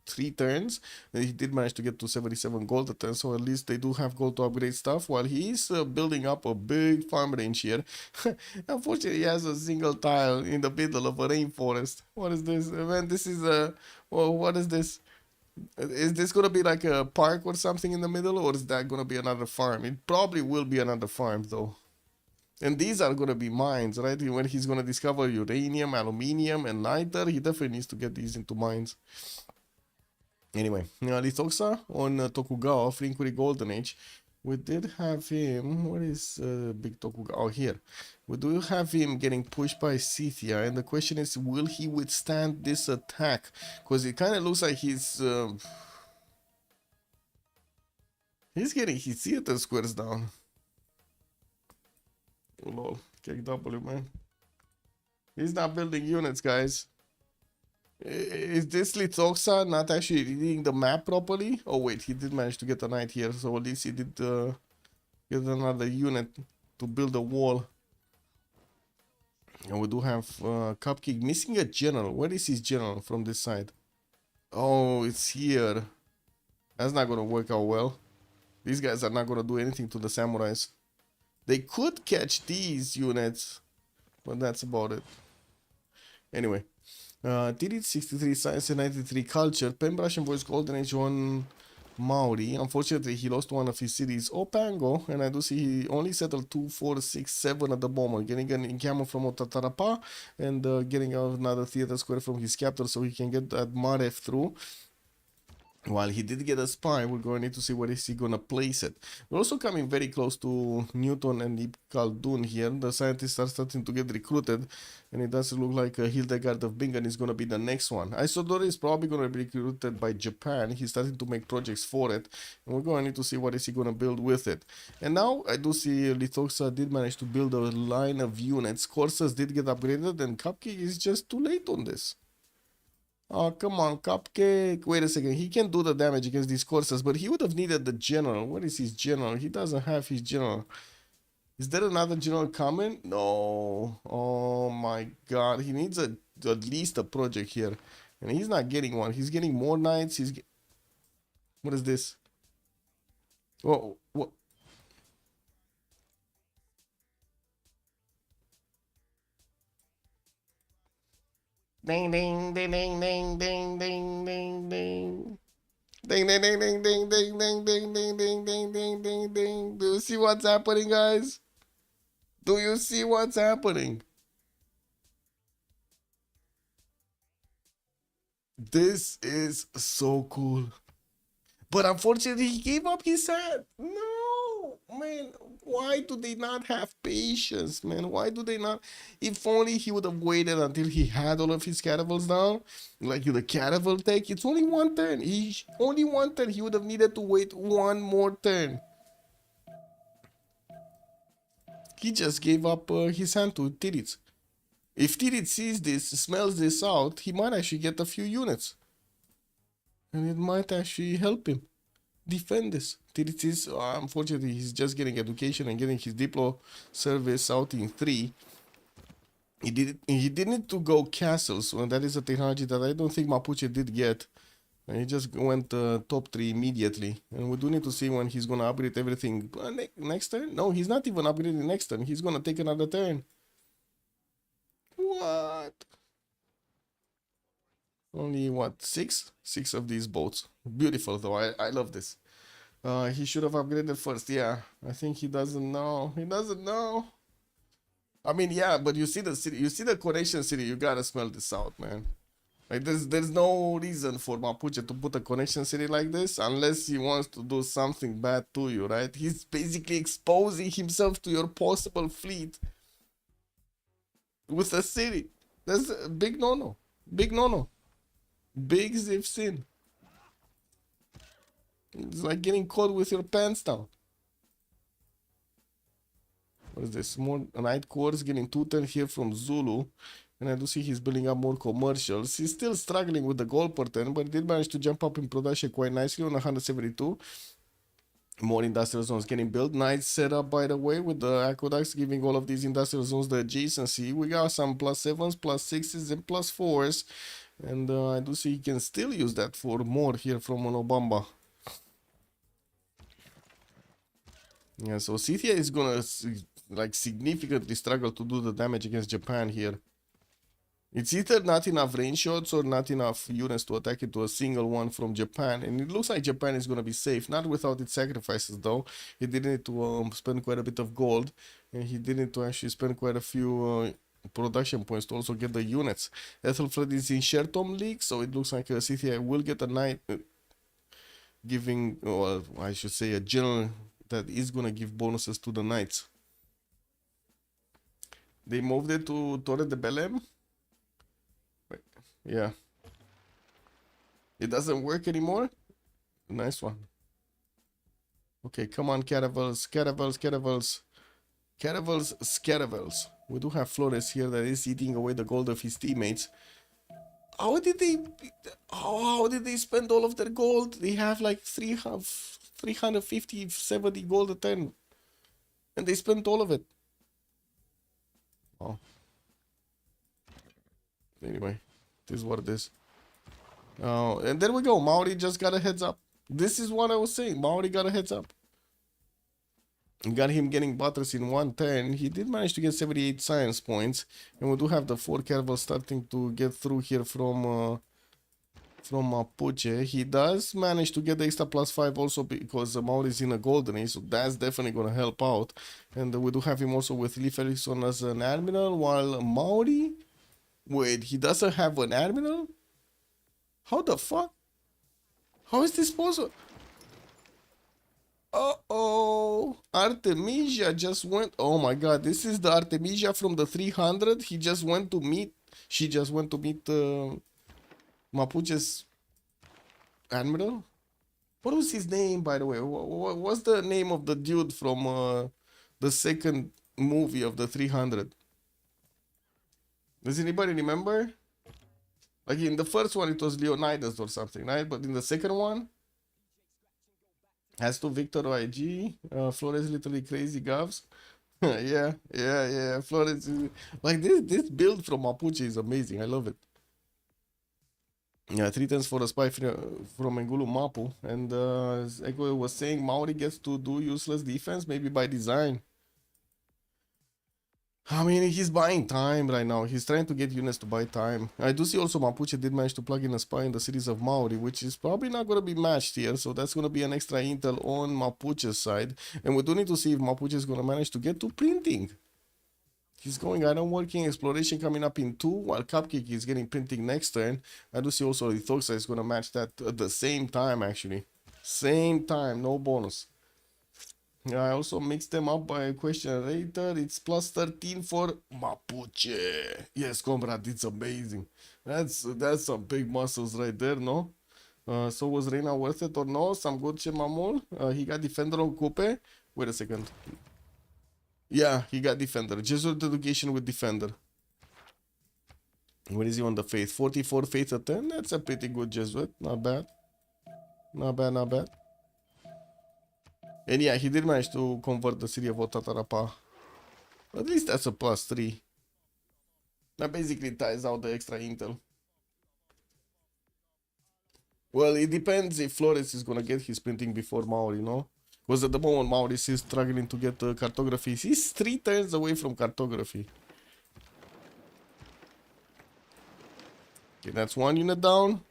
3 turns. He did manage to get to 77 gold a turn, so at least they do have gold to upgrade stuff, while he's building up a big farm range here. Unfortunately, he has a single tile in the middle of a rainforest. What is this? Man, this is well, what is this? Is this gonna be like a park or something in the middle, or is that gonna be another farm? It probably will be another farm, though. And these are going to be mines, right? When he's going to discover uranium, aluminium, and niter, he definitely needs to get these into mines. Anyway, Lithoxa on Tokugawa, Free Inquiry Golden Age. We did have him. Where is Big Tokugawa? Oh, here. We do have him getting pushed by Scythia. And the question is, will he withstand this attack? Because it kind of looks like he's getting his theater squares down. Lol. KW, man. He's not building units, guys. Is this Litoksa not actually reading the map properly? Oh wait, he did manage to get a knight here, so at least he did get another unit to build a wall. And we do have Cupcake missing a general. Where is his general from this side? Oh, it's here. That's not gonna work out well. These guys are not gonna do anything to the samurais. They could catch these units, but that's about it. Anyway. Tirit 63 Science and 93 Culture, Pembrush and Voice Golden Age 1 Maori. Unfortunately, he lost one of his cities, Opango, and I do see he only settled 2, 4, 6, 7 at the moment. Getting an camo from Otatarapa and getting another theater square from his capital so he can get that Maref through. While he did get a spy, we're going to need to see where is he going to place it. We're also coming very close to Newton and Ibn Khaldun here. The scientists are starting to get recruited, and it does look like Hildegard of Bingen is going to be the next one. Isodori is probably going to be recruited by Japan. He's starting to make projects for it, and we're going to need to see what is he going to build with it. And now I do see Litoksa did manage to build a line of units. Corsas did get upgraded, and Cupcake is just too late on this. Oh, come on, Cupcake. Wait a second. He can do the damage against these Corsas, but he would have needed the general. What is his general? He doesn't have his general. Is there another general coming? No. Oh my god. He needs at least a project here. And he's not getting one. He's getting more knights. What is this? Oh, what? Ding ding ding ding ding ding ding ding ding. Ding ding ding ding ding ding ding ding ding ding ding ding ding ding. Do you see what's happening, guys? Do you see what's happening? This is so cool. But unfortunately, he gave up his hand. No, man. Why do they not have patience, man? Why do they not? If only he would have waited until he had all of his caravels down. Like the caravel take, it's only one turn. Only one turn. He would have needed to wait one more turn. He just gave up his hand to Tirit. If Tirit sees this, smells this out, he might actually get a few units. And it might actually help him defend this. Tirit is, unfortunately, he's just getting education and getting his Diplo service out in 3. He didn't need to go castles, and that is a technology that I don't think Mapuche did get. And he just went top 3 immediately. And we do need to see when he's gonna upgrade everything. Next turn? No, he's not even upgrading next turn. He's gonna take another turn. What? Only what? 6? 6 of these boats. Beautiful though. I love this. He should have upgraded first. Yeah, I think he doesn't know. He doesn't know. I mean, yeah, but you see the city. You see the connection city. You gotta smell this out, man. Like there's no reason for Mapuche to put a connection city like this unless he wants to do something bad to you, right? He's basically exposing himself to your possible fleet with a city. That's a big no-no. Big no-no. Big Civ sin. It's like getting caught with your pants down. What is this? More night course getting 210 here from Zulu. And I do see he's building up more commercials. He's still struggling with the gold per turn, but he did manage to jump up in production quite nicely on 172. More industrial zones getting built. Nice setup, by the way, with the aqueducts giving all of these industrial zones the adjacency. We got some +7s, +6s, and +4s. And I do see he can still use that for more here from Monobamba. Yeah, so Scythia is gonna like significantly struggle to do the damage against Japan here. It's either not enough range shots or not enough units to attack into a single one from Japan. And it looks like Japan is going to be safe. Not without its sacrifices, though. He did need to spend quite a bit of gold. And he did need to actually spend quite a few production points to also get the units. Ethelfred is in Shertom League, so it looks like Scythia will get a knight giving, or I should say a general that is going to give bonuses to the knights. They moved it to Torre de Belém. Yeah. It doesn't work anymore? Nice one. Okay, come on, caravels, caravels, caravels. Caravels, Scaravels. We do have Flores here that is eating away the gold of his teammates. How did they... how did they spend all of their gold? They have like 350, 70 gold a turn. And they spent all of it. Oh. Anyway, this is what it is. And there we go. Maori just got a heads up. This is what I was saying. Maori got a heads up. Got him getting butters in 110. He did manage to get 78 science points. And we do have the 4 caravels starting to get through here from Mapuche. He does manage to get the extra +5 also because Maori is in a golden age, so that's definitely going to help out. And we do have him also with Lee Felixson as an admiral, while Maori... Wait, he doesn't have an admiral? How the fuck? How is this possible? Uh-oh. Artemisia just went... Oh my god, this is the Artemisia from the 300. He just went to meet... She just went to meet Mapuche's admiral? What was his name, by the way? What's the name of the dude from the second movie of the 300? Does anybody remember? Like in the first one, it was Leonidas or something, right? But in the second one... Has to Victor YG, Flores literally crazy govs. yeah. Flores is, like this build from Mapuche is amazing. I love it. Yeah, 3 turns for a spy from Engulu Mapu. And as Echo was saying, Maori gets to do useless defense, maybe by design. I mean, he's buying time right now. He's trying to get units to buy time. I do see also Mapuche did manage to plug in a spy in the cities of Maori, which is probably not going to be matched here. So that's going to be an extra intel on Mapuche's side. And we do need to see if Mapuche is going to manage to get to printing. He's going iron working, exploration coming up in 2, while Cupcake is getting printing next turn. I do see also Lithoxa is going to match that at the same time, actually. Same time, no bonus. I also mixed them up by a question later. It's +13 for Mapuche. Yes, comrade, it's amazing. That's some big muscles right there, no? So was Reina worth it or no? Some good Chemamol. He got defender on Coupe. Wait a second. Yeah, he got defender. Jesuit education with defender. What is he on the faith? 44 faith at 10? That's a pretty good Jesuit. Not bad. Not bad. And yeah, he did manage to convert the city of Otatarapa. At least that's a +3. That basically ties out the extra intel. Well, it depends if Flores is gonna get his printing before Maori, no? Because at the moment Maori is struggling to get cartography. He's 3 turns away from cartography. Okay, that's 1 unit down.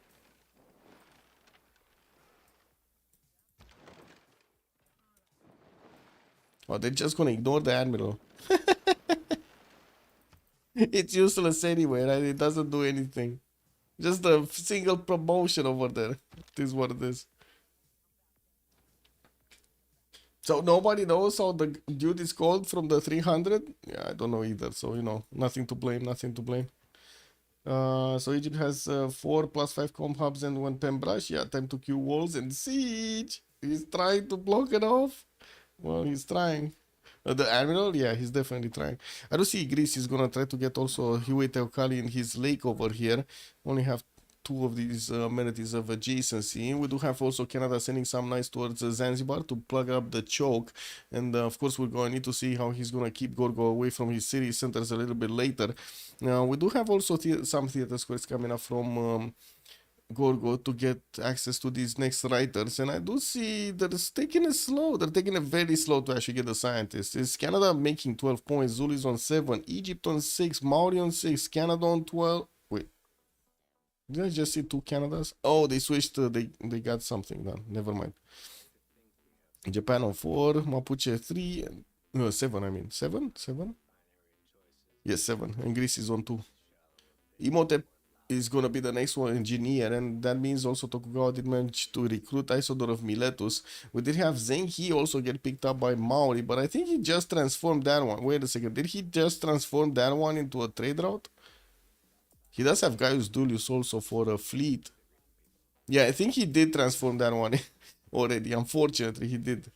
Oh, they're just gonna ignore the admiral. It's useless anyway, right? It doesn't do anything. Just a single promotion over there. This is what it is. So nobody knows how the dude is called from the 300? Yeah, I don't know either. So, you know, nothing to blame. So Egypt has 4 +5 comp hubs and 1 pen brush. Yeah, time to queue walls and siege. He's trying to block it off. Well, he's trying. The admiral, yeah, he's definitely trying. I do see Greece is gonna try to get also Huey Teocali in his lake over here. Only have 2 of these amenities of adjacency. We do have also Canada sending some nice towards Zanzibar to plug up the choke. And of course, we're going to need to see how he's going to keep Gorgo away from his city centers a little bit later. Now, we do have also some theater squares coming up from Gorgo to get access to these next writers, and I do see that it's taking it slow. They're taking it very slow to actually get the scientists. Is Canada making 12 points? Zuli's on 7, Egypt on 6, Maori on 6, Canada on 12. Wait, did I just see 2 Canadas? Oh, they switched. They got something done. Never mind. Japan on 4, Mapuche 3, and 7. I mean 7. Yes, 7. And Greece is on 2. Imhotep is going to be the next one engineer, and that means also Tokugawa did manage to recruit Isodor of Miletus. We did have Zenki also get picked up by Maori, but I think he just transformed that one. Wait a second, did he just transform that one into a trade route? He does have Gaius Dulius also for a fleet. Yeah, I think he did transform that one already. Unfortunately, he did.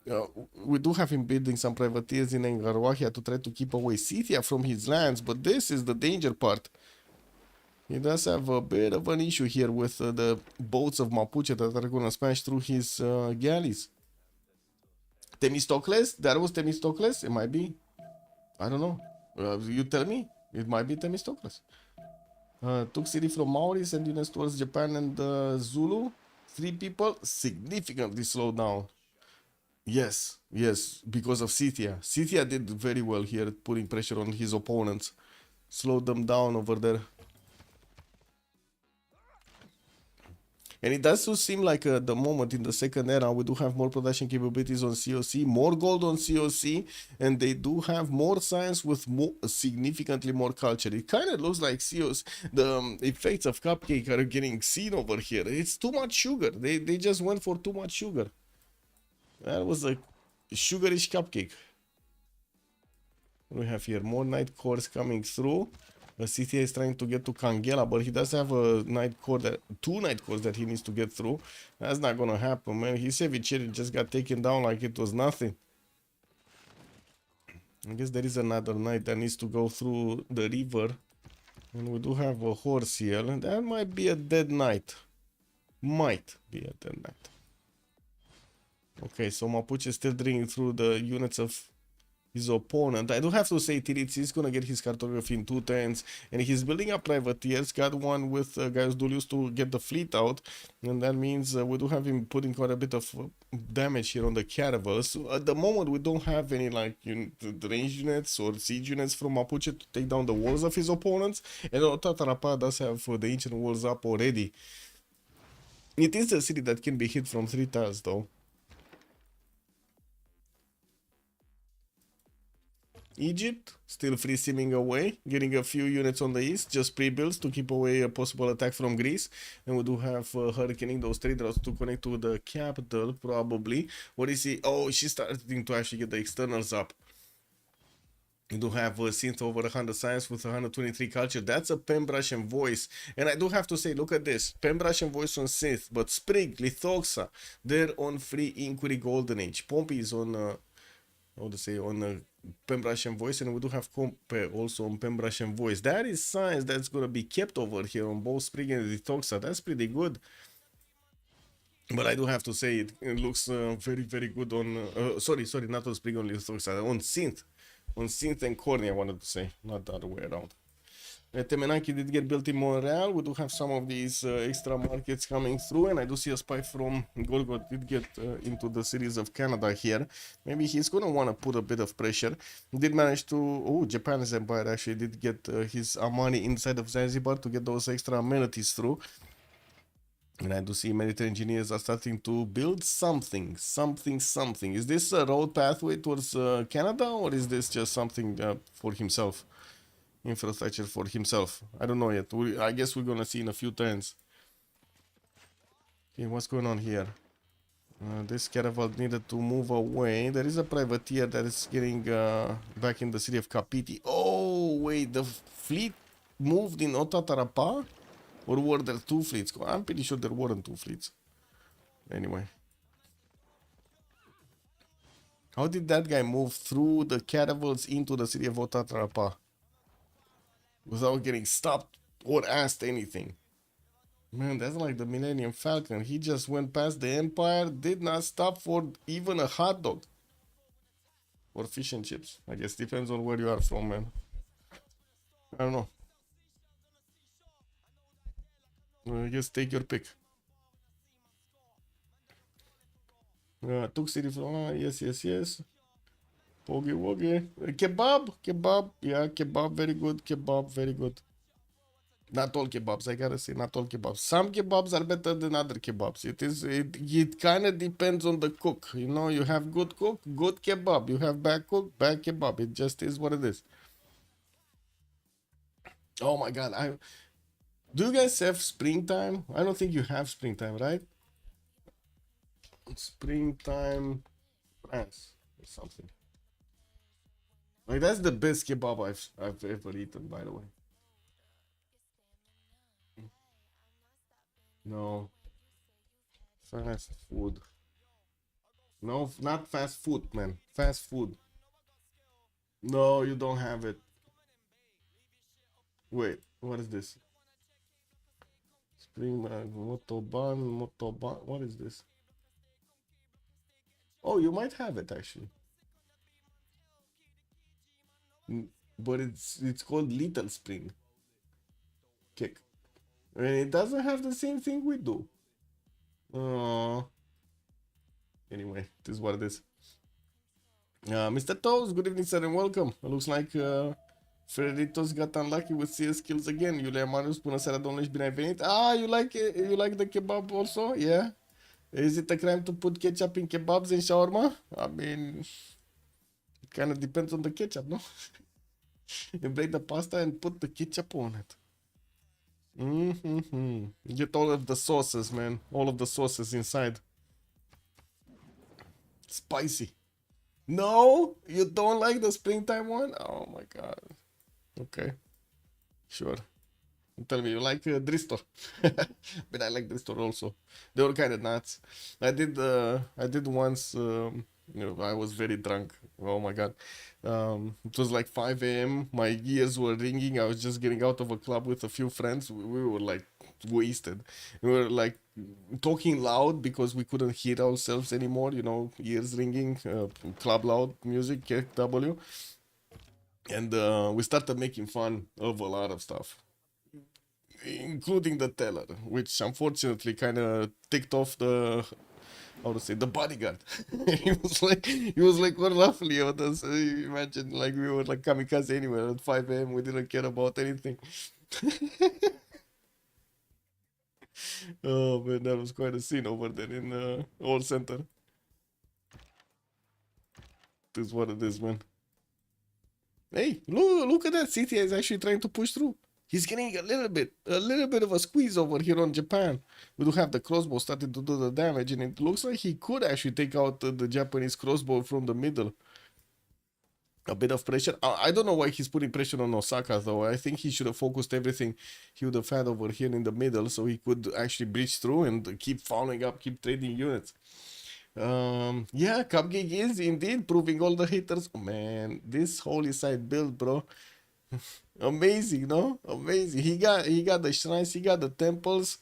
uh, we do have him building some privateers in Engarwahia to try to keep away Scythia from his lands, but this is the danger part. He does have a bit of an issue here with the boats of Mapuche that are gonna smash through his galleys. Themistocles? That was Themistocles? It might be. I don't know. You tell me. It might be Themistocles. Took city from Maoris and units towards Japan and Zulu. 3 people significantly slowed down. Yes, yes, because of Scythia. Scythia did very well here, putting pressure on his opponents. Slowed them down over there. And it does seem like the moment in the second era, we do have more production capabilities on COC, more gold on COC, and they do have more science with significantly more culture. It kind of looks like COC, the effects of Cupcake are getting seen over here. It's too much sugar. They just went for too much sugar. That was a sugarish cupcake. We have here more night cores coming through. The CTA is trying to get to Kangela, but he does have a night core that 2 night cores that he needs to get through. That's not gonna happen, man. His Ceviche just got taken down like it was nothing. I guess there is another knight that needs to go through the river. And we do have a horse here. And that might be a dead knight. Might be a dead knight. Okay, so Mapuche is still drilling through the units of his opponent. I do have to say Tiritz is gonna get his cartography in 2 turns, and he's building up privateers. Got one with Gaius Dulius to get the fleet out, and that means we do have him putting quite a bit of damage here on the caravels. So at the moment, we don't have any like the range units or siege units from Mapuche to take down the walls of his opponents, and Tatarapa does have the ancient walls up already. It is a city that can be hit from 3 tiles though. Egypt, still free simming away, getting a few units on the east, just pre-builds to keep away a possible attack from Greece. And we do have hurricaning those trade routes to connect to the capital, probably. What is he? Oh, she's starting to actually get the externals up. We do have a synth over 100 science with 123 culture. That's a Pembrash and voice. And I do have to say, look at this. Pembrash and voice on synth, but Sprig, Lithoxa, they're on free inquiry golden age. Pompey is on how to say, on Pembrash and voice, and we do have Compe also on Pembrash and voice. That is science that's gonna be kept over here on both Sprig and Detoxa. That's pretty good. But I do have to say it looks very, very good on sorry, not on Sprig, on Detoxa, on synth and Corny, I wanted to say, not the other way around. Temenaki did get built in Montreal. We do have some of these extra markets coming through, and I do see a spy from Golgot did get into the series of Canada here. Maybe he's gonna want to put a bit of pressure. Did manage to, oh, Japan's Empire actually did get his Amani inside of Zanzibar to get those extra amenities through. And I do see military engineers are starting to build something. Is this a road pathway towards Canada, or is this just something for himself? Infrastructure for himself. I don't know yet. I guess we're gonna see in a few turns. Okay, what's going on here? This caravel needed to move away. There is a privateer that is getting back in the city of Kapiti. Oh, wait, the fleet moved in Otatarapa? Or were there 2 fleets? I'm pretty sure there weren't 2 fleets. Anyway. How did that guy move through the caravels into the city of Otatarapa without getting stopped or asked anything? Man, that's like the Millennium Falcon. He just went past the Empire, did not stop for even a hot dog. Or fish and chips. I guess depends on where you are from, man. I don't know. I guess take your pick. Took city from, yes. Pogi wogi. Kebab. Yeah, kebab, very good. Kebab, very good. Not all kebabs, I gotta say, not all kebabs. Some kebabs are better than other kebabs. It kind of depends on the cook. You know, you have good cook, good kebab. You have bad cook, bad kebab. It just is what it is. Oh my god, do you guys have springtime? I don't think you have springtime, right? Springtime France or something. Like that's the best kebab I've ever eaten, by the way. No, fast food. No, not fast food, man. Fast food. No, you don't have it. Wait, what is this? Spring Motoban. What is this? Oh, you might have it actually. Mm, but it's called Little Spring Cake. And it doesn't have the same thing we do. Uh, anyway, this is what it is. Mr. Toes, good evening, sir, and welcome. It looks like Freritos got unlucky with CS skills again. Iulia Marius, bună seara, domnule, și bine ai venit. Ah, you like the kebab also? Yeah? Is it a crime to put ketchup in kebabs and shawarma? I mean, it kind of depends on the ketchup, no? You break the pasta and put the ketchup on it. Mm-hmm. Get all of the sauces, man. All of the sauces inside. Spicy. No, you don't like the springtime one? Oh my god. Okay, sure. Tell me, you like Dristor? But I like Dristor also. They were kind of nuts. I did once. I was very drunk. Oh my god. It was like 5 a.m. My ears were ringing. I was just getting out of a club with a few friends. We were like wasted. We were like talking loud because we couldn't hear ourselves anymore. Ears ringing, club loud music, KW, and we started making fun of a lot of stuff, including the teller, which unfortunately kind of ticked off the, how to say, the bodyguard. He was like what roughly on us. Imagine like we were like kamikaze anywhere at 5 a.m. We didn't care about anything. Oh man, that was quite a scene over there in Old Center. This is what it is, man. Hey, look at that. CTA is actually trying to push through. He's getting a little bit of a squeeze over here on Japan. We do have the crossbow starting to do the damage, and it looks like he could actually take out the Japanese crossbow from the middle. A bit of pressure. I don't know why he's putting pressure on Osaka, though. I think he should have focused everything he would have had over here in the middle, so he could actually breach through and keep following up, keep trading units. Yeah, Cupcake is indeed proving all the haters. Oh, man, this holy side build, bro. Amazing, no? Amazing. He got the shrines, he got the temples.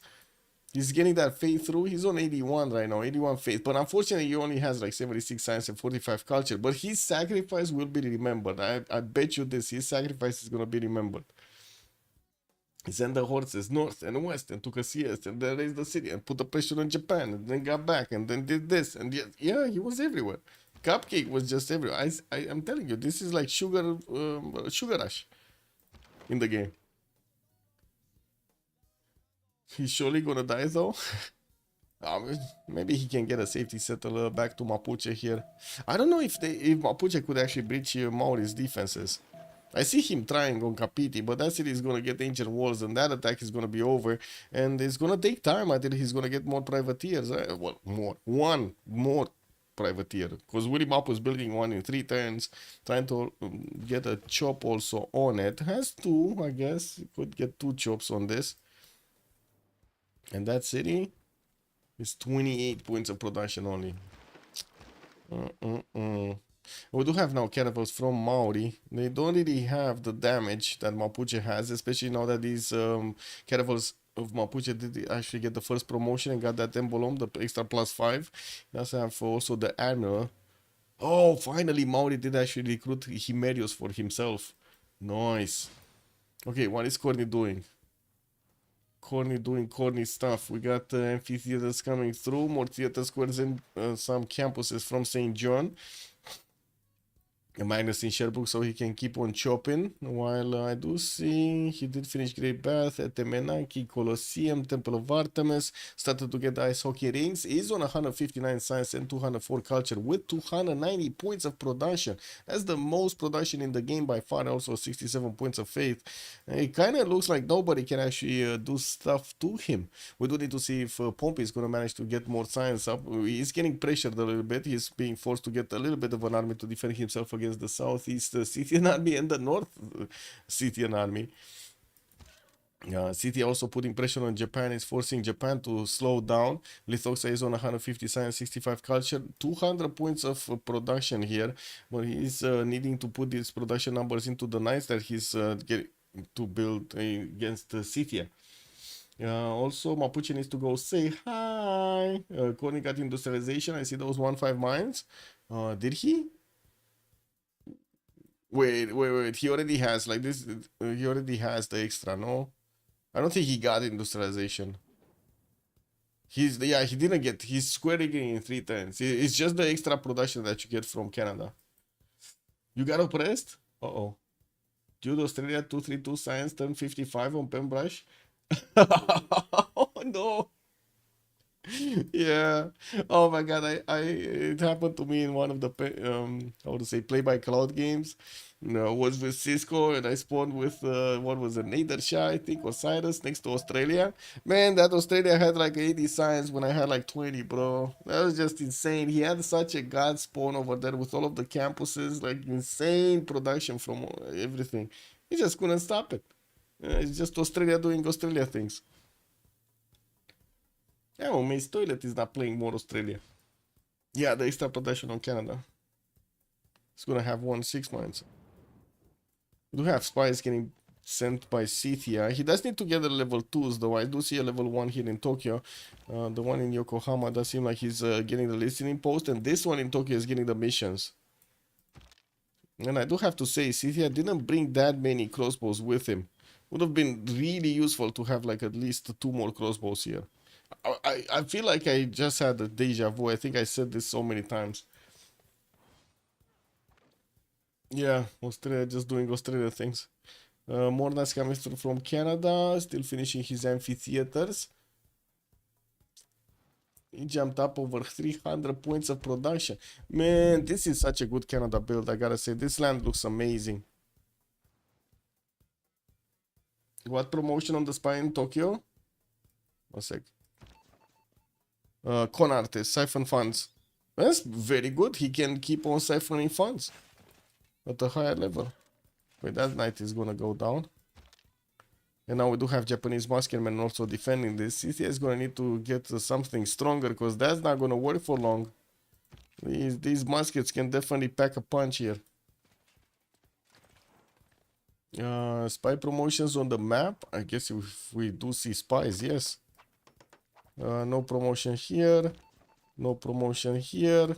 He's getting that faith through. He's on 81 right now, 81 faith. But unfortunately, he only has like 76 science and 45 culture. But his sacrifice will be remembered. I bet you this. His sacrifice is gonna be remembered. He sent the horses north and west and took a siesta and then raised the city and put the pressure on Japan and then got back and then did this. And yeah, he was everywhere. Cupcake was just everywhere. I'm telling you, this is like sugar rush in the game. He's surely gonna die though. Maybe he can get a safety settle back to Mapuche here. I don't know if Mapuche could actually breach Maori's defenses. I see him trying on Kapiti, but that city is gonna get ancient walls and that attack is gonna be over. And it's gonna take time until he's gonna get more privateers. Well, one more privateer. Because Willy Map was building one in 3 turns, trying to get a chop also on it. Has 2, I guess. He could get 2 chops on this. And that city is 28 points of production only. We do have now caravels from Maori. They don't really have the damage that Mapuche has, especially now that these caravels of Mapuche did actually get the first promotion and got that emblem, the extra +5. He does have also the armor. Oh, finally Maori did actually recruit Himerios for himself. Nice. Okay, what is Corny doing? Corny doing corny stuff. We got amphitheaters coming through, more theater squares and some campuses from St. John. Magnus in Sherbrooke, so he can keep on chopping. While I do see he did finish Great Bath at Temenaki Colosseum, Temple of Artemis, started to get the ice hockey rings, is on 159 science and 204 culture with 290 points of production. That's the most production in the game by far, also 67 points of faith. It kind of looks like nobody can actually do stuff to him. We do need to see if Pompey is going to manage to get more science up. He's getting pressured a little bit. He's being forced to get a little bit of an army to defend himself against the southeast Scythian army and the north Scythian army. City also putting pressure on Japan, is forcing Japan to slow down. Lithoxa is on 150 science, 65 culture, 200 points of production here, but he's needing to put these production numbers into the knights that he's getting to build against City. Also, Mapuche needs to go say hi. Corny got industrialization. I see those 1-5 mines. Did he? Wait. He already has like this. He already has the extra, no? I don't think he got industrialization. He didn't get. He's square rigging in 3 turns. It's just the extra production that you get from Canada. You got oppressed? Uh-oh. Jude Australia 232 science turn 55 on Pembrush. Oh no. Yeah. Oh my God. It happened to me in one of the how to say play by cloud games. Was with Cisco and I spawned with what was it, Nadersha, I think, or Cyrus next to Australia. Man, that Australia had like 80 signs when I had like 20, bro. That was just insane. He had such a god spawn over there with all of the campuses, like insane production from everything. He just couldn't stop it. It's just Australia doing Australia things. Yeah, well, Mace Toilet is not playing more Australia. Yeah, the extra production on Canada. It's gonna have 1-6 mines. We do have spies getting sent by Cithia. He does need to get the level 2s though. I do see a level 1 here in Tokyo. The one in Yokohama does seem like he's getting the listening post, and this one in Tokyo is getting the missions. And I do have to say, Cithia didn't bring that many crossbows with him. Would have been really useful to have like at least 2 more crossbows here. I feel like I just had a deja vu. I think I said this so many times. Yeah, Australia just doing Australia things. Mornas coming through from Canada, still finishing his amphitheaters. He jumped up over 300 points of production. Man, this is such a good Canada build, I gotta say. This land looks amazing. What promotion on the spy in Tokyo? One sec. Con artist, siphon funds. That's very good. He can keep on siphoning funds at a higher level. Wait, that knight is gonna go down. And now we do have Japanese muskemen also defending this. CTA is gonna need to get something stronger because that's not gonna work for long. These muskets can definitely pack a punch here. Spy promotions on the map. I guess if we do see spies, yes. No promotion here. No promotion here.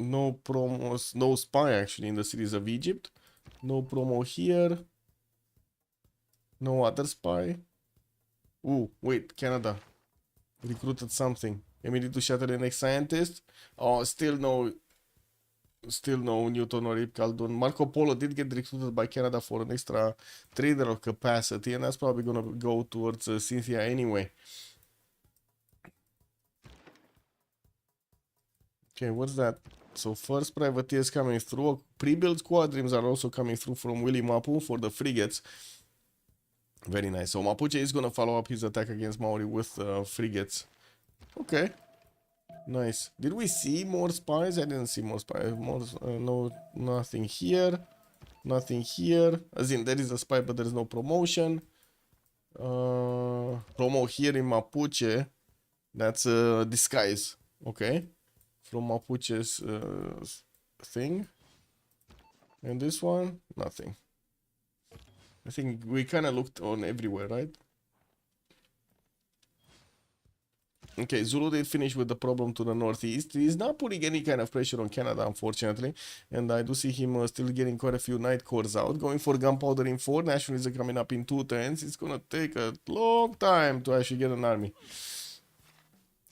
No promos, no spy actually in the cities of Egypt. No promo here. No other spy. Ooh, wait, Canada recruited something. Maybe to shatter the next scientist. Oh, still no Newton or Rip Caldon. Marco Polo did get recruited by Canada for an extra trader of capacity, and that's probably gonna go towards Cynthia anyway. Okay, what's that? So first privateers coming through. Pre-built quadrims are also coming through from Willy Mapu for the frigates. Very nice. So Mapuche is gonna follow up his attack against Maori with frigates. Okay. Nice. Did we see more spies? I didn't see more spies. No, nothing here. Nothing here. As in, there is a spy, but there is no promotion. Promo here in Mapuche. That's a disguise. Okay. From Mapuche's thing. And this one, nothing. I think we kind of looked on everywhere, right? Okay, Zulu did finish with the problem to the northeast. He's not putting any kind of pressure on Canada, unfortunately. And I do see him still getting quite a few night cores out. Going for gunpowder in 4. Nationalism coming up in 2 turns. It's gonna take a long time to actually get an army.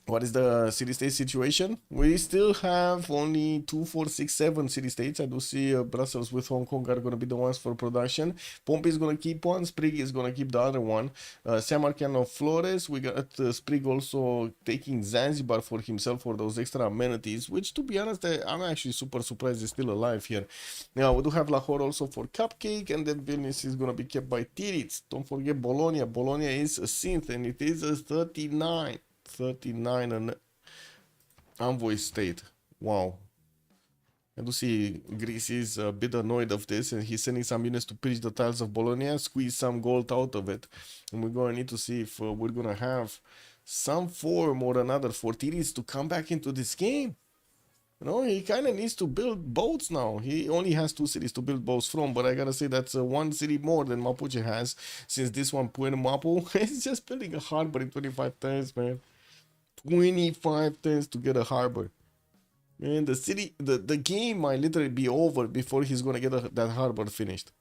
What is the city-state situation? We still have only 2, 4, 6, 7 city-states. I do see Brussels with Hong Kong are going to be the ones for production. Pompey is going to keep one. Sprig is going to keep the other one. Samarkand of Flores. We got Sprig also taking Zanzibar for himself for those extra amenities, which, to be honest, I'm actually super surprised he's still alive here. Now, we do have Lahore also for Cupcake, and then Vilnius is going to be kept by Tiritz. Don't forget Bologna. Bologna is a synth, and it is a 39 an envoy state. Wow. I do see Greece is a bit annoyed of this, and he's sending some units to pillage the tiles of Bologna, squeeze some gold out of it. And we're gonna need to see if we're gonna have some form or another for Tiris to come back into this game. You know, he kind of needs to build boats now. He only has 2 cities to build boats from, but I gotta say that's 1 city more than Mapuche has, since this one, Puerto Mapu, is just building a harbor in 25 turns, man. 25 turns to get a harbor. Man, the city, the game might literally be over before he's gonna get that harbor finished.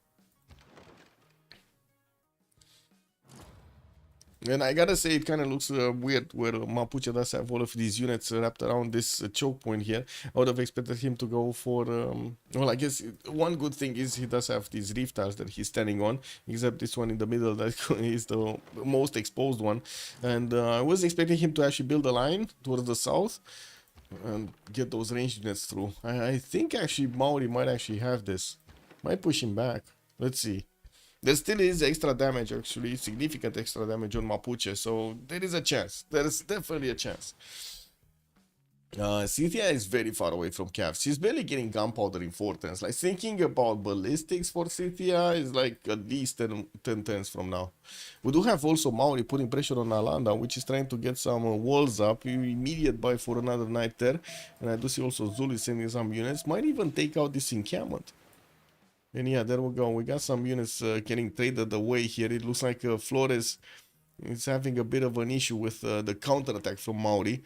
And I gotta say, it kind of looks weird where Mapuche does have all of these units wrapped around this choke point here. I would have expected him to go for, well, I guess one good thing is he does have these reef tiles that he's standing on, except this one in the middle that is the most exposed one. And I was expecting him to actually build a line towards the south and get those ranged units through. I think actually Maori might actually have this. Might push him back. Let's see. There still is extra damage, actually, significant extra damage on Mapuche, so there is a chance. There is definitely a chance. Cynthia is very far away from Cav. She's barely getting gunpowder in 4 turns. Like, thinking about ballistics for Cynthia is like at least 10 turns from now. We do have also Maori putting pressure on Alanda, which is trying to get some walls up. Immediate buy for another night there. And I do see also Zulu sending some units. Might even take out this encampment. And yeah, there we go. We got some units getting traded away here. It looks like Flores is having a bit of an issue with the counterattack from Maori.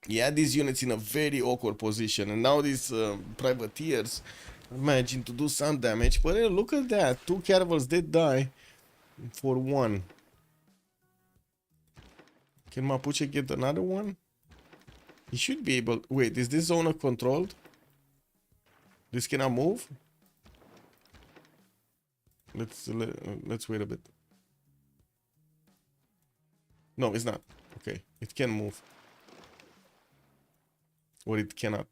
Yeah, these units in a very awkward position. And now these privateers managing to do some damage. But look at that. 2 caravels did die for 1. Can Mapuche get another one? He should be able... Wait, is this zone controlled? This cannot move? Let's wait a bit. No, it's not. Okay, it can move. Or it cannot.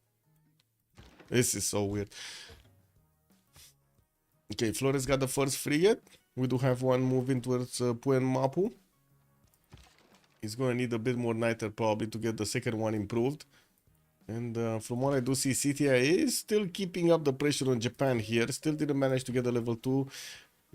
This is so weird. Okay, Flores got the first frigate. We do have one moving towards Puen Mapu. He's gonna need a bit more niter probably to get the second one improved. And from what I do see, CTI is still keeping up the pressure on Japan here. Still didn't manage to get a level 2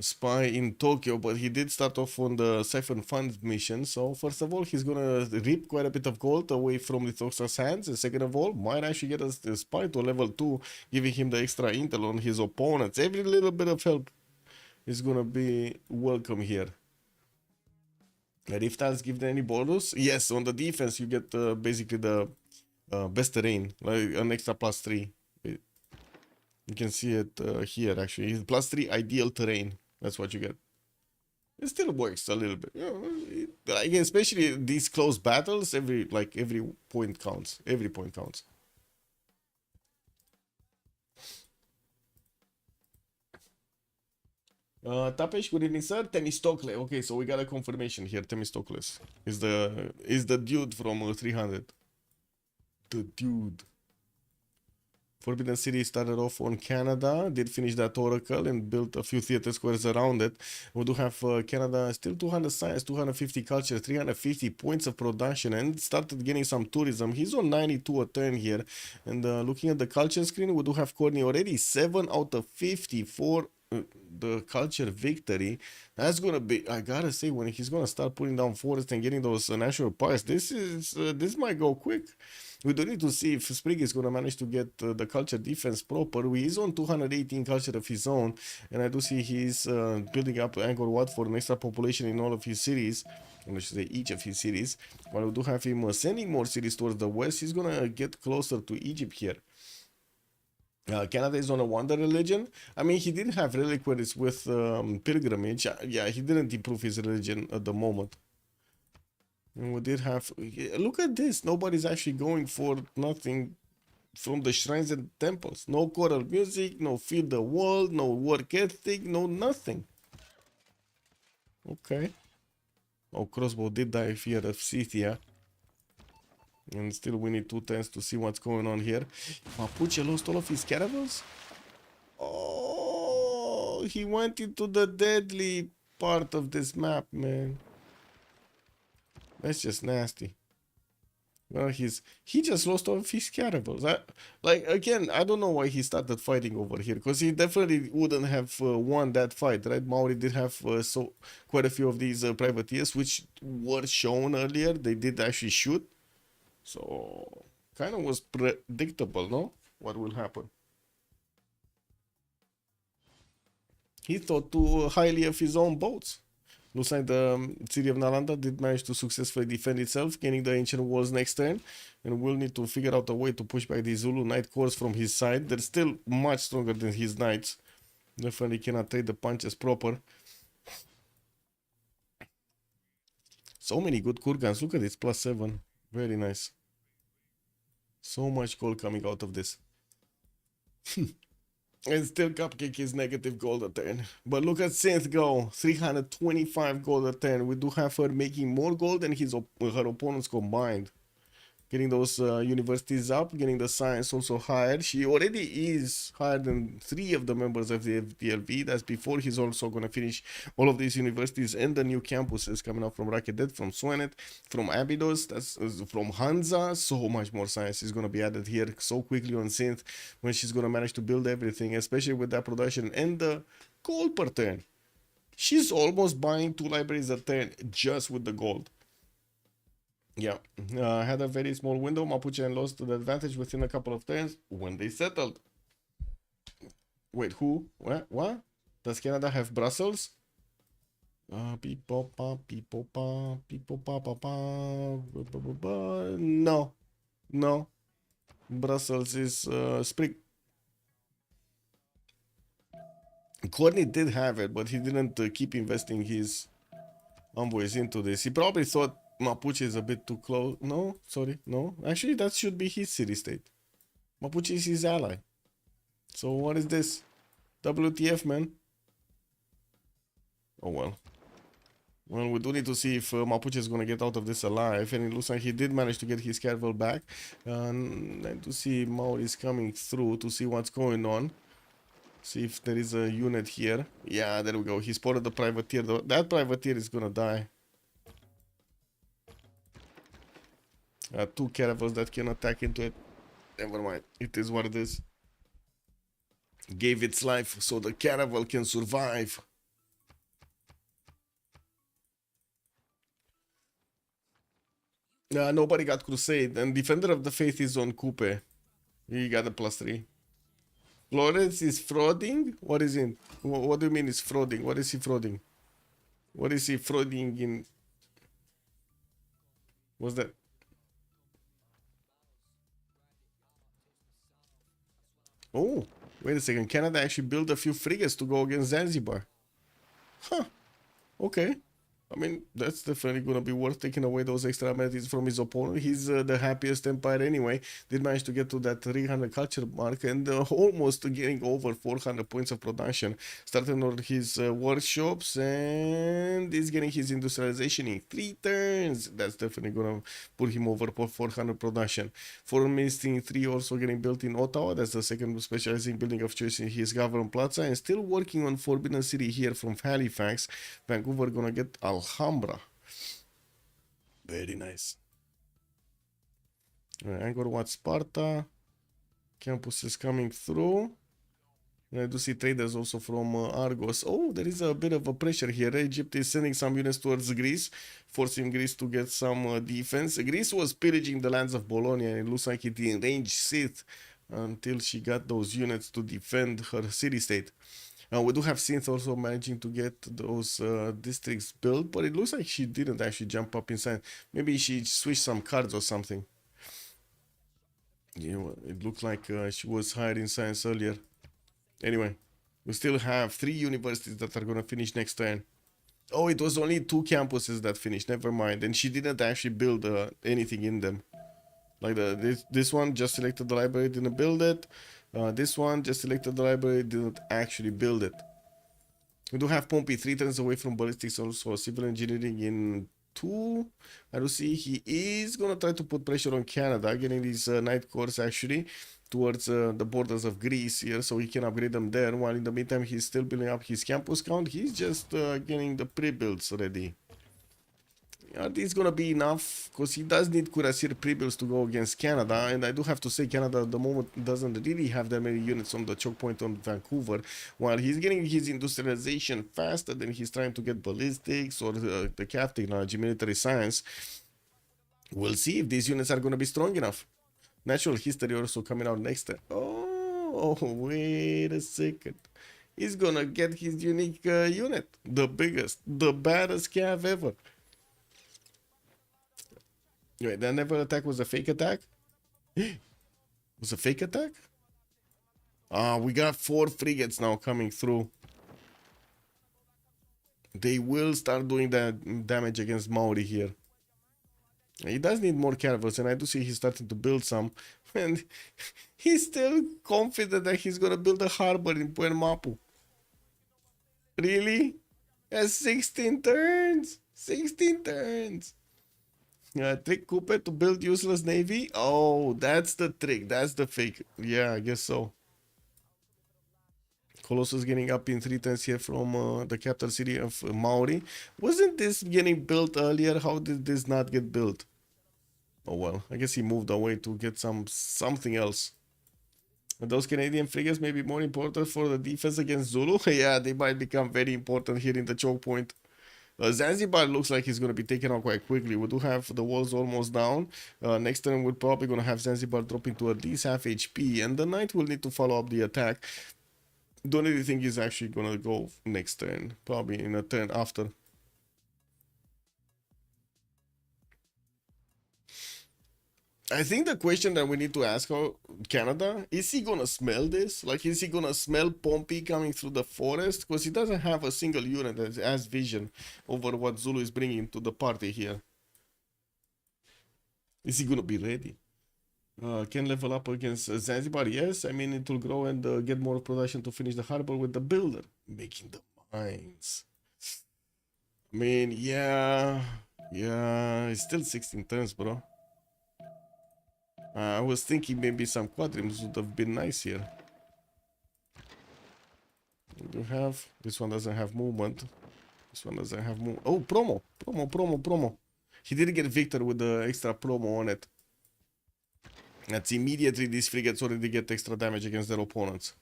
spy in Tokyo, but he did start off on the Siphon Fund mission. So first of all, he's gonna rip quite a bit of gold away from Lithoxa's hands, and second of all, might actually get a spy to level 2, giving him the extra intel on his opponents. Every little bit of help is gonna be welcome here. If tiles give them any bonus, yes, on the defense you get basically the best terrain, like an extra +3. You can see it here actually. +3 ideal terrain. That's what you get. It still works a little bit. Like, especially these close battles, every point counts. Every point counts. Tapesh, good evening, sir. Temistocles. Okay, so we got a confirmation here. Temistocles is the dude from 300. The dude. Forbidden City started off on Canada, did finish that Oracle and built a few theater squares around it. We do have Canada still 200 science, 250 culture, 350 points of production, and started getting some tourism. He's on 92 a turn here. And looking at the culture screen, we do have Courtney already 7 out of 50 for the culture victory. That's gonna be, I gotta say, when he's gonna start putting down forest and getting those national parks, this might go quick. We do need to see if Sprig is going to manage to get the culture defense proper. He's on 218 culture of his own, and I do see he's building up Angkor Wat for an extra population in all of his cities, or I should say each of his cities. While we do have him sending more cities towards the west, he's going to get closer to Egypt here. Canada is on a wonder religion. I mean, he did have reliquaries with pilgrimage. Yeah, he didn't improve his religion at the moment. And we did have, look at this, nobody's actually going for nothing from the shrines and temples. No choral music, no feed the world, no work ethic, no nothing. Okay. Oh, crossbow did die here at Scythia. And still we need 2 turns to see what's going on here. Mapuche lost all of his caravels? Oh, he went into the deadly part of this map, man. That's just nasty. Well, he just lost all of his caravels. Like again, I don't know why he started fighting over here because he definitely wouldn't have won that fight, right? Maori did have so quite a few of these privateers which were shown earlier. They did actually shoot, so kind of was predictable, no? What will happen? He thought too highly of his own boats. Looks like the city of Nalanda did manage to successfully defend itself, gaining the ancient walls next turn, and will need to figure out a way to push back the Zulu Knight Corps from his side. They're still much stronger than his knights. Definitely cannot take the punches proper. So many good Kurgans. Look at this, +7. Very nice. So much gold coming out of this. And still Cupcake is negative gold a turn. But look at Synth go. 325 gold a turn. We do have her making more gold than her opponents combined. Getting those universities up, getting the science also higher. She already is higher than 3 of the members of the FDLV. That's before he's also going to finish all of these universities and the new campuses coming up from Rakedet, from Swanet, from Abydos, that's from Hansa. So much more science is going to be added here so quickly on Synth when she's going to manage to build everything, especially with that production and the gold per turn. She's almost buying 2 libraries a turn just with the gold. Yeah, had a very small window. Mapuche and lost the advantage within a couple of turns when they settled. Wait, who? What? What? Does Canada have Brussels? No, no. Brussels is Spring. Courtney did have it, but he didn't keep investing his envoys into this. He probably thought Mapuche is a bit too close. No, sorry, no. Actually, that should be his city-state. Mapuche is his ally. So what is this? WTF, man? Oh well. Well, we do need to see if Mapuche is going to get out of this alive. And it looks like he did manage to get his caravel back. And to see Maori is coming through to see what's going on. See if there is a unit here. Yeah, there we go. He spotted the privateer. Though. That privateer is going to die. 2 caravels that can attack into it. Never mind. It is what it is. Gave its life so the caravel can survive. Nobody got Crusade. And Defender of the Faith is on Coupe. He got a +3. Florence is frauding? What is it? What do you mean is frauding? What is he frauding? What is he frauding in? What's that? Oh, wait a second. Canada actually built a few frigates to go against Zanzibar. Huh. Okay. I mean, that's definitely going to be worth taking away those extra amenities from his opponent. He's the happiest empire anyway. Did manage to get to that 300 culture mark and almost getting over 400 points of production. Starting on his workshops and is getting his industrialization in 3 turns. That's definitely going to put him over 400 production. Foreign Ministry 3 also getting built in Ottawa. That's the second specializing building of choice in his government plaza. And still working on Forbidden City here from Halifax. Vancouver going to get Alhambra. Very nice. Angkor Wat Sparta. Campus is coming through. And I do see traders also from Argos. Oh, there is a bit of a pressure here. Egypt is sending some units towards Greece, forcing Greece to get some defense. Greece was pillaging the lands of Bologna, and it looks like it enraged Sith until she got those units to defend her city-state. We do have Synth also managing to get those districts built, but it looks like she didn't actually jump up inside. Maybe she switched some cards or something. You know, it looked like she was higher in science earlier. Anyway, we still have 3 universities that are going to finish next turn. Oh, it was only 2 campuses that finished. Never mind. And she didn't actually build anything in them. Like this one just selected the library, didn't build it. This one just selected the library, didn't actually build it. We do have Pompey 3 turns away from ballistics, also civil engineering in 2. I do see he is gonna try to put pressure on Canada, getting these night cores actually towards the borders of Greece here, so he can upgrade them there. While in the meantime, he's still building up his campus count. He's just getting the pre-builds ready. Are these gonna be enough? Because he does need Cuirassier pre-builds to go against Canada, and I do have to say Canada at the moment doesn't really have that many units on the choke point on Vancouver, while he's getting his industrialization faster than he's trying to get ballistics or the CAF technology, military science. We'll see if these units are gonna be strong enough. Natural history also coming out next time. Oh, wait a second. He's gonna get his unique unit. The biggest, the baddest cav ever. Wait, that never attack was a fake attack? Was a fake attack? Ah, we got 4 frigates now coming through. They will start doing that damage against Maori here. He does need more caravels, and I do see he's starting to build some. And he's still confident that he's gonna build a harbor in Puerto Mapu. Really? Has 16 turns. 16 turns. Trick Cooper to build useless navy? Oh, that's the trick. That's the fake. Yeah, I guess so. Colossus getting up in 3 turns here from the capital city of Maori. Wasn't this getting built earlier? How did this not get built? Oh well, I guess he moved away to get something else. And those Canadian frigates may be more important for the defense against Zulu. Yeah, they might become very important here in the choke point. Zanzibar looks like he's going to be taken out quite quickly. We do have the walls almost down. Next turn, we're probably going to have Zanzibar dropping to at least half HP. And the knight will need to follow up the attack. Don't really think he's actually going to go next turn. Probably in a turn after. I think the question that we need to ask Canada, is he gonna smell this? Like, is he gonna smell Pompey coming through the forest? Because he doesn't have a single unit that has vision over what Zulu is bringing to the party here. Is he gonna be ready? Can level up against Zanzibar? Yes, I mean, it will grow and get more production to finish the harbor with the builder. Making the mines. I mean, yeah, it's still 16 turns, bro. I was thinking maybe some quadrims would have been nice here. You have this one doesn't have movement. This one doesn't have move. Oh, promo. He didn't get Victor with the extra promo on it. That's immediately these frigates already get extra damage against their opponents.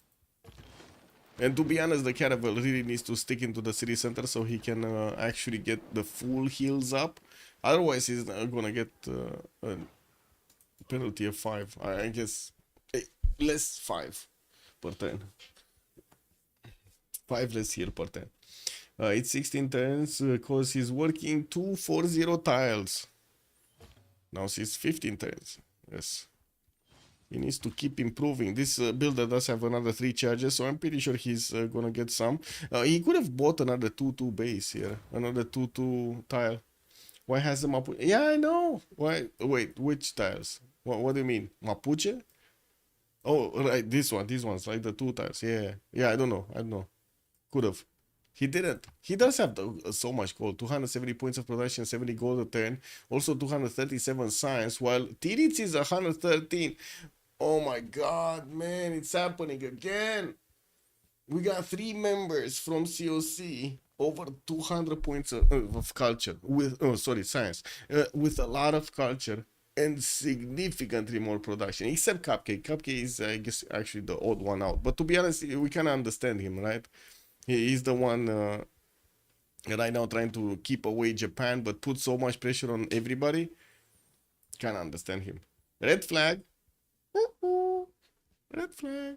And to be honest, the caravel really needs to stick into the city center so he can actually get the full heals up. Otherwise, he's gonna get a penalty of 5. I guess less 5 per turn. 5 less heal per turn. It's 16 turns because he's working 240 tiles. Now he's 15 turns. Yes. He needs to keep improving. This builder does have another 3 charges, so I'm pretty sure he's gonna get some. He could have bought another 2-2 base here. Another 2-2 tile. Why has the Mapuche? Yeah, I know. Why? Wait, which tiles? What do you mean? Mapuche? Oh, right, these ones, like the 2 tiles. Yeah, I don't know. Could have. He didn't. He does have so much gold. 270 points of production, 70 gold a turn. Also 237 science, while Tiritz is 113. Oh my god, man, it's happening again. We got 3 members from COC over 200 points of culture with science with a lot of culture and significantly more production, except Cupcake. Cupcake is, I guess, actually the odd one out, but to be honest, we kind of understand him, right? He's the one right now trying to keep away Japan but put so much pressure on everybody. Kind of understand him. Red flag. Red flag.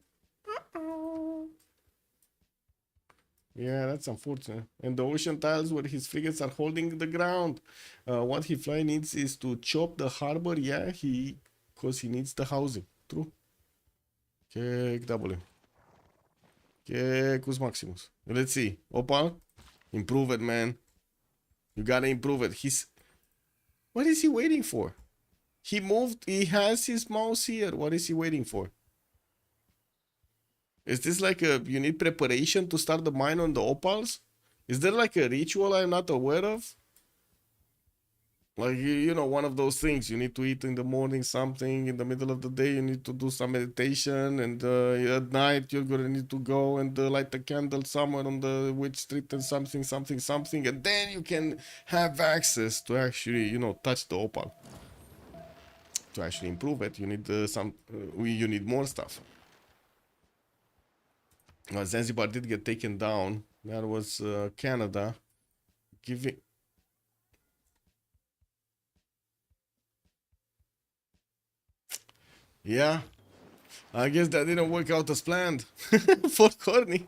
Yeah, that's unfortunate. And the ocean tiles where his frigates are holding the ground. What he fly needs is to chop the harbor. Yeah, because he needs the housing. True. Check W. Check Maximus. Let's see. Opal. Improve it, man. You gotta improve it. What is he waiting for? He moved. He has his mouse here. What is he waiting for? Is this like you need preparation to start the mine on the opals? Is there like a ritual I'm not aware of? Like, you know, one of those things you need to eat in the morning, something in the middle of the day, you need to do some meditation, and at night you're gonna need to go and light a candle somewhere on the witch street and something, something, something, and then you can have access to actually, you know, touch the opal. To actually improve it, you need you need more stuff. Zanzibar did get taken down. That was Canada giving. Yeah, I guess that didn't work out as planned for Corny.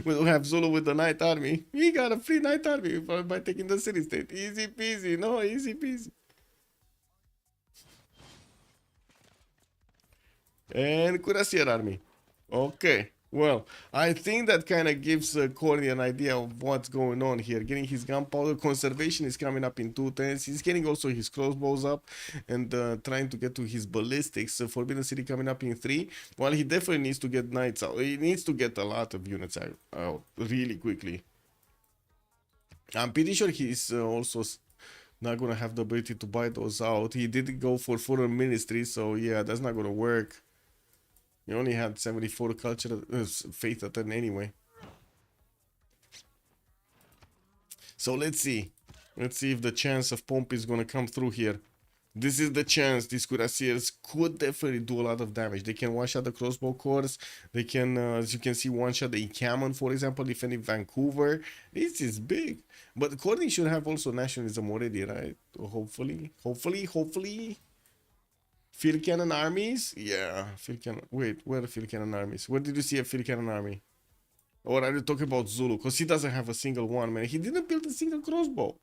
We don't have Zulu with the Night Army. We got a free Night Army by taking the city state. Easy peasy, no, easy peasy. And Cuirassier Army. Okay. Well, I think that kind of gives Corny an idea of what's going on here. Getting his gunpowder conservation is coming up in 2 turns. He's getting also his crossbows up and trying to get to his ballistics. Forbidden City coming up in 3. Well, he definitely needs to get knights out. He needs to get a lot of units out really quickly. I'm pretty sure he's also not gonna have the ability to buy those out. He did go for foreign ministry, so yeah, that's not gonna work. He only had 74 culture faith at turn anyway. So let's see. Let's see if the chance of Pomp is gonna come through here. This is the chance. These cuirassiers could definitely do a lot of damage. They can one-shot the crossbow cores. They can, as you can see, one-shot the Encampment, for example, defending Vancouver. This is big. But Courtney should have also nationalism already, right? Hopefully. Hopefully. Field cannon armies? Yeah, field cannon. Wait, where are the field cannon armies? Where did you see a field cannon army? Or are you talking about Zulu? Because he doesn't have a single one, man. He didn't build a single crossbow.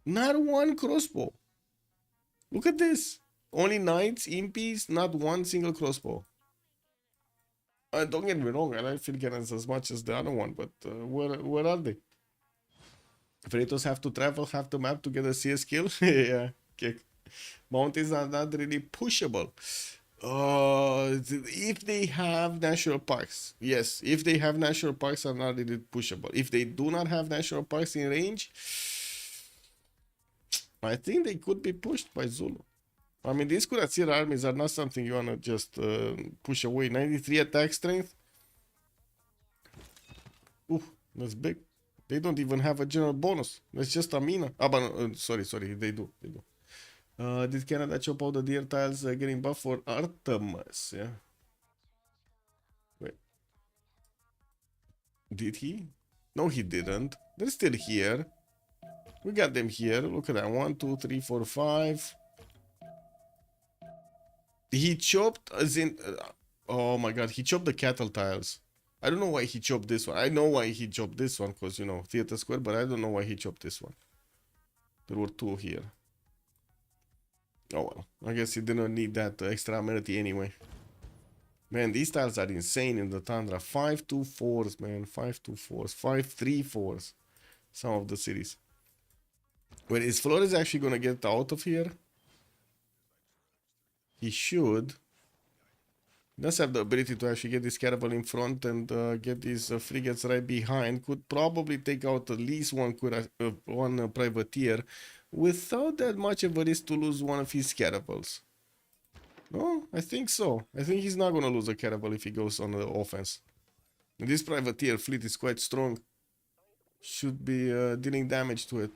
Not one crossbow. Look at this. Only knights, impies, not one single crossbow. Don't get me wrong, I like field cannons as much as the other one, but where are they? Freritos have to travel half the map to get a CS kill? Yeah, okay. Mountains are not really pushable. If they have national parks, yes. If they have national parks, are not really pushable. If they do not have national parks in range, I think they could be pushed by Zulu. I mean, these Cuirassier armies are not something you wanna just push away. 93 attack strength. Ooh, that's big. They don't even have a general bonus. That's just a mina. Ah, but sorry, they do. Did Canada chop out the deer tiles getting buff for Artemis? Yeah. Wait. Did he? No, he didn't. They're still here. We got them here. Look at that. 1, 2, 3, 4, 5. He chopped as in. Oh my god, he chopped the cattle tiles. I don't know why he chopped this one. I know why he chopped this one because, you know, Theater Square, but I don't know why he chopped this one. There were 2 here. Oh well, I guess he didn't need that extra amenity anyway. Man, these tiles are insane in the Tundra. 5-2-4s, man. 5-2-4s. 5-3-4s. Some of the cities. Wait, is Flores actually gonna get out of here? He should. He does have the ability to actually get this caravel in front and get these frigates right behind. Could probably take out at least one privateer without that much of a risk to lose one of his caravels. No, I think so. I think he's not gonna lose a caravel if he goes on the offense. And this privateer fleet is quite strong. Should be dealing damage to it.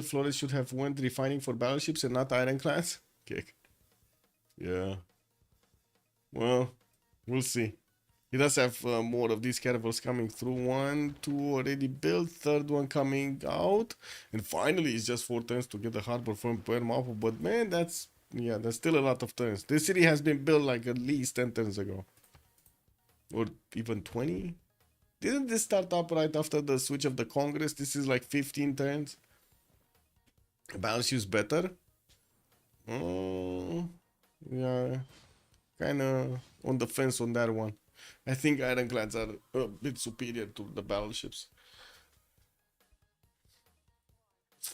Flores should have went refining for battleships and not ironclads. Okay. Yeah. Well, we'll see. He does have more of these caravels coming through. 1, 2 already built. Third one coming out. And finally, it's just 4 turns to get the harbor from Puerto. But man, that's still a lot of turns. This city has been built like at least 10 turns ago. Or even 20? Didn't this start up right after the switch of the Congress? This is like 15 turns. Battleships better? Yeah. Kinda on the fence on that one. I think ironclads are a bit superior to the battleships.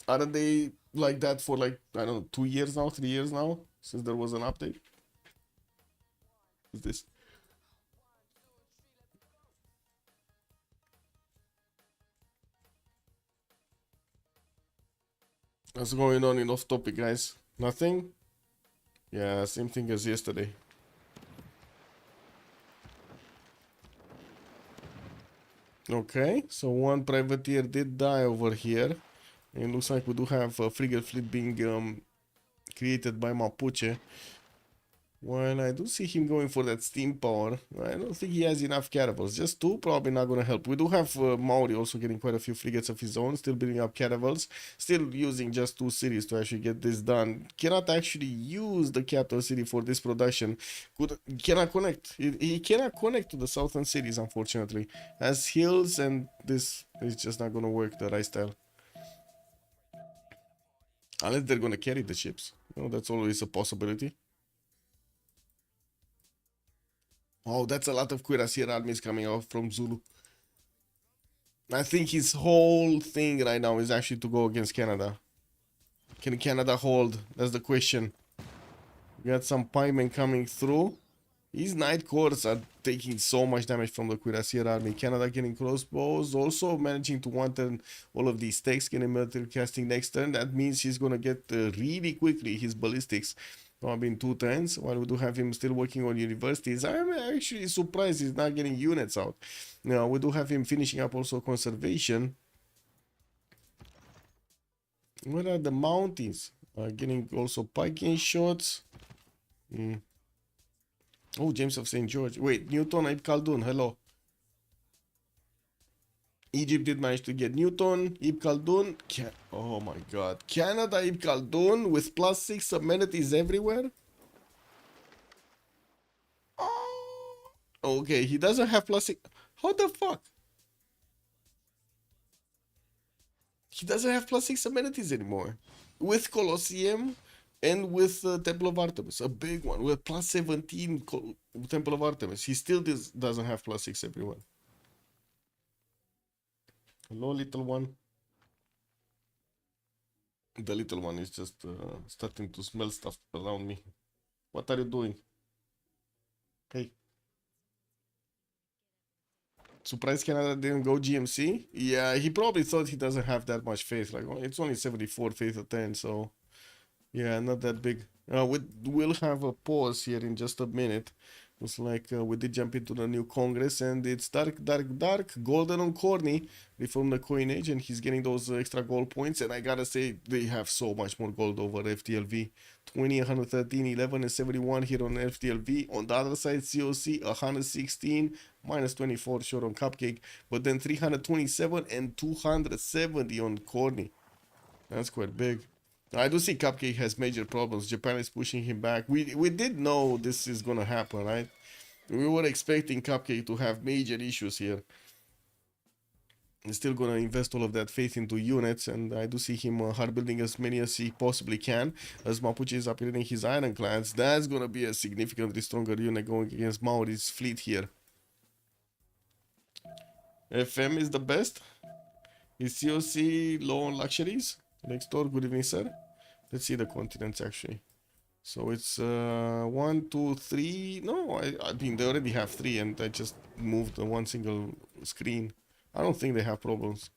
Aren't they like that for like, I don't know, 2 years now, 3 years now? Since there was an update? Is this? What's going on in off topic, guys? Nothing? Yeah, same thing as yesterday. Okay, so one privateer did die over here. And it looks like we do have a frigate fleet being created by Mapuche. Well, I do see him going for that steam power. I don't think he has enough caravels. Just two, probably not going to help. We do have Maori also getting quite a few frigates of his own, still building up caravels, still using just two cities to actually get this done. Cannot actually use the capital city for this production. Cannot connect. He cannot connect to the southern cities, unfortunately. Has hills, and this is just not going to work the right style. Unless they're going to carry the ships. That's always a possibility. Oh, that's a lot of Cuirassier armies coming out from Zulu. I think his whole thing right now is actually to go against Canada. Can Canada hold? That's the question. We got some piemen coming through. These Night Corps are taking so much damage from the Cuirassier army. Canada getting crossbows, also managing to one-turn all of these tanks, getting military casting next turn. That means he's gonna get really quickly his ballistics. Probably in 2 turns, while we do have him still working on universities. I'm actually surprised he's not getting units out. Now, we do have him finishing up also conservation. Where are the mountains? Getting also piking shots. Oh, James of St. George. Wait, Newton, Ibn Khaldun, hello. Egypt did manage to get Newton, Ibn Khaldun. Oh my god. Canada, Ibn Khaldun with +6 amenities everywhere? Oh. Okay, he doesn't have +6. How the fuck? He doesn't have +6 amenities anymore. With Colosseum and with Temple of Artemis, a big one with +17 Temple of Artemis. He still doesn't have +6 everywhere. Hello, little one. The little one is just starting to smell stuff around me. What are you doing? Hey. Surprised Canada didn't go GMC? Yeah, he probably thought he doesn't have that much faith. Like, oh, it's only 74 faith of 10, so yeah, not that big. We'll have a pause here in just a minute. Looks like we did jump into the new Congress, and it's dark, golden on corny. Reform the coinage, and he's getting those extra gold points. And I gotta say, they have so much more gold over FTLV. 20, 113, 11, and 71 here on FTLV. On the other side, COC 116, minus 24 short on Cupcake, but then 327 and 270 on corny. That's quite big. I do see Cupcake has major problems. Japan is pushing him back. We did know this is gonna happen, right? We were expecting Cupcake to have major issues here. He's still gonna invest all of that faith into units, and I do see him hard building as many as he possibly can. As Mapuche is upgrading his ironclads, that's gonna be a significantly stronger unit going against Maori's fleet here. FM is the best. Is COC low on luxuries? Next door, good evening, sir. Let's see the continents actually. So it's 1, 2, 3. No, I mean they already have 3, and I just moved one single screen. I don't think they have problems.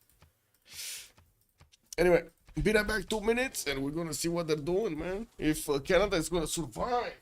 Anyway, be right back 2 minutes, and we're gonna see what they're doing, man. If Canada is gonna survive.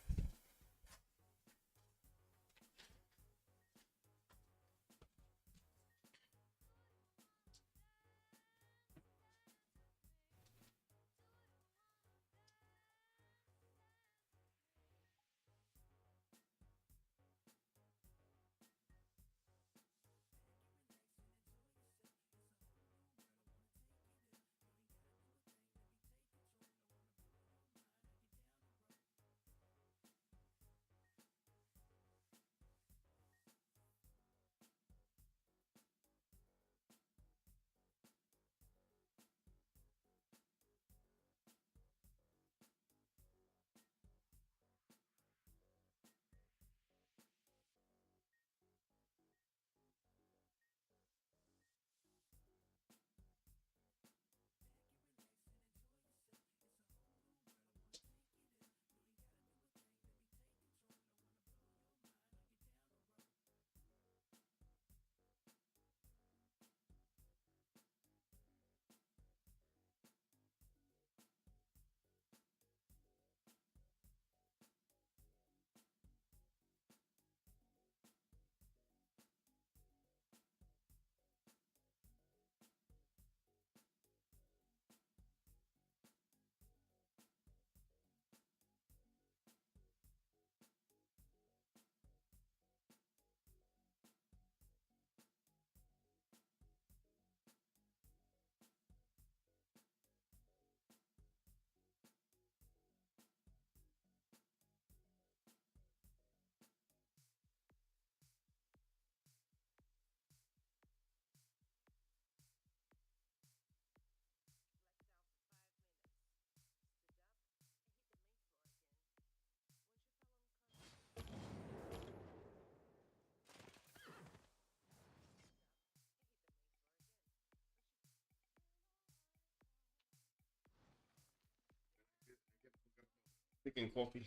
Taking coffee.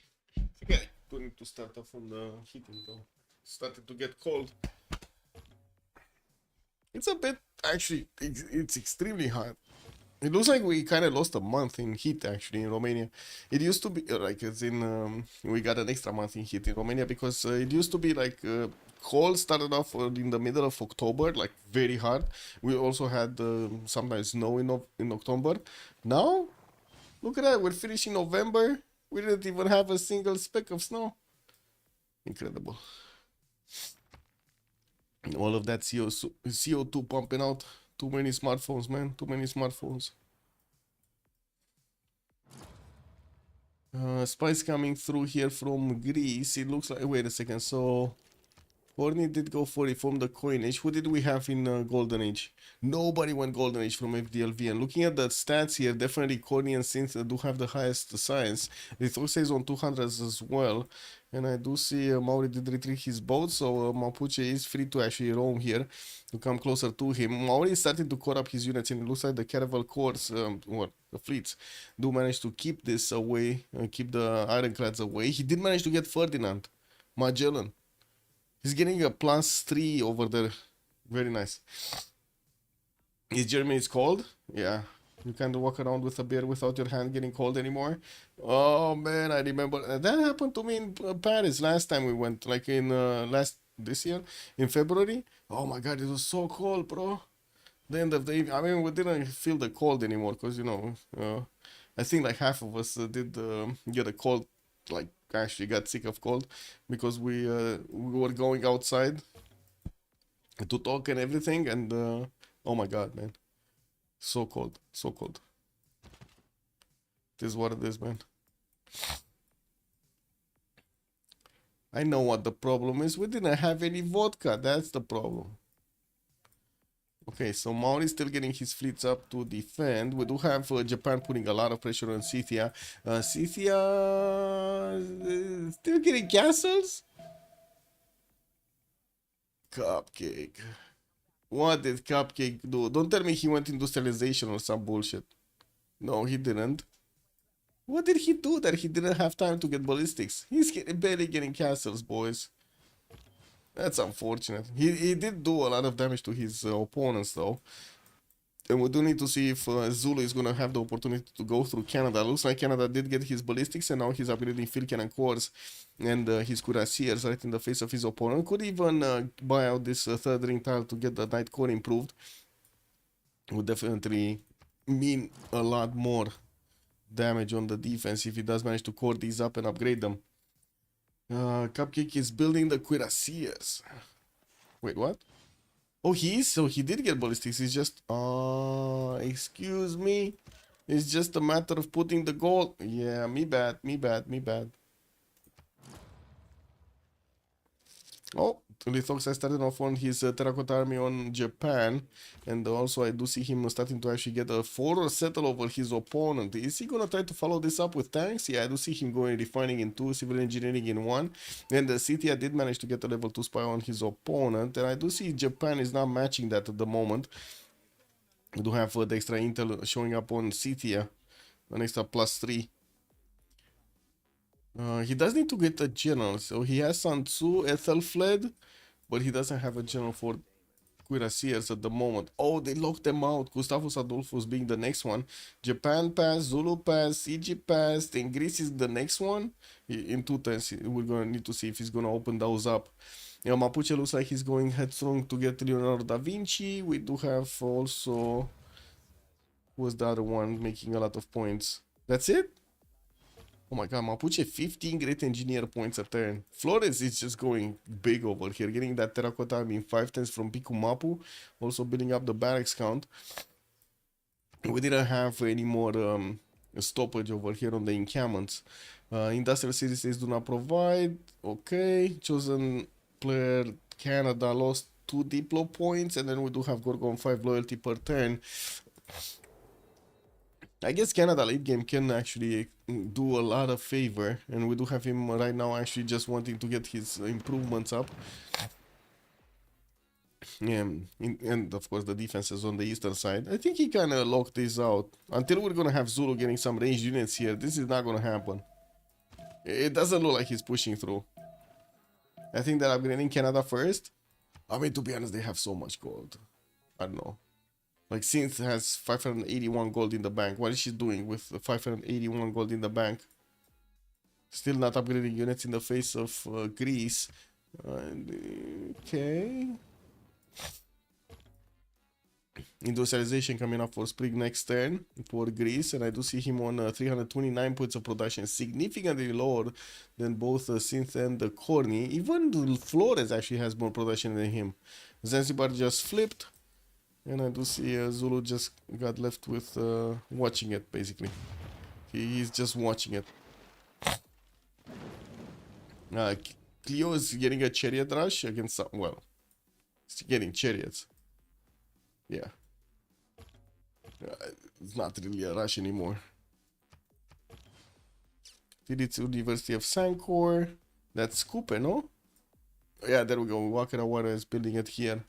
Okay, don't need to start off on the heating though. Started to get cold. It's a bit, actually, it's extremely hot. It looks like we kind of lost a month in heat actually in Romania. It used to be like it's in we got an extra month in heat in Romania because it used to be like cold started off in the middle of October, like very hard. We also had sometimes snow in October. Now look at that, we're finishing November. We didn't even have a single speck of snow. Incredible. All of that CO2 pumping out. Too many smartphones, man. Too many smartphones. Spice coming through here from Greece. It looks like. Wait a second. So Horny did go for reform the coin age. Who did we have in Golden Age? Nobody went Golden Age from FDLV. And looking at the stats here, definitely Corny and Synth do have the highest science. Lithoxa is on 200s as well. And I do see Mauri did retreat his boat, so Mapuche is free to actually roam here, to come closer to him. Mauri is starting to core up his units, and it looks like the Caravel cores, or the fleets, do manage to keep this away, keep the ironclads away. He did manage to get Ferdinand, Magellan. He's getting a +3 over there. Very nice. Is Germany cold? Yeah. You can't walk around with a beer without your hand getting cold anymore. Oh man, I remember that happened to me in Paris last time we went, like in this year in February. Oh my god, it was so cold, bro. The end of the evening. I mean, we didn't feel the cold anymore because I think like half of us did get a cold, like actually got sick of cold because we were going outside to talk and everything, and oh my god, man, so cold, so cold. It is what it is, man. I know what the problem is. We didn't have any vodka. That's the problem. Okay, so Maori is still getting his fleets up to defend. We do have Japan putting a lot of pressure on Scythia. Scythia still getting castles? Cupcake. What did Cupcake do? Don't tell me he went industrialization or some bullshit. No, he didn't. What did he do that he didn't have time to get ballistics? He's barely getting castles, boys. That's unfortunate. He did do a lot of damage to his opponents, though. And we do need to see if Zulu is going to have the opportunity to go through Canada. Looks like Canada did get his ballistics, and now he's upgrading field cannon cores and his cuirassiers right in the face of his opponent. Could even buy out this third ring tile to get the Knight core improved. Would definitely mean a lot more damage on the defense if he does manage to core these up and upgrade them. Cupcake is building the cuirassiers. Wait, what? Oh, so he did get ballistics. He's just, excuse me. It's just a matter of putting the gold. Yeah, me bad, me bad, me bad. Oh, Lithoxa started off on his terracotta army on Japan. And also I do see him starting to actually get a forward settle over his opponent. Is he gonna try to follow this up with tanks? Yeah, I do see him going refining in 2, civil engineering in 1. And the city did manage to get a level 2 spy on his opponent. And I do see Japan is not matching that at the moment. We do have the extra intel showing up on Scythia, an extra +3. He does need to get a general, so he has Sun Tzu, Ethelfled, but he doesn't have a general for cuirassiers at the moment. Oh, they locked them out. Gustavus Adolphus being the next one. Japan pass, Zulu pass, Egypt pass, then Greece is the next one. In 2 turns, we're gonna need to see if he's gonna open those up. Mapuche looks like he's going headstrong to get Leonardo da Vinci. We do have also... Who was the other one making a lot of points? That's it? Oh my god, Mapuche 15 great engineer points a turn. Flores is just going big over here, getting that terracotta army in 5 turns from Piku Mapu. Also building up the barracks count. We didn't have any more stoppage over here on the encampments. Industrial cities do not provide. Okay, chosen player Canada lost 2 Diplo points, and then we do have Gorgon 5 loyalty per turn. I guess Canada late game can actually do a lot of favor, and we do have him right now actually just wanting to get his improvements up. Yeah, and of course the defense is on the eastern side. I think he kind of locked this out. Until we're gonna have Zulu getting some ranged units here, this is not gonna happen. It doesn't look like he's pushing through. I think they're upgrading Canada first. I mean, to be honest, they have so much gold. I don't know. Like, Synth has 581 gold in the bank. What is she doing with the 581 gold in the bank? Still not upgrading units in the face of Greece. Okay. Industrialization coming up for Spring next turn for Greece, and I do see him on 329 points of production, significantly lower than both Synth and the Corny. Even Flores actually has more production than him. Zanzibar just flipped, and I do see Zulu just got left with watching it, basically. He's just watching it. Cleo is getting a chariot rush against some, well, he's getting chariots. Yeah. It's not really a rush anymore. It's University of Sancor. That's Coupe, no? Yeah, there we go. Walker Awara is building it here.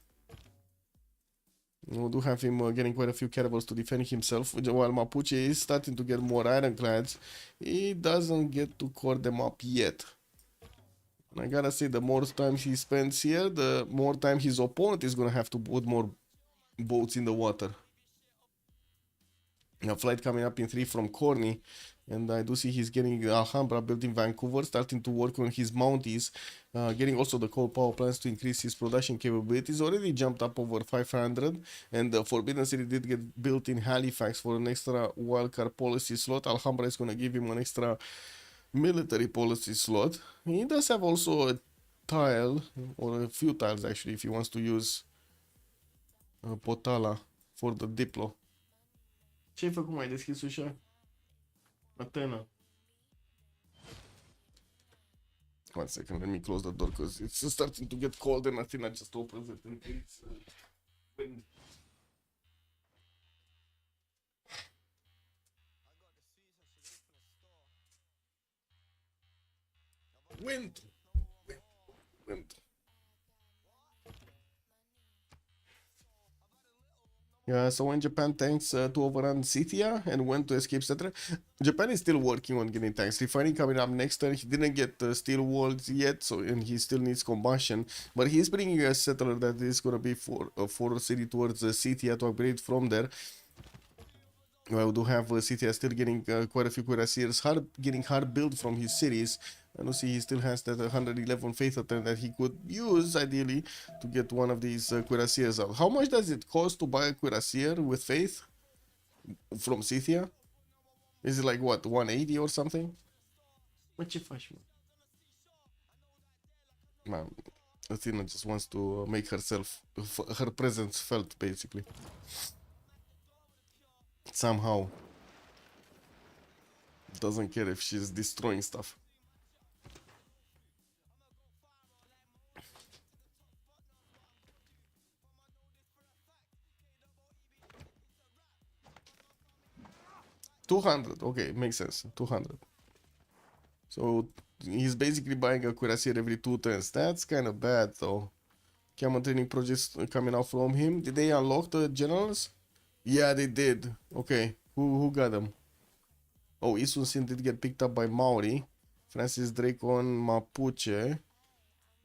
We do have him getting quite a few caravels to defend himself. While Mapuche is starting to get more ironclads, he doesn't get to core them up yet. And I gotta say, the more time he spends here, the more time his opponent is gonna have to put more boats in the water. A flight coming up in 3 from Corny, and I do see he's getting Alhambra built in Vancouver, starting to work on his mounties, getting also the coal power plants to increase his production capabilities. Already jumped up over 500, and the Forbidden City did get built in Halifax for an extra wildcard policy slot. Alhambra is going to give him an extra military policy slot. He does have also a tile, or a few tiles actually, if he wants to use Potala for the Diplo. Ce-ai făcut? Mai deschis ușa? Athena. One second, let me close the door because it's starting to get cold and Athena just opens it and it's wind. Wind! Wind. Yeah, so when Japan tanks to overrun Scythia and went to escape Cetra, Japan is still working on getting tanks. Refining coming up next turn. He didn't get steel walls yet, so and he still needs combustion. But he's bringing a settler that is gonna be for city towards Scythia to upgrade from there. Well, we do have Scythia still getting quite a few cuirassiers, getting hard built from his cities. And you see he still has that 111 faith attempt that he could use ideally to get one of these cuirassiers out. How much does it cost to buy a cuirassier with faith from Scythia? Is it like what, 180 or something? What you faci, man? Athena just wants to make herself, her presence felt basically. Somehow. Doesn't care if she's destroying stuff. $200, okay, makes sense. 200. So he's basically buying a cuirassier every 2 turns. That's kind of bad though. Camel training projects coming out from him. Did they unlock the generals? Yeah, they did. Okay, who got them? Oh, Isun Sin did get picked up by Maori. Francis Drake on Mapuche.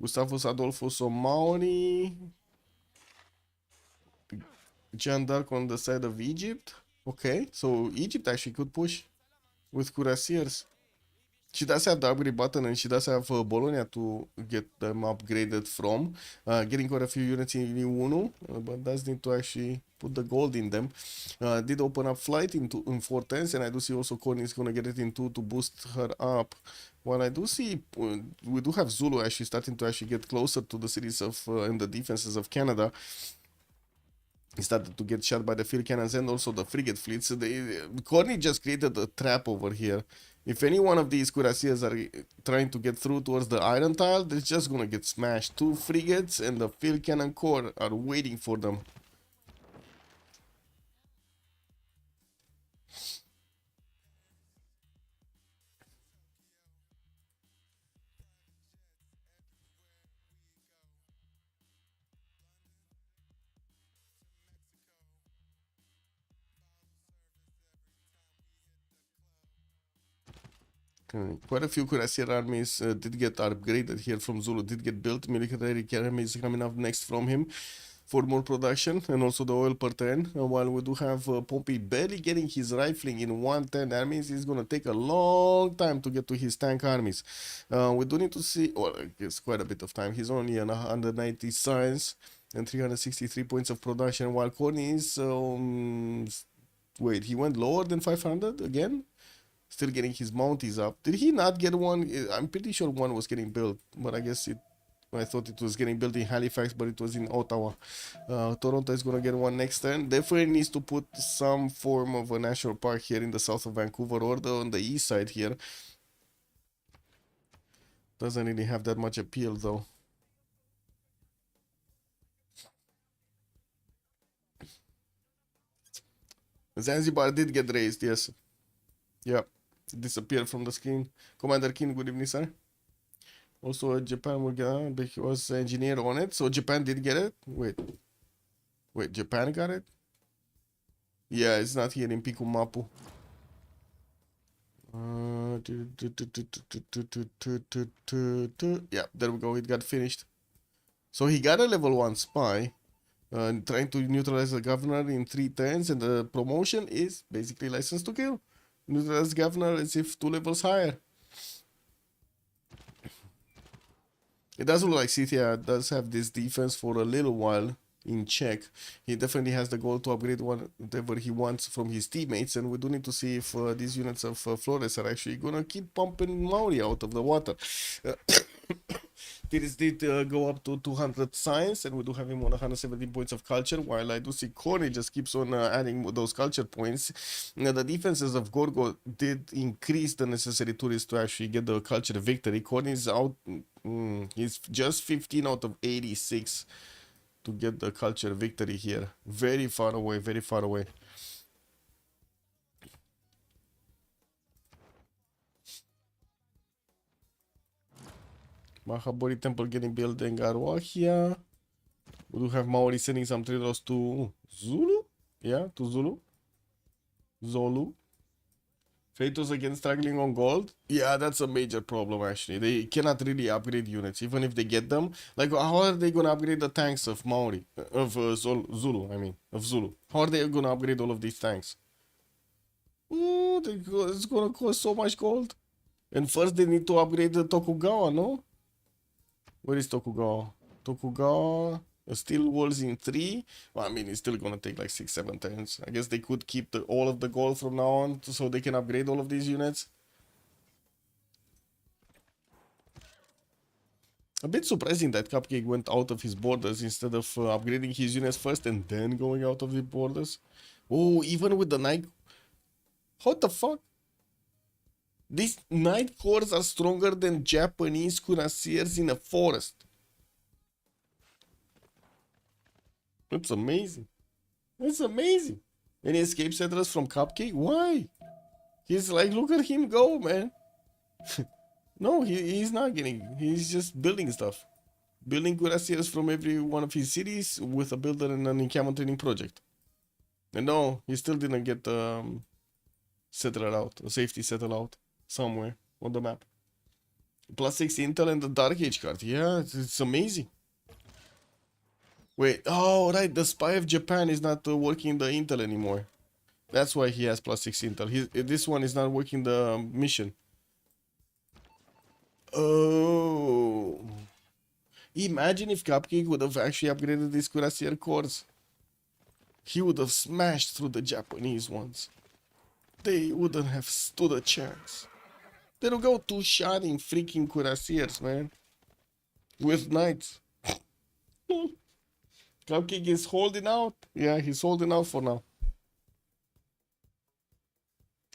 Gustavus Adolphus on Maori. Jean d'Arc on the side of Egypt. Okay, so Egypt actually could push with cuirassiers. She does have the upgrade button and she does have Bologna to get them upgraded from. Getting quite a few units in Uno, but does need to actually put the gold in them. Did open up flight in 4 turns, and I do see also Corny is going to get it in 2 to boost her up. While I do see, we do have Zulu actually starting to actually get closer to the cities of and the defenses of Canada. He started to get shot by the field cannons and also the frigate fleets. So Corny just created a trap over here. If any one of these cuirassiers are trying to get through towards the iron tile, they're just gonna get smashed. 2 frigates and the field cannon corps are waiting for them. Quite a few Cuirassier armies did get upgraded here from Zulu, did get built. Military armies coming up next from him for more production, and also the oil per turn. While we do have Pompey barely getting his rifling in 110 armies, it's gonna take a long time to get to his tank armies. We do need to see, well, it's quite a bit of time. He's only on 190 science and 363 points of production, while Corny is, wait, he went lower than 500 again? Still getting his mounties up. Did he not get one? I'm pretty sure one was getting built, but I guess I thought it was getting built in Halifax, but it was in Ottawa. Toronto is gonna get one next turn. Definitely needs to put some form of a national park here in the south of Vancouver or on the east side here. Doesn't really have that much appeal though. Zanzibar did get raised, yes. Yep. Disappeared from the screen. Commander King, good evening, sir. Also, Japan will get because engineer on it. So Japan did get it. Wait, Japan got it? Yeah, it's not here in Pikumapu. Yeah, there we go. It got finished. So he got a level 1 spy. Trying to neutralize the governor in 3 turns, and the promotion is basically license to kill. Neutralize governor as if 2 levels higher. It does look like Scythia does have this defense for a little while in check. He definitely has the goal to upgrade whatever he wants from his teammates, and we do need to see if these units of Flores are actually gonna keep pumping Maori out of the water. This did go up to 200 science, and we do have him on 117 points of culture, while I do see Corey just keeps on adding those culture points. Now, the defenses of Gorgo did increase the necessary tourists to actually get the culture victory. Corey is out, he's just 15 out of 86 to get the culture victory here. Very far away, very far away. Mahabori Temple getting built in Garuahia. We do have Maori sending some traders to Zulu. Yeah, to Zulu. Zulu. Freritos again struggling on gold. Yeah, that's a major problem actually. They cannot really upgrade units, even if they get them. Like, how are they gonna upgrade the tanks of Maori? Of Zulu, I mean. Of Zulu. How are they gonna upgrade all of these tanks? Ooh, it's gonna cost so much gold. And first they need to upgrade the Tokugawa, no? Where is Tokugawa? Tokugawa, steel walls in 3. Well, I mean, it's still gonna take like 6-7 turns. I guess they could keep all of the gold from now on so they can upgrade all of these units. A bit surprising that Cupcake went out of his borders instead of upgrading his units first and then going out of the borders. Oh, even with the night... What the fuck? These night cores are stronger than Japanese cuirassiers in a forest. That's amazing. That's amazing. And he escape settlers from Cupcake? Why? He's like, look at him go, man. No, he's not getting... He's just building stuff. Building cuirassiers from every one of his cities with a builder and an encampment training project. And no, he still didn't get settler out, a safety settle out somewhere on the map. +6 intel and the Dark Age card. Yeah, it's amazing. Wait, oh right, the spy of Japan is not working the intel anymore. That's why he has +6 intel. This one is not working the mission. Oh. Imagine if Cupcake would have actually upgraded these cuirassier cores. He would have smashed through the Japanese ones. They wouldn't have stood a chance. They don't go two-shotting freaking cuirassiers, man. With knights. Cupcake is holding out. Yeah, he's holding out for now.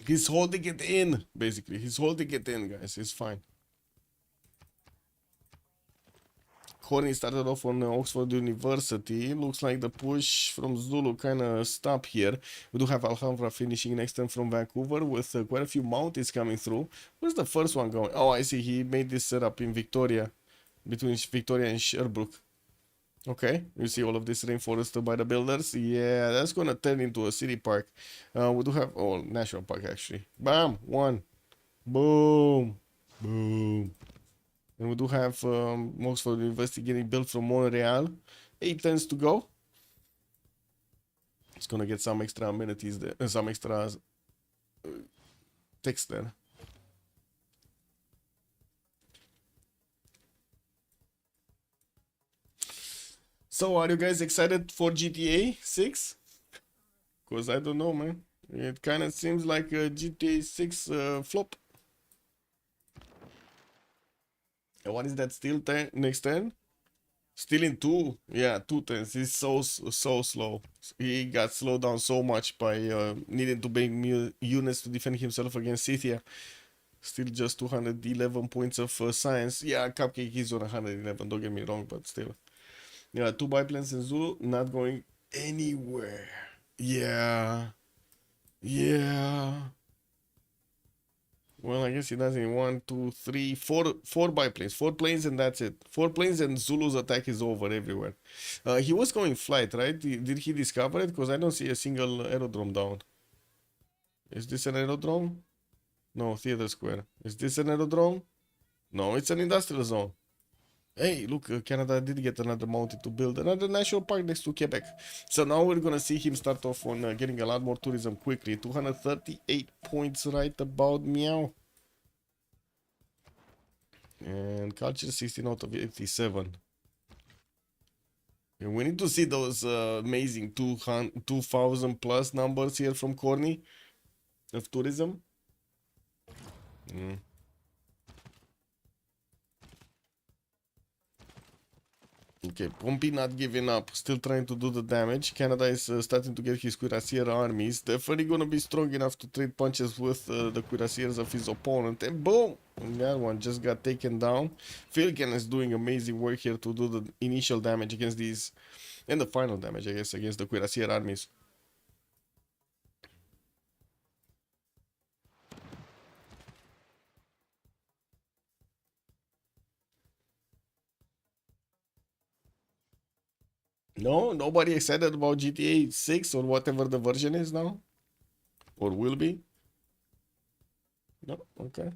He's holding it in, basically. He's holding it in, guys. It's fine. Corny started off on Oxford University. Looks like the push from Zulu kind of stopped here. We do have Alhambra finishing next turn from Vancouver with quite a few mounties coming through. Where's the first one going? Oh, I see. He made this setup in Victoria, between Victoria and Sherbrooke. Okay, you see all of this rainforest by the builders. Yeah, that's gonna turn into a city park. We do have, oh, national park actually. Bam, one. Boom. Boom. And we do have Oxford University getting built from Montreal. 8 turns to go. It's gonna get some extra amenities there, some extra text there. So, are you guys excited for GTA 6? Because I don't know, man. It kind of seems like a GTA 6 flop. And what is that still next turn? Still in 2. Yeah, 2 turns. He's so slow. He got slowed down so much by needing to bring units to defend himself against Scythia. Still just 211 points of science. Yeah, Cupcake is on 111, don't get me wrong, but still. Yeah, 2 biplanes in Zulu, not going anywhere. Yeah. Yeah. Well, I guess he does in 1, 2, 3, 4 biplanes. 4 planes and that's it. 4 planes and Zulu's attack is over everywhere. He was going flight, right? Did he discover it? Because I don't see a single aerodrome down. Is this an aerodrome? No, theater square. Is this an aerodrome? No, it's an industrial zone. Hey, look, Canada did get another mountain to build another national park next to Quebec. So now we're gonna see him start off on getting a lot more tourism quickly. 238 points right about meow. And culture 16 out of 87. And we need to see those amazing 2,000 plus numbers here from Corny of tourism. Mm. Okay, Pompey not giving up, still trying to do the damage. Canada is starting to get his cuirassier armies. Definitely gonna be strong enough to trade punches with the cuirassiers of his opponent. And boom! And that one just got taken down. Filken is doing amazing work here to do the initial damage against these, and the final damage, I guess, against the cuirassier armies. No, nobody excited about GTA 6 or whatever the version is now? Or will be? No? Okay.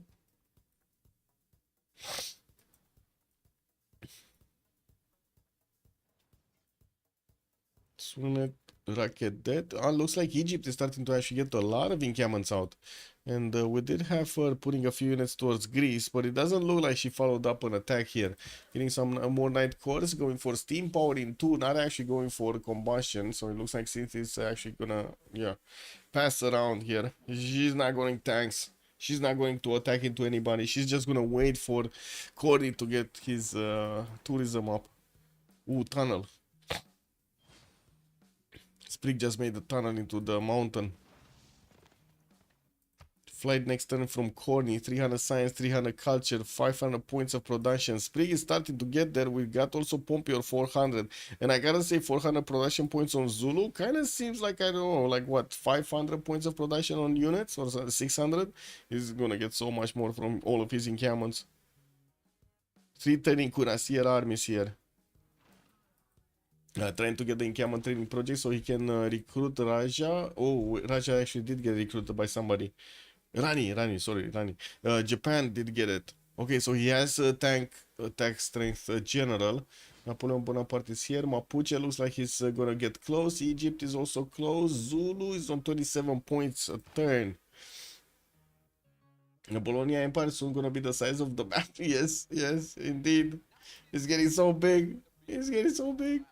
Sunet, Racket Dead. Looks like Egypt is starting to actually get a lot of encampments out. And we did have her putting a few units towards Greece, but it doesn't look like she followed up an attack here. Getting some more night cores, going for steam power in 2, not actually going for combustion. So it looks like Sith is actually gonna, yeah, pass around here. She's not going tanks. She's not going to attack into anybody. She's just gonna wait for Corey to get his tourism up. Ooh, tunnel. Sprig just made a tunnel into the mountain. Flight next turn from Corny, 300 science, 300 culture, 500 points of production. Sprig is starting to get there. We got also Pompey 400. And I gotta say 400 production points on Zulu kind of seems like, I don't know, like what, 500 points of production on units or 600? He's gonna get so much more from all of his encampments. 3 turning cuirassier armies here. Trying to get the encampment training project so he can recruit Raja. Oh, Raja actually did get recruited by somebody. Rani, sorry, Rani. Japan did get it. Okay, so he has a tank attack strength general. Napoleon Bonaparte is here. Mapuche looks like he's gonna get close. Egypt is also close. Zulu is on 27 points a turn. The Bologna Empire is soon gonna be the size of the map. Yes, indeed. It's getting so big. It's getting so big.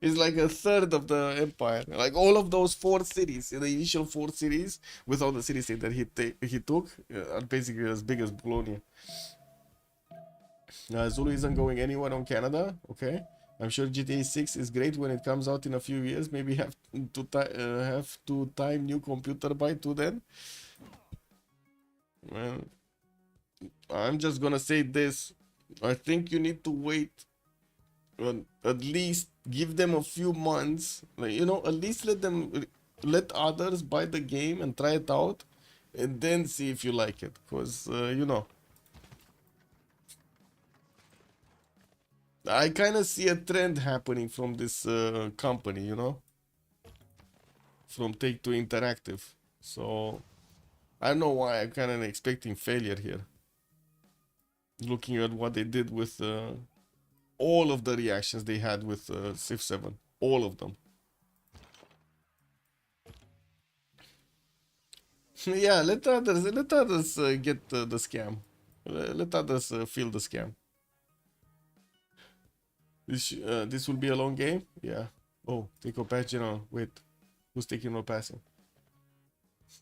It's like a third of the empire. Like all of those 4 cities, the initial 4 cities, with all the cities that he took, are basically as big as Bologna. Zulu isn't going anywhere on Canada. Okay, I'm sure GTA 6 is great when it comes out in a few years. Maybe have to time new computer by to then. Well, I'm just gonna say this. I think you need to wait. At least give them a few months, like, you know, at least let others buy the game and try it out, and then see if you like it, because you know, I kind of see a trend happening from this company, you know, from Take-Two Interactive. So I don't know why I'm kind of expecting failure here. Looking at what they did with all of the reactions they had with Civ7. All of them. Yeah, let others get the scam. Let others feel the scam. This will be a long game. Yeah. Oh, take a patch general. Wait, who's taking no passing?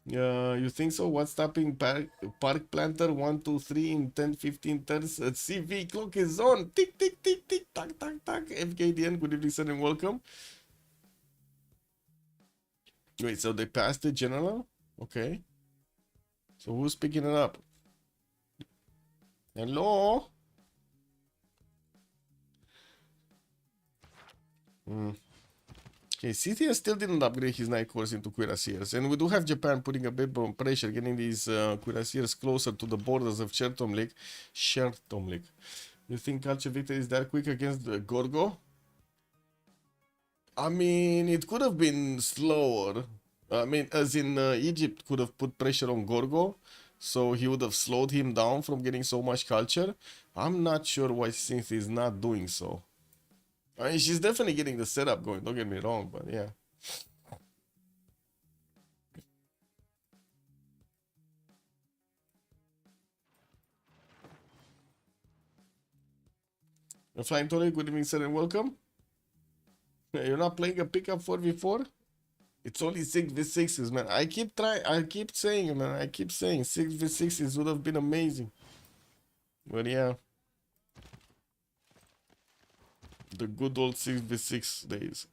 You think so? What's stopping park planter 1, 2, 3 in 10, 15 turns? CV clock is on. Tick, tick, tick, tick, tack, tack, tack. FKDN, good evening, sir, and welcome. Wait, so they passed the general? Okay. So who's picking it up? Hello? Okay, CTS still didn't upgrade his night course into cuirassiers, and we do have Japan putting a bit of pressure, getting these cuirassiers closer to the borders of Chertomlik. Chertomlik. You think Culture Victory is that quick against the Gorgo? I mean, it could have been slower. I mean, as in Egypt could have put pressure on Gorgo, so he would have slowed him down from getting so much culture. I'm not sure why Synth is not doing so. I mean, she's definitely getting the setup going, don't get me wrong, but yeah. Flying Tony, good evening, sir, and welcome. You're not playing a pickup 4v4? It's only 6v6s, man. I keep saying, man. I keep saying 6v6s would have been amazing. But yeah. The good old 6v6 days.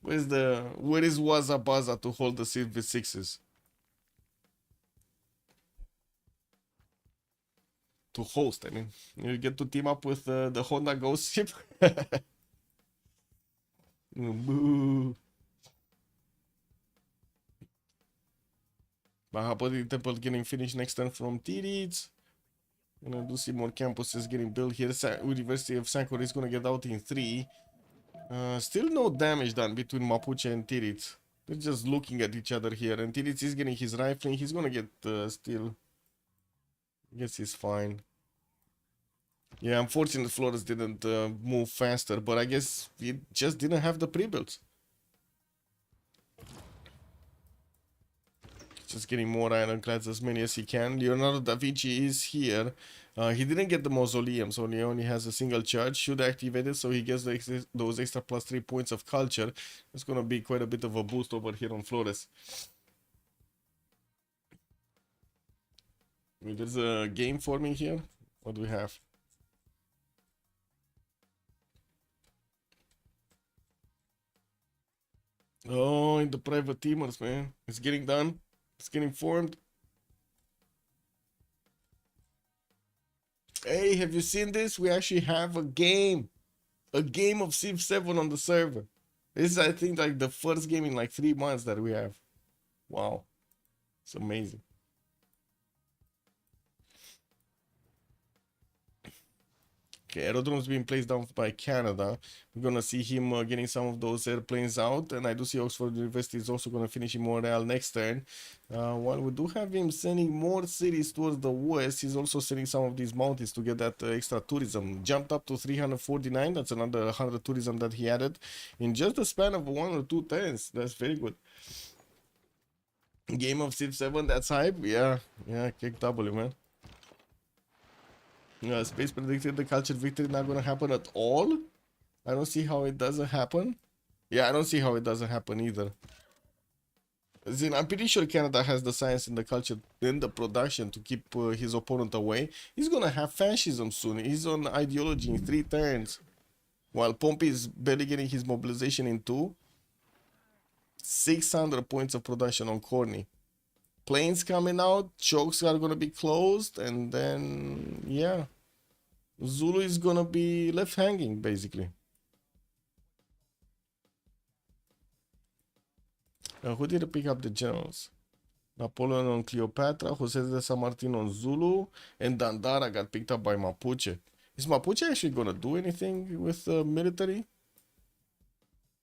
Where is Wazabaza to hold the 6v6s? To host, I mean. You get to team up with the Honda Ghost ship. Boo. Mahapati Temple getting finished next turn from Tirits. Gonna do see more campuses getting built here. University of Sankor is gonna get out in 3. Still no damage done between Mapuche and Tirits. They're just looking at each other here. And Tirits is getting his rifling. He's gonna get still. Guess he's fine. Yeah, unfortunately Flores didn't move faster, but I guess he just didn't have the pre-builds. Just getting more ironclads, as many as he can. Leonardo da Vinci is here. He didn't get the mausoleum, so he only has a single charge. Should activate it, so he gets those extra +3 points of culture. It's gonna be quite a bit of a boost over here on Flores. There's a game forming here. What do we have? Oh, in the private teamers, man. It's getting done. It's getting formed. Hey, have you seen this? We actually have a game. A game of Civ7 on the server. This is, I think, like the first game in like 3 months that we have. Wow. It's amazing. Okay, aerodrome's being placed down by Canada. We're gonna see him getting some of those airplanes out, and I do see Oxford University is also gonna finish in Montreal next turn. While we do have him sending more cities towards the west, he's also sending some of these mountains to get that extra tourism. Jumped up to 349. That's another 100 tourism that he added in just the span of 1 or 2 turns. That's very good. Game of Civ7, that's hype. Yeah, kick W, man. Space predicted the culture victory not gonna happen at all. I don't see how it doesn't happen. Yeah, I don't see how it doesn't happen either. As in, I'm pretty sure Canada has the science and the culture and the production to keep his opponent away. He's gonna have fascism soon. He's on ideology in 3 turns. While Pompey is barely getting his mobilization in 2. 600 points of production on Corny. Planes coming out, chokes are gonna be closed, and then yeah, Zulu is gonna be left hanging basically. Who did pick up the generals? Napoleon on Cleopatra, Jose de San Martin on Zulu, and Dandara got picked up by Mapuche. Is Mapuche actually gonna do anything with the military?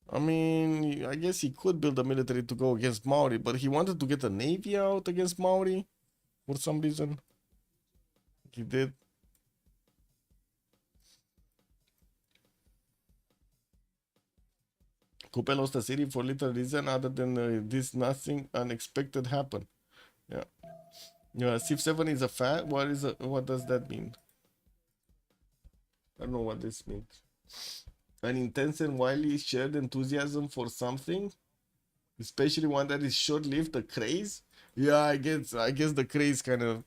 I mean, I guess he could build a military to go against Maori, but he wanted to get a navy out against Maori for some reason. He did. Coupe lost the city for little reason other than this nothing unexpected happened. Yeah. Yeah, Civ 7 is a fat. What does that mean? I don't know what this means. An intense and widely shared enthusiasm for something, especially one that is short-lived, a craze. Yeah, I guess the craze kind of,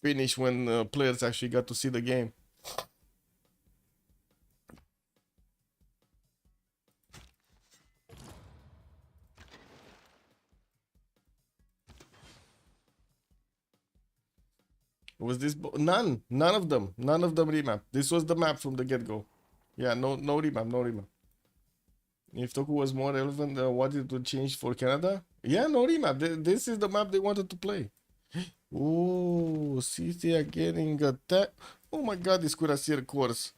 finished when players actually got to see the game. Was this none of them, remap. This was the map from the get-go. Yeah, no remap, no remap. If Toku was more relevant, what it would change for Canada? Yeah, no remap. This is the map they wanted to play. Oh, City are getting attacked. Oh my god, this Cuirassier course.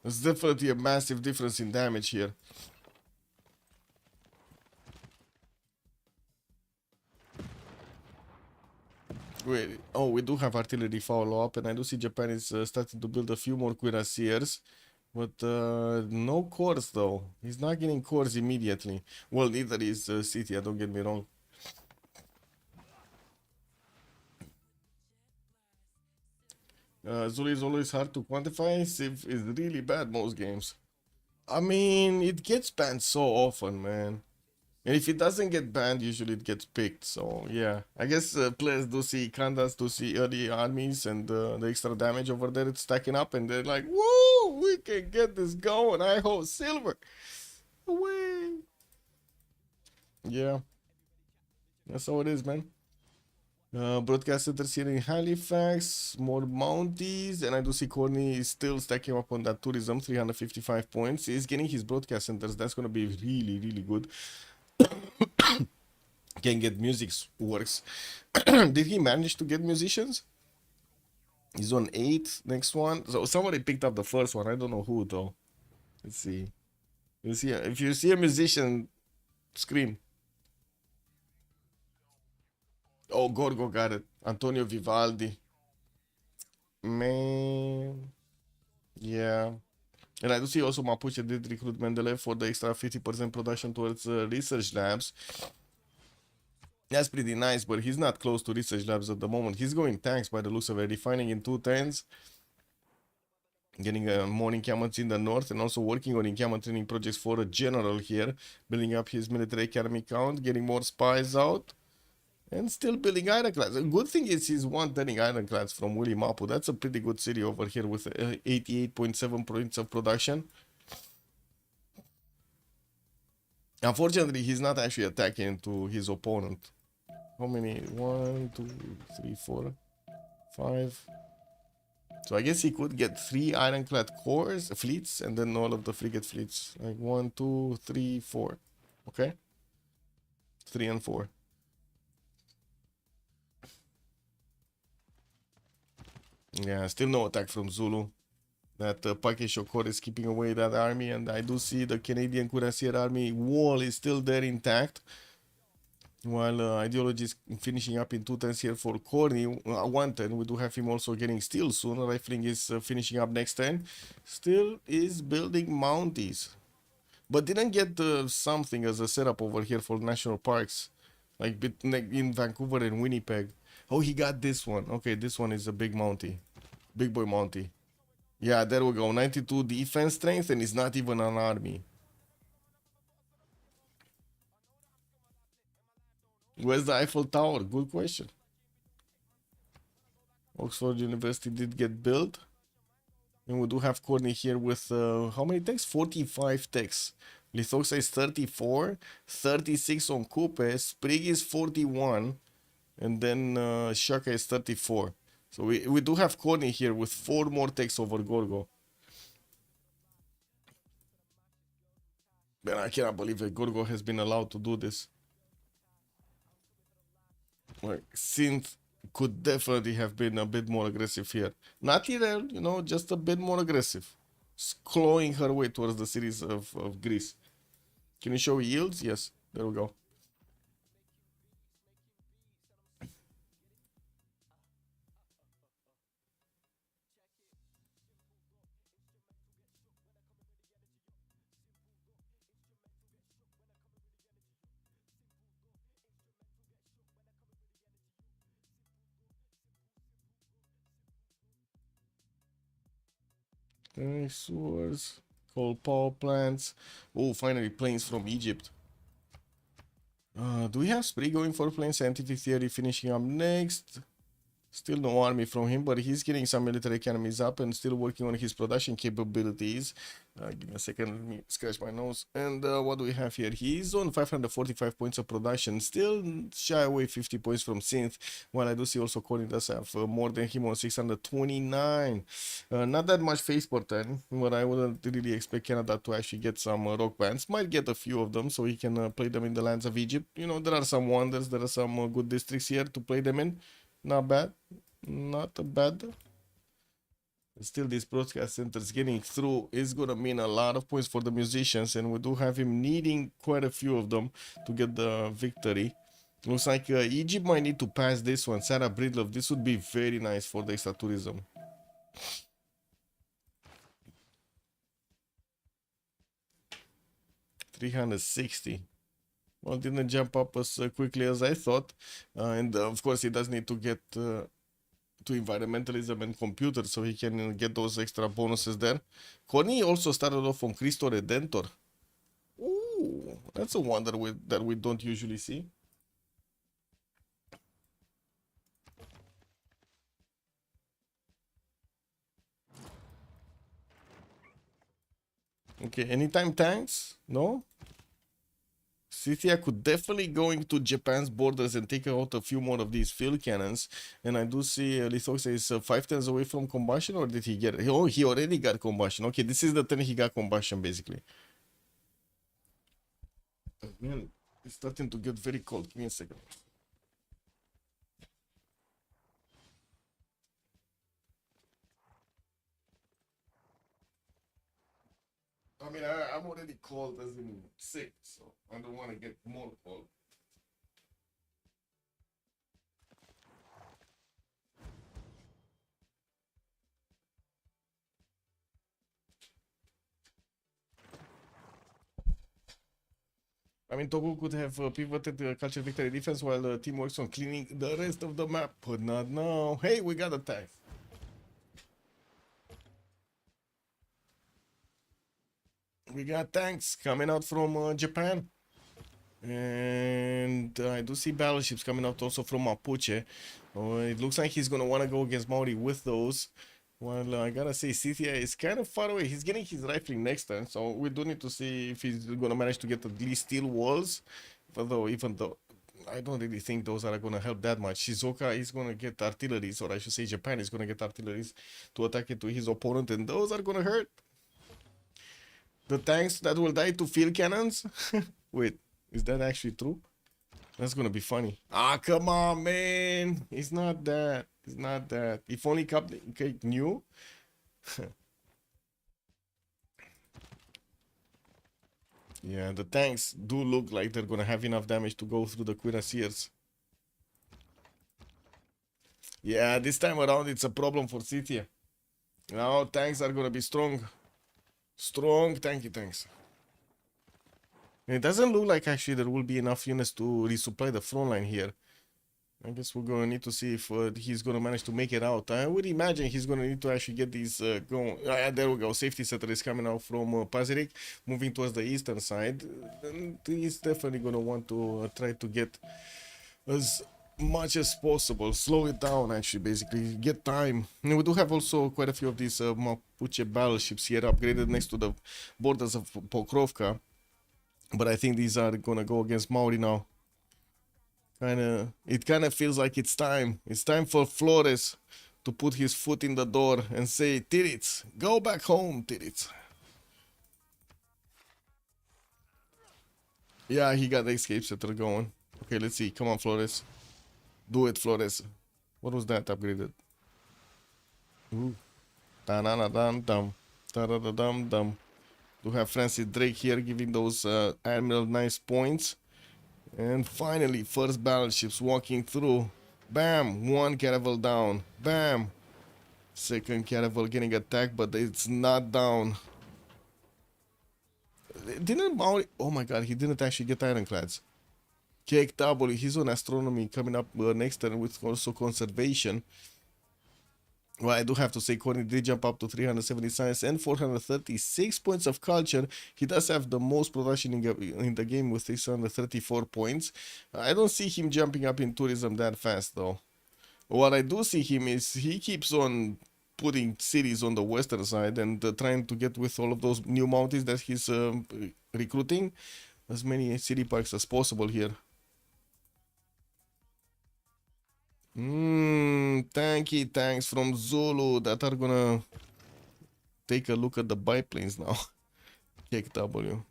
There's definitely a massive difference in damage here. Wait, oh, we do have artillery follow-up, and I do see Japan is starting to build a few more Cuirassiers. But no cores though. He's not getting cores immediately. Well, neither is City, don't get me wrong. Zulu is always hard to quantify. Civ is really bad most games. I mean, it gets banned so often, man. And if it doesn't get banned, usually it gets picked. So yeah, I guess players do see Kandas, do see early armies and the extra damage over there. It's stacking up, and they're like, "Woo, we can get this going." I hope silver. Away. Yeah, that's how it is, man. Broadcast centers here in Halifax, more Mounties, and I do see Corny is still stacking up on that tourism, 355 points. He's getting his broadcast centers. That's gonna be really, really good. Can get music works. Did he manage to get musicians? He's on 8. Next one. So somebody picked up the first one. I don't know who though. Let's see. You see, if you see a musician, scream. Oh, Gorgo got it. Antonio Vivaldi. Man. Yeah. And I do see also Mapuche did recruit Mendeleev for the extra 50% production towards research labs. That's pretty nice, but he's not close to research labs at the moment. He's going tanks by the looks of it, refining in 210s, getting more encampments in the north, and also working on encampment training projects for a general here, building up his military academy count, getting more spies out, and still building ironclads. A good thing is he's one-turning ironclads from Willy Mapu. That's a pretty good city over here with 88.7 points of production. Unfortunately, he's not actually attacking to his opponent. How many? 1, 2, 3, 4, 5. So I guess he could get 3 ironclad cores, fleets, and then all of the frigate fleets. Like 1, 2, 3, 4. Okay? 3 and 4. Yeah, still no attack from Zulu. That Pakisho Corps is keeping away that army, and I do see the Canadian Cuirassier army wall is still there intact. While Ideology is finishing up in 210s here for Corny, 110. We do have him also getting steel soon. Rifling is finishing up next turn. Still is building Mounties. But didn't get something as a setup over here for national parks. Like in Vancouver and Winnipeg. Oh, he got this one. Okay, this one is a big Mountie. Big boy Mountie. Yeah, there we go. 92 defense strength, and it's not even an army. Where's the Eiffel Tower? Good question. Oxford University did get built. And we do have Courtney here with how many techs? 45 techs. Lithoxa is 34, 36 on Coupe, Sprig is 41, and then Shaka is 34. So we do have Courtney here with 4 more techs over Gorgo. Man, I cannot believe that Gorgo has been allowed to do this. Like, Synth could definitely have been a bit more aggressive here. Not irreal, just a bit more aggressive. Clawing her way towards the cities of Greece. Can you show yields? Yes, there we go. Dinosaurs, coal power plants. Oh, finally, planes from Egypt. Do we have Spree going for plane? Scientific theory finishing up next. Still no army from him, but he's getting some military economies up and still working on his production capabilities. Give me a second, let me scratch my nose. And what do we have here? He's on 545 points of production, still shy away 50 points from Synth, while I do see also Colin does have more than him on 629. Not that much face per turn, but I wouldn't really expect Canada to actually get some rock bands. Might get a few of them so he can play them in the lands of Egypt. You know, there are some wonders, there are some good districts here to play them in. Not bad. Not bad. Still, this broadcast centers getting through is gonna mean a lot of points for the musicians, and we do have him needing quite a few of them to get the victory. Looks like Egypt might need to pass this one. Sarah Breedlove, this would be very nice for the extra tourism. 360. Well, didn't jump up as quickly as I thought, and of course he does need to get to environmentalism and computer so he can get those extra bonuses there. Connie also started off from Cristo Redentor. Ooh, that's a wonder that we don't usually see. Okay, anytime tanks? No? Scythia could definitely go into Japan's borders and take out a few more of these field cannons. And I do see Lithoxa is 5 turns away from combustion, or did he get it? Oh, he already got combustion. Okay, this is the turn he got combustion, basically. Man, it's starting to get very cold. Give me a second. I mean, I'm already cold as in sick, so I don't want to get more cold. I mean, Togo could have pivoted culture victory defense while the team works on cleaning the rest of the map, but not now. Hey, we got attacked. We got tanks coming out from Japan. And I do see battleships coming out also from Mapuche. It looks like he's going to want to go against Maori with those. Well, I gotta say, Scythia is kind of far away. He's getting his rifling next turn, so we do need to see if he's gonna manage to get at least steel walls. Even though I don't really think those are gonna help that much. Shizuoka is gonna get artilleries, or I should say Japan is gonna get artilleries to attack it to his opponent, and those are gonna hurt. The tanks that will die to field cannons? Wait, is that actually true? That's gonna be funny. Ah, come on, man. It's not that. It's not that. If only Cupcake knew. Yeah, the tanks do look like they're gonna have enough damage to go through the cuirassiers. Yeah, this time around it's a problem for Scythia. Now tanks are gonna be strong. Strong tanky tanks. It doesn't look like actually there will be enough units to resupply the front line here. I guess we're gonna need to see if he's gonna manage to make it out. I would imagine he's gonna need to actually get these going. There we go. Safety setter is coming out from Pazirik, moving towards the eastern side. And he's definitely gonna want to try to get as much as possible. Slow it down, actually, basically. Get time. And we do have also quite a few of these Mapuche battleships here upgraded next to the borders of Pokrovka. But I think these are gonna go against Maori now. It kind of feels like it's time. It's time for Flores to put his foot in the door and say, Tirits, go back home, Tirits. Yeah, he got the escape setter going. Okay, let's see. Come on, Flores. Do it, Flores. What was that upgraded? Ooh. Ta-na-na-dum-dum. Ta-da-da-dum-dum. To have Francis Drake here giving those Admiral nice points. And finally, first battleships walking through. Bam! One caravel down. Bam! Second caravel getting attacked, but it's not down. Didn't Maori... Oh my god, he didn't actually get ironclads. KW, he's on astronomy coming up next turn with also conservation. Well, I do have to say, Corny did jump up to 370 science and 436 points of culture. He does have the most production in the game with 634 points. I don't see him jumping up in tourism that fast, though. What I do see him is he keeps on putting cities on the western side and trying to get with all of those new mounties that he's recruiting as many city parks as possible here. Tanky tanks from Zulu that are gonna take a look at the biplanes now. Kick W.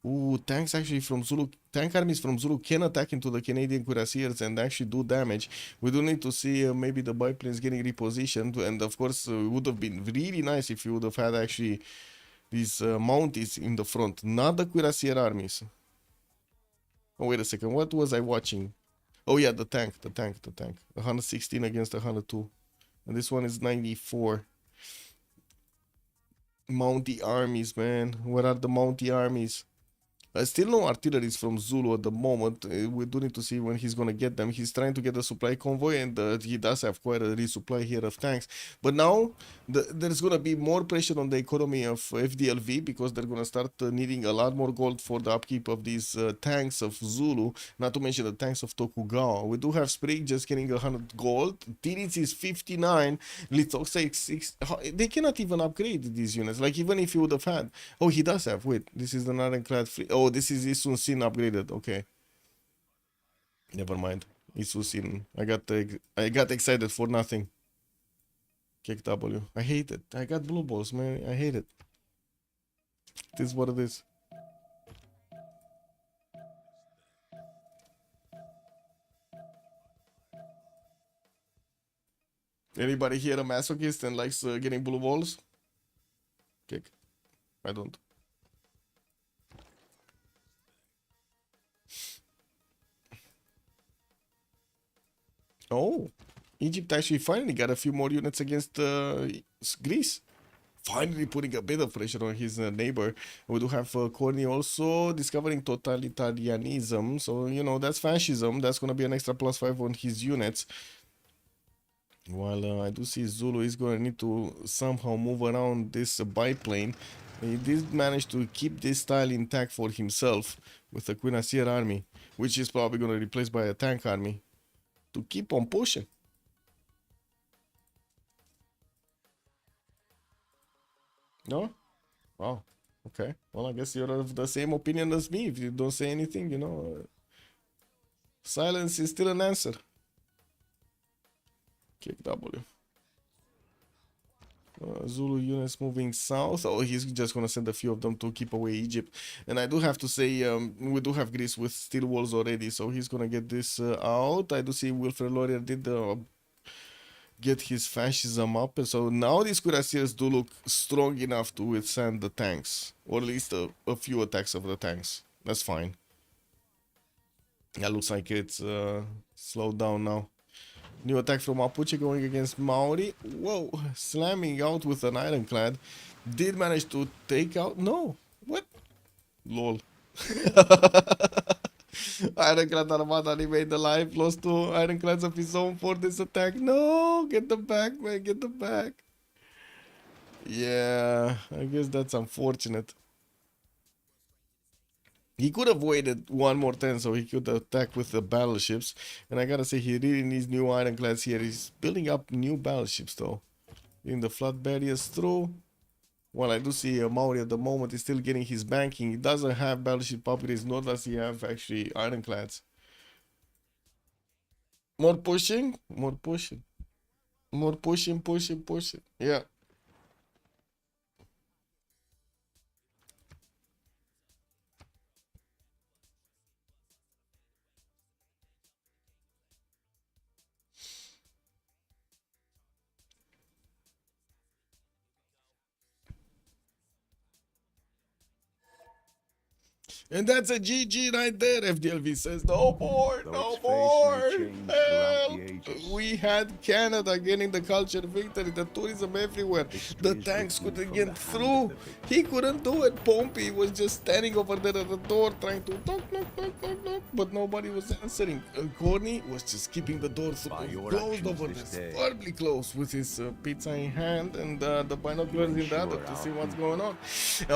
Ooh, tanks actually from Zulu, tank armies from Zulu can attack into the Canadian cuirassiers and actually do damage. We do need to see maybe the biplanes getting repositioned, and of course it would have been really nice if you would have had actually these mounties in the front, not the cuirassier armies. Oh, wait a second, what was I watching? Oh yeah, the tank. 116 against 102. And this one is 94. Mountie armies, man. What are the Mountie armies? Still no artilleries from Zulu at the moment. We do need to see when he's gonna get them. He's trying to get a supply convoy, and he does have quite a resupply here of tanks. But now there's gonna be more pressure on the economy of FDLV because they're gonna start needing a lot more gold for the upkeep of these tanks of Zulu. Not to mention the tanks of Tokugawa. We do have Sprig just getting 100 gold. Tinitz is 59. Lithoxide 6. They cannot even upgrade these units. Like even if you would have had. Oh, he does have. Wait, this is an ironclad free. Oh, this is Isun Sin upgraded. Okay. Never mind. Isun Sin. I got excited for nothing. Kick W. I hate it. I got blue balls, man. I hate it. It is what it is. Anybody here a masochist and likes getting blue balls? Kick. I don't. Oh, Egypt actually finally got a few more units against Greece. Finally putting a bit of pressure on his neighbor. We do have Corny also discovering totalitarianism. So, you know, that's fascism. That's going to be an extra +5 on his units. While I do see Zulu is going to need to somehow move around this biplane. He did manage to keep this style intact for himself with the Cuirassier army, which is probably going to be replaced by a tank army to keep on pushing. No? Oh, okay. Well, I guess you're of the same opinion as me. If you don't say anything, you know, silence is still an answer. Kick W. Zulu units moving south. Oh, he's just gonna send a few of them to keep away Egypt. And I do have to say, we do have Greece with steel walls already, so he's gonna get this out. I do see Wilfred Laurier did get his fascism up, and so now these cuirassiers do look strong enough to withstand the tanks, or at least a few attacks of the tanks. That's fine. That looks like it's slowed down now. New attack from Mapuche going against Maori. Whoa, slamming out with an ironclad. Did manage to take out... No, what? Lol. Ironclad Armada remained alive. Lost 2 ironclads of his own for this attack. No, get them back, man. Get them back. Yeah, I guess that's unfortunate. He could have waited one more turn so he could attack with the battleships. And I gotta say, he really needs new ironclads here. He's building up new battleships though. In the flood barriers through. Well, I do see Maori at the moment is still getting his banking. He doesn't have battleship upgrades, nor does he have actually ironclads. More pushing, more pushing. More pushing, pushing, pushing. Yeah. And that's a GG right there. FDLV says, no more, no more. Help. We had Canada getting the culture victory, the tourism everywhere. The tanks couldn't get through. He couldn't do it. Pompey was just standing over there at the door trying to knock, knock, knock, knock, knock, but nobody was answering. Corny was just keeping the door closed over there, firmly closed, with his pizza in hand and the binoculars in the other to see what's going on.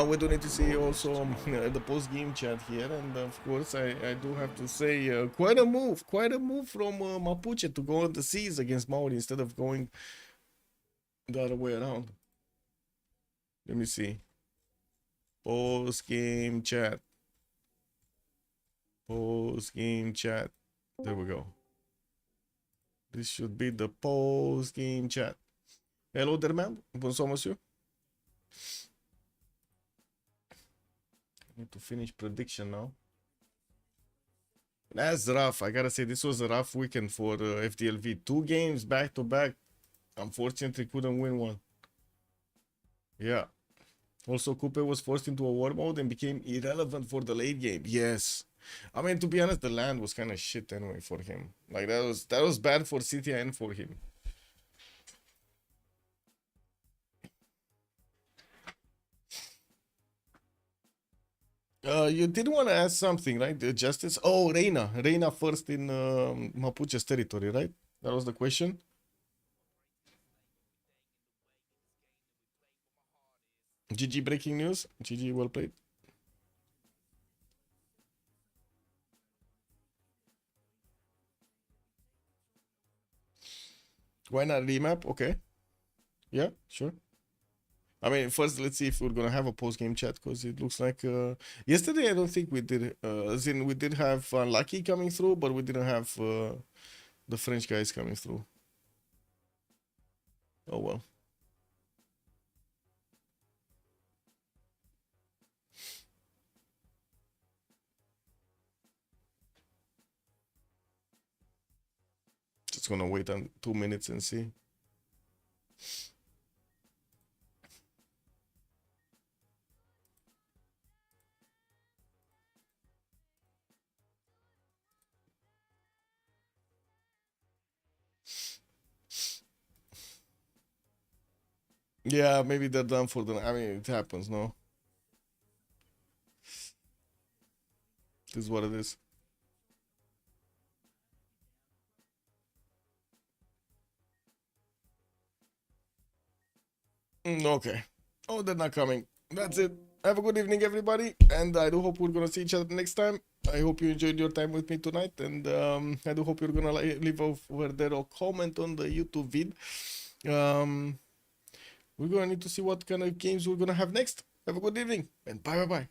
We do need to see also the post-game chat here, and of course I do have to say quite a move from Mapuche to go on the seas against Maori instead of going the other way around. Let me see. Post-game chat. Post-game chat. There we go. This should be the post-game chat. Hello there, ma'am. Bonsoir, monsieur. I need to finish prediction now. That's rough. I gotta say, this was a rough weekend for FDLV. 2 games back to back. Unfortunately, couldn't win one. Yeah. Also, Coupe was forced into a war mode and became irrelevant for the late game. Yes. I mean, to be honest, the land was kind of shit anyway for him. Like, that was bad for City and for him. You did want to ask something, right? The justice. Oh, Reina first in Mapuche's territory, right? That was the question. GG breaking news. GG, well played. Why not remap? Okay. Yeah, sure. I mean, first, let's see if we're gonna have a post-game chat, because it looks like yesterday I don't think we did. As in, we did have Lucky coming through, but we didn't have the French guys coming through. Oh well. Just gonna wait 2 minutes and see. Yeah, maybe they're done for the. I mean, it happens, no? This is what it is. Okay. Oh, they're not coming. That's it. Have a good evening, everybody, and I do hope we're gonna see each other next time. I hope you enjoyed your time with me tonight, and I do hope you're gonna leave over there a comment on the YouTube vid. We're gonna need to see what kind of games we're gonna have next. Have a good evening, and bye.